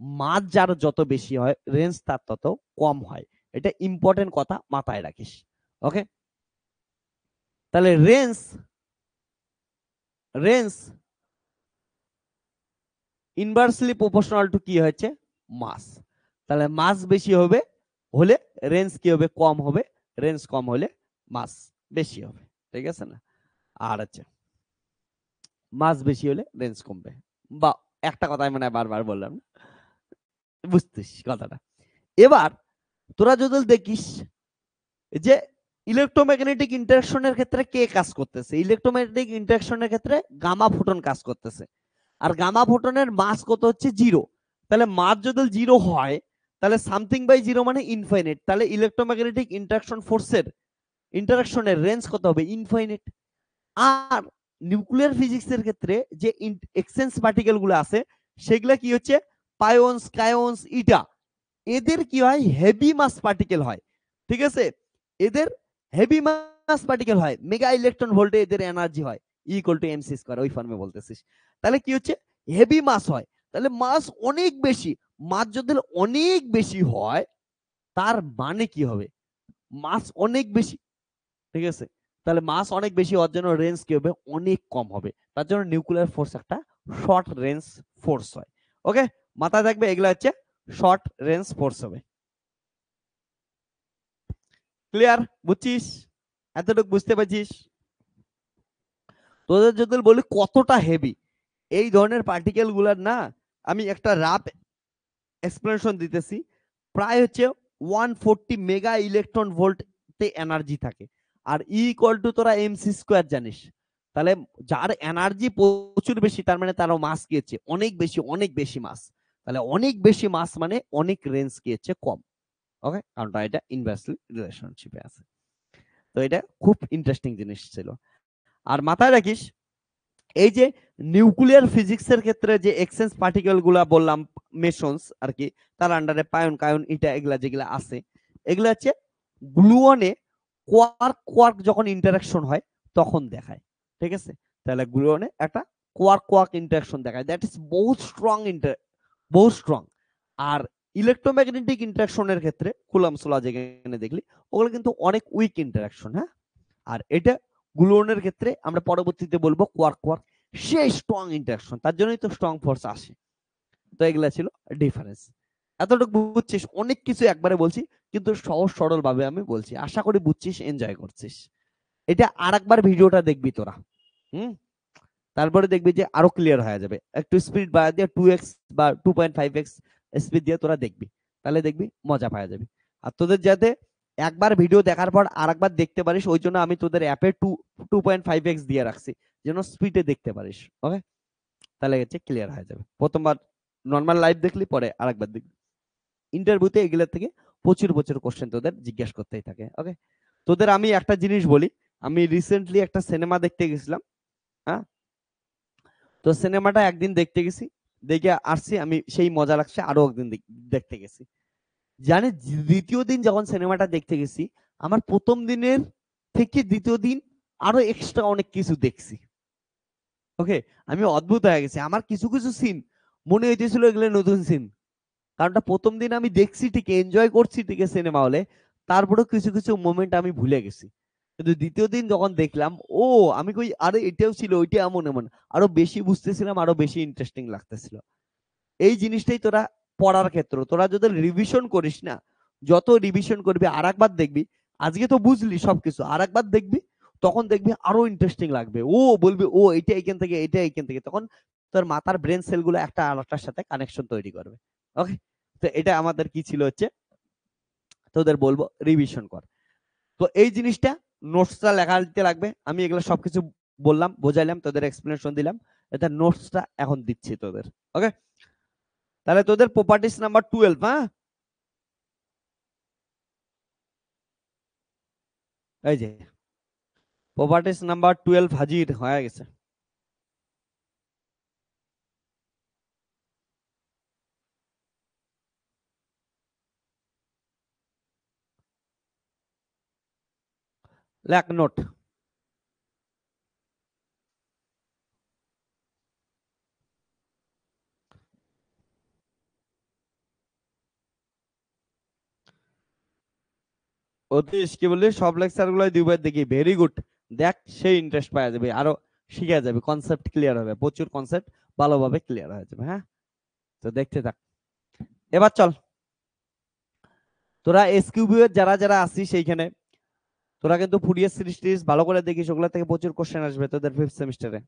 মাস যার যত বেশি হয়, রেঞ্জ তার তত কম হয়। এটা ইম্পর্টেন্ট কথা, মাথায় রাখিস। ওকে, তাহলে range range inversely proportional to কি হচ্ছে, মাস। তাহলে মাস বেশি হবে হলে রেঞ্জ কি হবে, কম হবে। রেঞ্জ কম হলে মাস বেশি হবে। ঠিক আছে না? আর আচ্ছা, মাস বেশি হলে রেঞ্জ কমবে। বা একটা কথাই মানে বারবার বললাম, বুঝতিস কথাটা। এবার তোরা যদি দেখিস যে ইলেকট্রোম্যাগনেটিক ইন্টারঅ্যাকশনের ক্ষেত্রে কে কাজ করতেছে, ইলেকট্রোম্যাগনেটিক ইন্টারঅ্যাকশনের ক্ষেত্রে গামা ফোটন কাজ করতেছে। আর গামা ফোটনের মাস কত হচ্ছে, 0। তাহলে মাস যদি 0 হয়, তাহলে সামথিং বাই 0 মানে ইনফাইনাইট। তাহলে ইলেকট্রোম্যাগনেটিক ইন্টারঅ্যাকশন ফোর্সের ইন্টারঅ্যাকশনের রেঞ্জ কত হবে, ইনফাইনাইট। আর নিউক্লিয়ার ফিজিক্সের ক্ষেত্রে যে এক্সচেঞ্জ পার্টিকেল গুলো আছে, সেগুলা কি হচ্ছে, পাইওনস, কায়োনস, ইটা। এদের কি হয়, হেভি মাস পার্টিকেল হয়। ঠিক আছে, এদের হেভি মাস পার্টিকেল হয়, মেগা ইলেকট্রন ভোল্টে এদের এনার্জি হয়, ইকুয়াল টু এমসি স্কয়ার, ওই ফর্মে বলতেছিস। তাহলে কি হচ্ছে, হেভি মাস হয়। তাহলে মাস অনেক বেশি। মাস যদি অনেক বেশি হয়, তার মানে কি হবে, মাস অনেক বেশি। ঠিক আছে, তাহলে মাস অনেক বেশি হওয়ার জন্য রেঞ্জ কি হবে, অনেক কম হবে। তার জন্য নিউক্লিয়ার ফোর্স একটা শর্ট রেঞ্জ ফোর্স হয়। ওকে, মাথায় থাকবে, এগুলা হচ্ছে শর্ট রেঞ্জ ফোর্স হবে। ক্লিয়ার? বুঝছিস? এতটুকু বুঝতে পারছিস? তোদের যদি বলি কতটা হেভি এই ধরনের পার্টিকেল গুলার, না আমি একটা রাফ এক্সপ্লেনেশন দিতেছি। প্রায় হচ্ছে 140 মেগা ইলেকট্রন ভোল্ট তে এনার্জি থাকে। আর ইকুয়াল টু তোরা এমসি স্কোয়ার জানিস। তাহলে যার এনার্জি প্রচুর বেশি, তার মানে তারও মাস কি হচ্ছে, অনেক বেশি, অনেক বেশি মাস। তাহলে অনেক বেশি মাস মানে অনেক রেঞ্জ কি হচ্ছে, কম। ওকে, কারণ এটা ইনভার্সলি রিলেশনশিপে আছে। তো এটা খুব ইন্টারেস্টিং জিনিস ছিল। আর মাথায় রাখিস, এই যে নিউক্লিয়ার ফিজিক্সের ক্ষেত্রে যে এক্সচেঞ্জ পার্টিকেল গুলা বললাম, মেসন্স আর কি, তার আন্ডারে পায়ন, কায়ন, ইটা, এগুলা যেগুলা আছে, এগুলা হচ্ছে গ্লুয়নে কোয়ার্ক কোয়ার্ক যখন ইন্টারাকশন হয় তখন দেখায়। ঠিক আছে, তাহলে গ্লুয়নে একটা কোয়ার্ক কোয়ার্ক ইন্টারাকশন দেখায়, দ্যাট ইজ বহুত স্ট্রং, বহুত স্ট্রং। আর ইলেকট্রোম্যাগনেটিক ইন্টারাকশনের ক্ষেত্রে কুলাম্বস ল যেখানে দেখলি, ওগুলো কিন্তু অনেক উইক ইন্টারাকশন। হ্যাঁ, আর এটা গ্লুয়নের ক্ষেত্রে আমরা পরবর্তীতে বলবো কোয়ার্ক কোয়ার্ক, সেই স্ট্রং ইন্টারাকশন, তার জন্যই তো স্ট্রং ফোর্স আসে। তো এগুলা ছিল ডিফারেন্স। এতটুকু বুঝছিস? অনেক কিছু একবারে বলছি, কিন্তু সহজ সরল ভাবে আমি বলছি, আশা করি বুঝছিস, এনজয় করছিস। এটা আরেকবার ভিডিওটা দেখবি তোরা, হুম, তারপরে দেখবি যে আরো ক্লিয়ার হয়ে যাবে। একটু স্পিড বাড়া দিয়ে 2x বা 2.5x স্পিড দিয়ে তোরা দেখবি, তাহলে দেখবি মজা পাওয়া যাবে। আর তোদের যাতে একবার ভিডিও দেখার পর আরেকবার দেখতে পারিস, ওই জন্য আমি তোদের অ্যাপে 2.5x দিয়ে রাখছি, যেন স্পিডে দেখতে পারিস। ওকে, তাহলে হচ্ছে ক্লিয়ার হয়ে যাবে। প্রথমবার নর্মাল লাইভ দেখলি, পরে আরেকবার দেখবি। ইন্টারভিউতে এগুলোর থেকে প্রচুর প্রচুর কোশ্চেন তোদের জিজ্ঞাসা করতেই থাকে। ওকে, তোদের আমি একটা জিনিস বলি, আমি রিসেন্টলি একটা সিনেমা দেখতে গেছিলাম। হ্যাঁ, তো সিনেমাটা একদিন দেখতে গেছি, দেখে আসছি আমি, সেই মজা লাগছে, আরো একদিন দেখতে গেছি। জানি দ্বিতীয় দিন যখন সিনেমাটা দেখতে গেছি, আমার প্রথম দিনের থেকে দ্বিতীয় দিন আরো এক্সট্রা অনেক কিছু দেখছি। ওকে, আমি অদ্ভুত হয়ে গেছি, আমার কিছু কিছু সিন মনে হইতেছিল এগুলো নতুন সিন। কারণটা প্রথম দিন আমি দেখছি ঠিক, এনজয় করছি ঠিক সিনেমা হলে, তারপরেও কিছু কিছু মোমেন্ট আমি ভুলে গেছি। কিন্তু দ্বিতীয় দিন যখন দেখলাম, ও আমি কই, আরে এটাও ছিল, ওইটা এমন এমন, আরো বেশি বুঝতেছিলাম, আরো বেশি ইন্টারেস্টিং লাগতেছিল। এই জিনিসটাই তোরা পড়ার ক্ষেত্রে, তোরা যদি রিভিশন করিস না, যত রিভিশন করবি, আর একবার দেখবি, আজকে তো বুঝলি সবকিছু, আর একবার দেখবি, তখন দেখবি আরো ইন্টারেস্টিং লাগবে। ও বলবি, ও এটা এখান থেকে, এটা এখান থেকে, তখন তোর মাথার ব্রেন সেল গুলো একটা আরেকটার সাথে কানেকশন তৈরি করবে। ওকে, তো এটা আমাদের কি ছিল হচ্ছে, তোদের বলবো রিভিশন কর। তো এই জিনিসটা নোটসটা লেখা দিতে লাগবে। আমি এগুলো সবকিছু বললাম, বোঝাইলাম, তোদের এক্সপ্লেনেশন দিলাম, এটা নোটসটা এখন দিচ্ছি তোদের। ওকে, তাহলে তোদের প্রপার্টিস নাম্বার 12। হ্যাঁ, এই যে প্রপার্টিস নাম্বার 12 হাজির হয়ে গেছে। লেখ নোট। অতীশ কি বললি, সব লেকচার গুলো দুইবার দেখি, ভেরি গুড। দেখ সেই ইন্টারেস্ট পাওয়া যাবে, আরো শিখা যাবে, কনসেপ্ট ক্লিয়ার হবে, প্রচুর কনসেপ্ট ভালোভাবে ক্লিয়ার হয়ে যাবে। হ্যাঁ, তো দেখতে থাক। এবার চল, তোরা এসকিউবি এর যারা যারা আসিস সেইখানে, তোরা কিন্তু ফুরিয়ার সিরিজ ভালো করে দেখিস, ওগুলা থেকে প্রচুর কোশ্চেন আসবে তোদের ফিফথ সেমিস্টারে।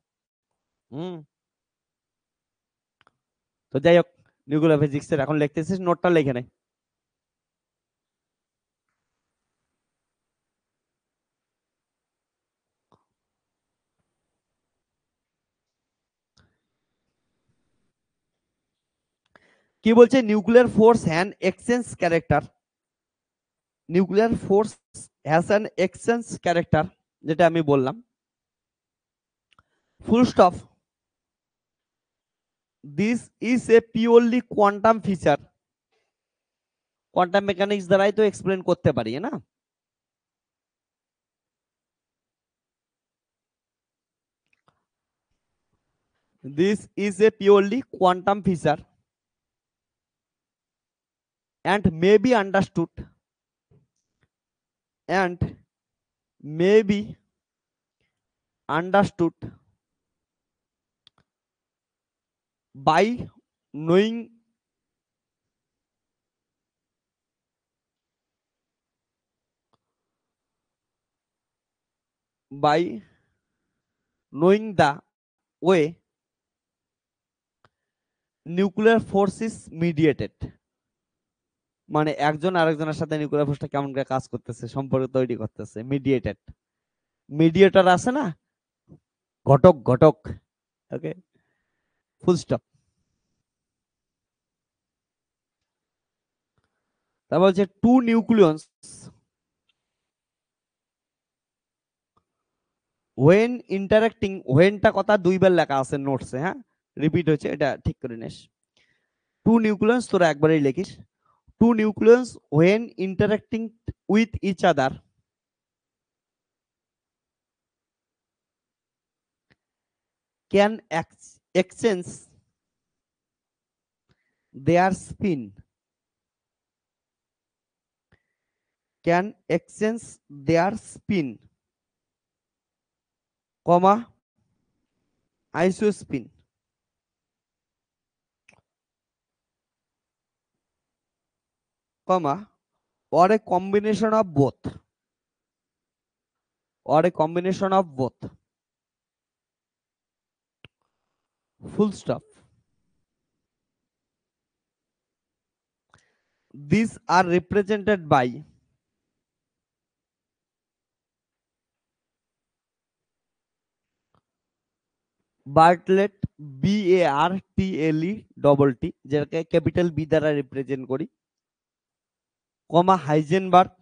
হুম, তো যাই হোক, নিউক্লিয়ার ফিজিক্স এর এখন লিখতেছিস, নোটটা লিখে নে। কি বলছে, নিউক্লিয়ার ফোর্স হ্যান exchange character, nuclear force has an exchange character, যেটা আমি বললাম, full stop. This is a purely quantum feature, quantum mechanics দ্বারাই তো এক্সপ্লেন করতে পারি না। This is a purely quantum feature and may be understood and may be understood by knowing by knowing the way nuclear force is mediated, মানে একজন আরেকজনের সাথে nuclear ফোর্সটা কেমন করে কাজ করতেছে, সম্পর্ক তৈরি করতেছে, মিডিয়েটেড, মিডিয়েটর আছে না, ঘটক ঘটক। ওকে, ফুল স্টপ। তারপর হচ্ছে টু নিউক্লিয়ন্স when interacting, whenটা কথা দুইবার লেখা আছে নোটসে, হ্যাঁ রিপিট হচ্ছে, এটা ঠিক করে নিস। টু নিউক্লিয়ন্স তোরা একবারই লিখিস, two nucleons when interacting with each other can exchange their spin, can exchange their spin, comma isospin, comma or a combination of both, or a combination of both, full stop. These are represented by Bartlett, BARTLE যেটাকে capital B দ্বারা represent করি, comma Heisenberg,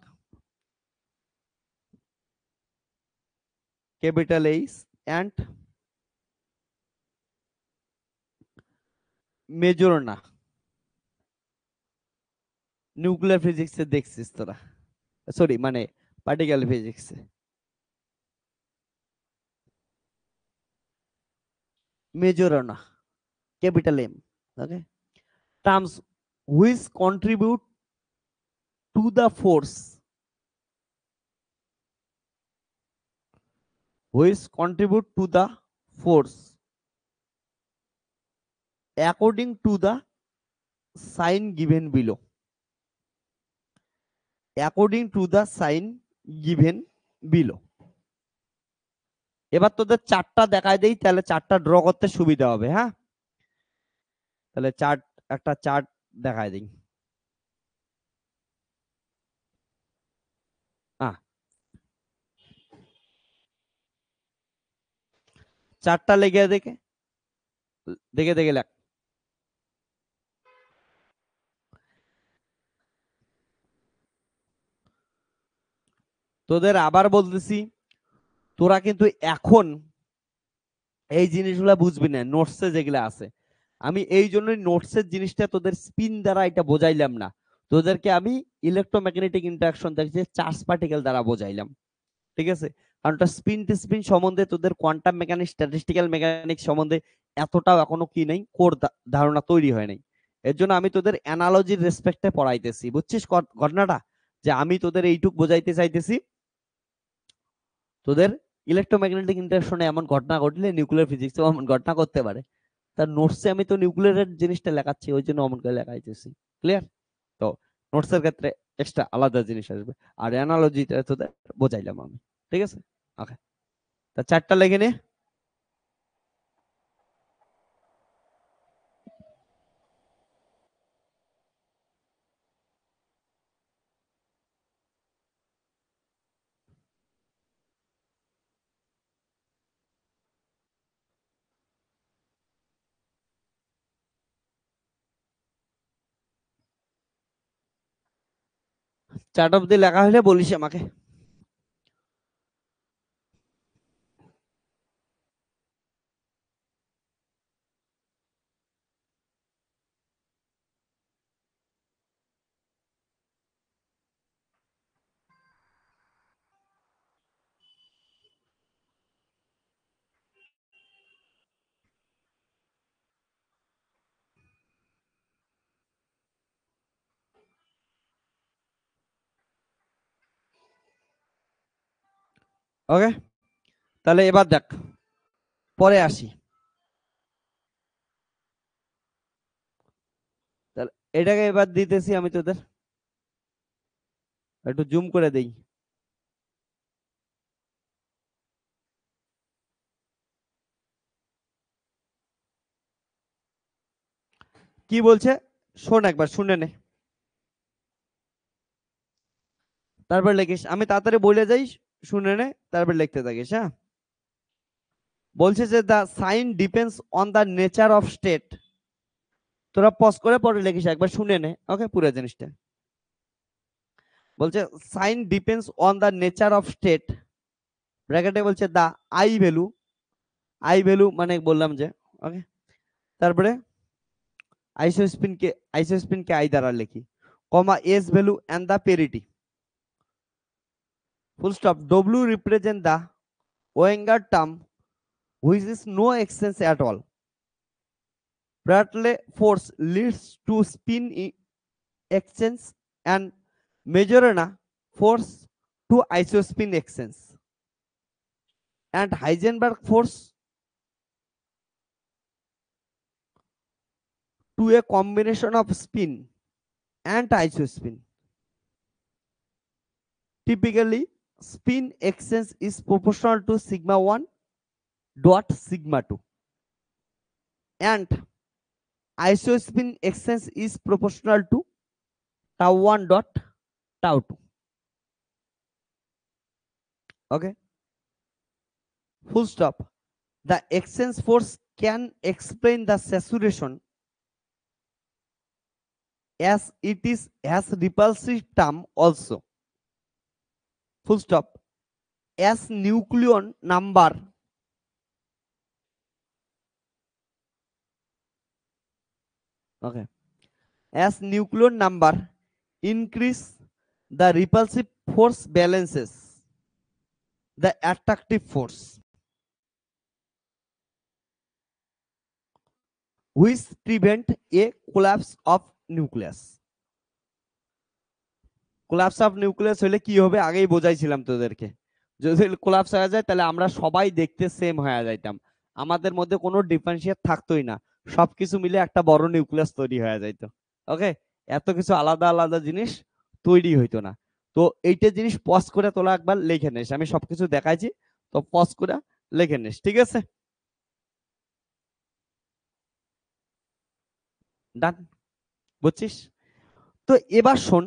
capital H, and Majorana. Nuclear ফিজিক্সে দেখছিস তোরা, sorry মানে particle ফিজিক্সে, Majorana, capital M. Okay, terms which contribute to the force, which contribute to the force according to the sign given below, according to the sign given below. এবার তোদের চারটা দেখায় দেই, তাহলে চারটা ড্র করতে সুবিধা হবে। হ্যাঁ, তাহলে চার্ট, একটা চার্ট দেখায় দিই। চারটা লেগে দেখে দেখে দেখে লেখ। তোদের আবার বলতেছি, তোরা কিন্তু এখন এই জিনিসগুলা বুঝবি না নোটসে যেগুলা আছে। আমি এই জন্যই নোটসের জিনিসটা তোদের স্পিন দ্বারা এটা বোঝাইলাম না, তোদেরকে আমি ইলেকট্রোম্যাগনেটিক ইন্টারঅ্যাকশন দেখছি চার্জ পার্টিকেল দ্বারা বোঝাইলাম। ঠিক আছে, কারণ স্পিন টিস্পিন সম্বন্ধে তোদের কোয়ান্টাম মেকানিক্স স্ট্যাটিস্টিক্যাল মেকানিক্স সম্বন্ধে এতটাও এখনো কি নাই, কোর ধারণা তৈরি হয় নাই। এর জন্য আমি তোদের অ্যানালজির রেসপেক্টে পড়াইতেছি, বুঝছিস ঘটনাটা, যে আমি তোদের এইটুক বোঝাইতে চাইতেছি তোদের ইলেকট্রোম্যাগনেটিক ইন্টারঅ্যাকশনে এমন ঘটনা ঘটলে নিউক্লিয়ার ফিজিক্সে এমন ঘটনা করতে পারে। তার নোটসে আমি তো নিউক্লিয়ারের জিনিসটা লেখাচ্ছি, ওই জন্য অমন করে লেখাইতেছি। ক্লিয়ার? তো নোটসের ক্ষেত্রে এক্সট্রা আলাদা জিনিস আসবে, আর অ্যানালজিটা তোদের বোঝাইলাম আমি। ঠিক আছে, ওকে, তা চারটা লেখে নে। চারটা অব্দি লেখা হলে বলিস আমাকে। ওকে, তাহলে এবার দেখ, পরে আসি। তাহলে এটাকে এবার দিতেছি আমি তোদের, একটু জুম করে দেই। কি বলছে শোন, একবার শুনে নে, তারপর লিখিস। আমি তাড়াতাড়ি বলে যাই, শুনে নে, তারপর লিখতে থাকিস। হ্যাঁ, বলছে যে the sign depends on the nature of state. তোরা পজ করে পরে লিখিস, একবার শুনে নে। ওকে, পুরো জিনিসটা বলছে sign depends on the nature of state, ব্র্যাকেটে বলছে the I value, I value মানে বললাম যে, ওকে, তারপরে আইসোস্পিনকে আই দ্বারা লিখি, comma S value and the parity, full stop. W represent the ওয়েঙ্গার term which is no exchange at all. Bradley force leads to spin exchange and Majorana force to isospin exchange, and Heisenberg force to a combination of spin and isospin. Typically, spin exchange is proportional to sigma 1 dot sigma 2, and isospin exchange is proportional to tau 1 dot tau 2. Okay, full stop. The exchange force can explain the saturation as it is has repulsive term also. Full stop. As nucleon number okay, as nucleon number increase, the repulsive force balances the attractive force, which prevent a collapse of nucleus. Collapse of nucleus হলে কি হবে আগেই বোঝাইছিলাম তোদেরকে, যদি collapse হয়ে যায় তাহলে আমরা সবাই দেখতে সেম হয়ে যাইতাম, আমাদের মধ্যে কোনো ডিফারেন্সিয়েট থাকতোই না, সবকিছু মিলে একটা বড় নিউক্লিয়াস তৈরি হয়ে যাইতো। ওকে, এত কিছু আলাদা আলাদা জিনিস তৈরি হইতো না। তো এইটা জিনিস পজ করে তোলা একবার লিখে নিস, আমি সবকিছু দেখাইছি, তো পজ করে লিখে নিস, ঠিক আছে? ডান, বুঝছিস? তো এবার শোন,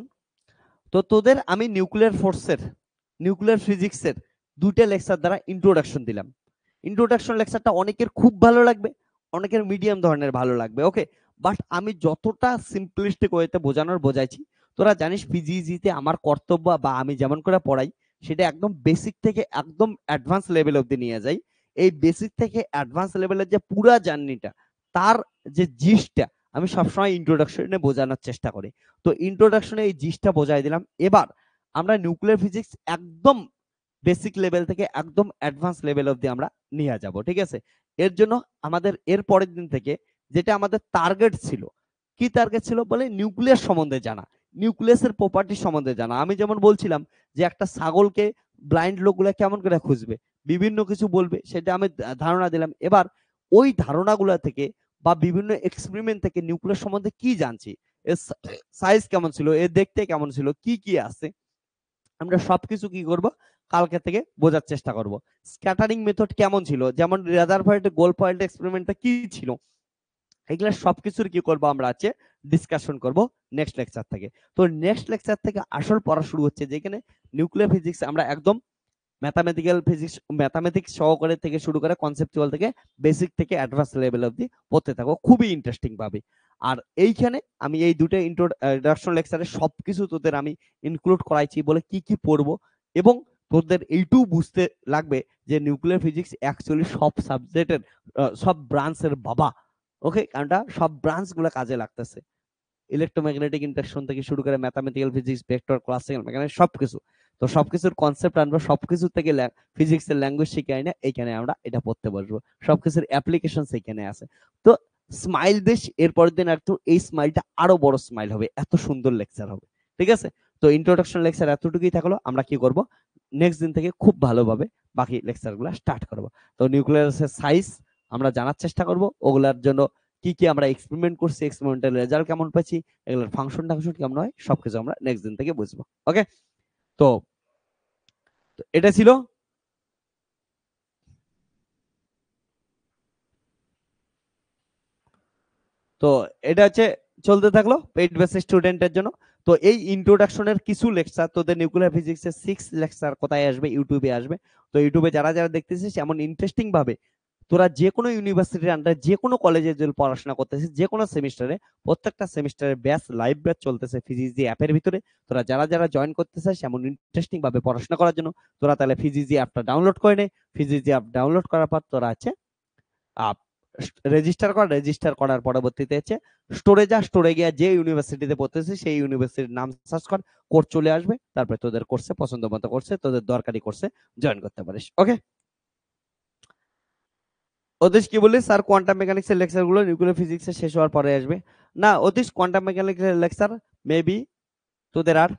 তো তোদের আমি নিউক্লিয়ার ফোর্সের, নিউক্লিয়ার ফিজিক্সের দুইটা লেকচার দ্বারা ইন্ট্রোডাকশন দিলাম। ইন্ট্রোডাকশন লেকচারটা অনেকের খুব ভালো লাগবে, অনেকের মিডিয়াম ধরনের ভালো লাগবে। ওকে, বাট আমি যতটা সিম্পলিস্টিক ওয়েতে বোঝানোর বোঝাইছি, তোরা জানিস পিজিইজিতে আমার কর্তব্য বা আমি যেমন করে পড়াই সেটা একদম বেসিক থেকে একদম অ্যাডভান্স লেভেল অবধি নিয়ে যাই। এই বেসিক থেকে অ্যাডভান্স লেভেলের যে পুরা জার্নিটা, তার যে জিসটা আমি সবসময় ইন্ট্রোডাকশনে বোঝানোর চেষ্টা করি। তো ইন্ট্রোডাকশনে এই জিসটা বোঝাই দিলাম। এবার আমরা নিউক্লিয়ার ফিজিক্স একদম বেসিক লেভেল থেকে একদম অ্যাডভান্স লেভেল অবধি আমরা নিয়ে যাব, ঠিক আছে। এর জন্য আমাদের এর পরের দিন থেকে যেটা আমাদের টার্গেট ছিল, কি টার্গেট ছিল বলে নিউক্লিয়াস সম্বন্ধে জানা, নিউক্লিয়াসের প্রপার্টি সম্বন্ধে জানা। আমি যেমন বলছিলাম যে একটা ছাগলকে ব্লাইন্ড লোকগুলা কেমন করে খুঁজবে, বিভিন্ন কিছু বলবে, সেটা আমি ধারণা দিলাম। এবার ওই ধারণাগুলা থেকে বা বিভিন্ন এক্সপেরিমেন্ট থেকে নিউক্লিয়াস সম্বন্ধে কি জানছি, এর সাইজ কেমন ছিল, এর দেখতে কেমন ছিল, কি কি আছে, আমরা সবকিছু কি করব কালকে থেকে বোঝার চেষ্টা করব। স্ক্যাটারিং মেথড কেমন ছিল, যেমন রাদারফোর্ড গোল পয়েন্ট এক্সপেরিমেন্টটা কি ছিল, এগুলা সবকিছুর কি করব আমরা আছে ডিসকাশন করব নেক্সট লেকচার থেকে। তো নেক্সট লেকচার থেকে আসল পড়া শুরু হচ্ছে, যেখানে নিউক্লিয়ার ফিজিক্স আমরা একদম ম্যাথামেটিক্স সহকারে থেকে শুরু করে কনসেপচুয়াল থেকে বেসিক থেকে অ্যাডভান্স লেভেল অবধি পড়তে থাকো, খুবই ইন্টারেস্টিং পাবে। আর এইখানে আমি এই দুটো ইন্ট্রোডাকশন লেকচারে সবকিছু তোদের আমি ইনক্লুড করাইছি বলে কি কি পড়বো, এবং তোদের এইটুকু বুঝতে লাগবে যে নিউক্লিয়ার ফিজিক্স অ্যাকচুয়ালি সব সাবজেক্টের সব ব্রাঞ্চের বাবা। ওকে, কারণটা সব ব্রাঞ্চ গুলো কাজে লাগতেছে, ইলেকট্রোম্যাগনেটিক ইন্ডাকশন থেকে শুরু করে mathematical physics, vector, classical mechanics, সবকিছু। তো সবকিছুর কনসেপ্ট আনবো, সবকিছু থেকে ফিজিক্সের ল্যাঙ্গুয়েজ শিখে আইনা এইখানে আমরা এটা পড়তে বসবো, সবকিছুর অ্যাপ্লিকেশন সেখানে আছে। তো স্মাইল দেশ এরপরের দিন আর তো এই স্মাইলটা আরো বড় স্মাইল হবে, এত সুন্দর লেকচার হবে, ঠিক আছে। তো ইন্ট্রোডাকশন লেকচার এতটুকুই থাকলো, আমরা কি করব নেক্সট দিন থেকে খুব ভালোভাবে বাকি লেকচার গুলা স্টার্ট করব। তো নিউক্লিয়াসের সাইজ আমরা জানার চেষ্টা করব, ওগুলার জন্য কি কি আমরা এক্সপেরিমেন্ট করছি, এক্সপেরিমেন্টাল রেজাল্ট কেমন পাচ্ছি, এগুলোর ফাংশন টাংশন কেমন হয়, সবকিছু আমরা নেক্সট দিন থেকে বুঝবো। ওকে, তো এটা ছিল। তো এটা হচ্ছে চলতে থাকলো পেইড বেসিস স্টুডেন্টের জন্য। তো এই ইন্ট্রোডাকশনের কিছু লেকচার তোদের নিউক্লিয়ার ফিজিক্সের 6 লেকচার কোথায় আসবে, ইউটিউবে আসবে। তো ইউটিউবে যারা যারা দেখতেছিস এমন ইন্টারেস্টিং ভাবে তোরা যে কোনো ইউনিভার্সিটির আন্ডারে যে কোনো কলেজে যদি পড়াশোনা করতেছিস, যে কোনো সেমিস্টারে, প্রত্যেকটা সেমিস্টারে ব্যাচ লাইভ ব্যাচ চলতেছে ফিজিক্স অ্যাপের ভিতরে। তোরা যারা যারা জয়েন করতেছিস এমন ইন্টারেস্টিং ভাবে পড়াশোনা করার জন্য তোরা তাহলে ফিজিক্স অ্যাপটা ডাউনলোড করে নে। ফিজিক্স অ্যাপ ডাউনলোড করার পর তোরা আছে রেজিস্টার করার পরবর্তীতে হচ্ছে স্টোরে যা, স্টোরে গিয়ে যে ইউনিভার্সিটিতে পড়তেছিস সেই ইউনিভার্সিটির নাম সার্চ কর, কোর্স চলে আসবে, তারপরে তোদের কোর্সে পছন্দ মতো কোর্সে তোদের দরকারি কোর্সে জয়েন করতে পারিস। ওকে, অতীশ কি বলিস স্যার কোয়ান্টাম মেকানিক্স এর লেকচার গুলো নিউক্লিয়ার ফিজিক্স এর শেষ হওয়ার পরে আসবে? না অতীশ, কোয়ান্টাম মেকানিক্স এর লেকচার মেবি তোদের আর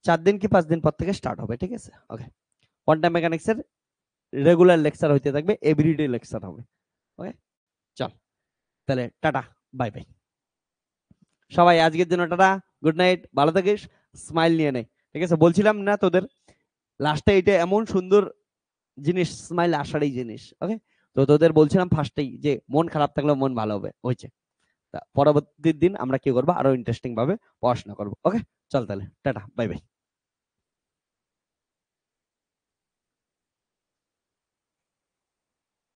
4 দিন কি 5 দিন পর থেকে স্টার্ট হবে, ঠিক আছে। ওকে, কোয়ান্টাম মেকানিক্স এর রেগুলার লেকচার হইতে থাকবে, এভরিডে লেকচার হবে। ওকে, চল তাহলে টাটা, বাই বাই সবাই, আজকের জন্য টাটা, গুড নাইট, ভালো থাকিস, স্মাইল নিয়ে নে, ঠিক আছে। বলছিলাম না তোদের লাস্টে এটা এমন সুন্দর জিনিস, স্মাইল আসারই জিনিস। ওকে, তো তোদের বলছিলাম ফার্স্টেই যে মন খারাপ থাকলে মন ভালো হবে, হয়েছে। পরবর্তী দিন আমরা কি করবো আরো ইন্টারেস্টিং ভাবে পড়াশোনা করবো। ওকে, চল তাহলে টাটা, বাই বাই।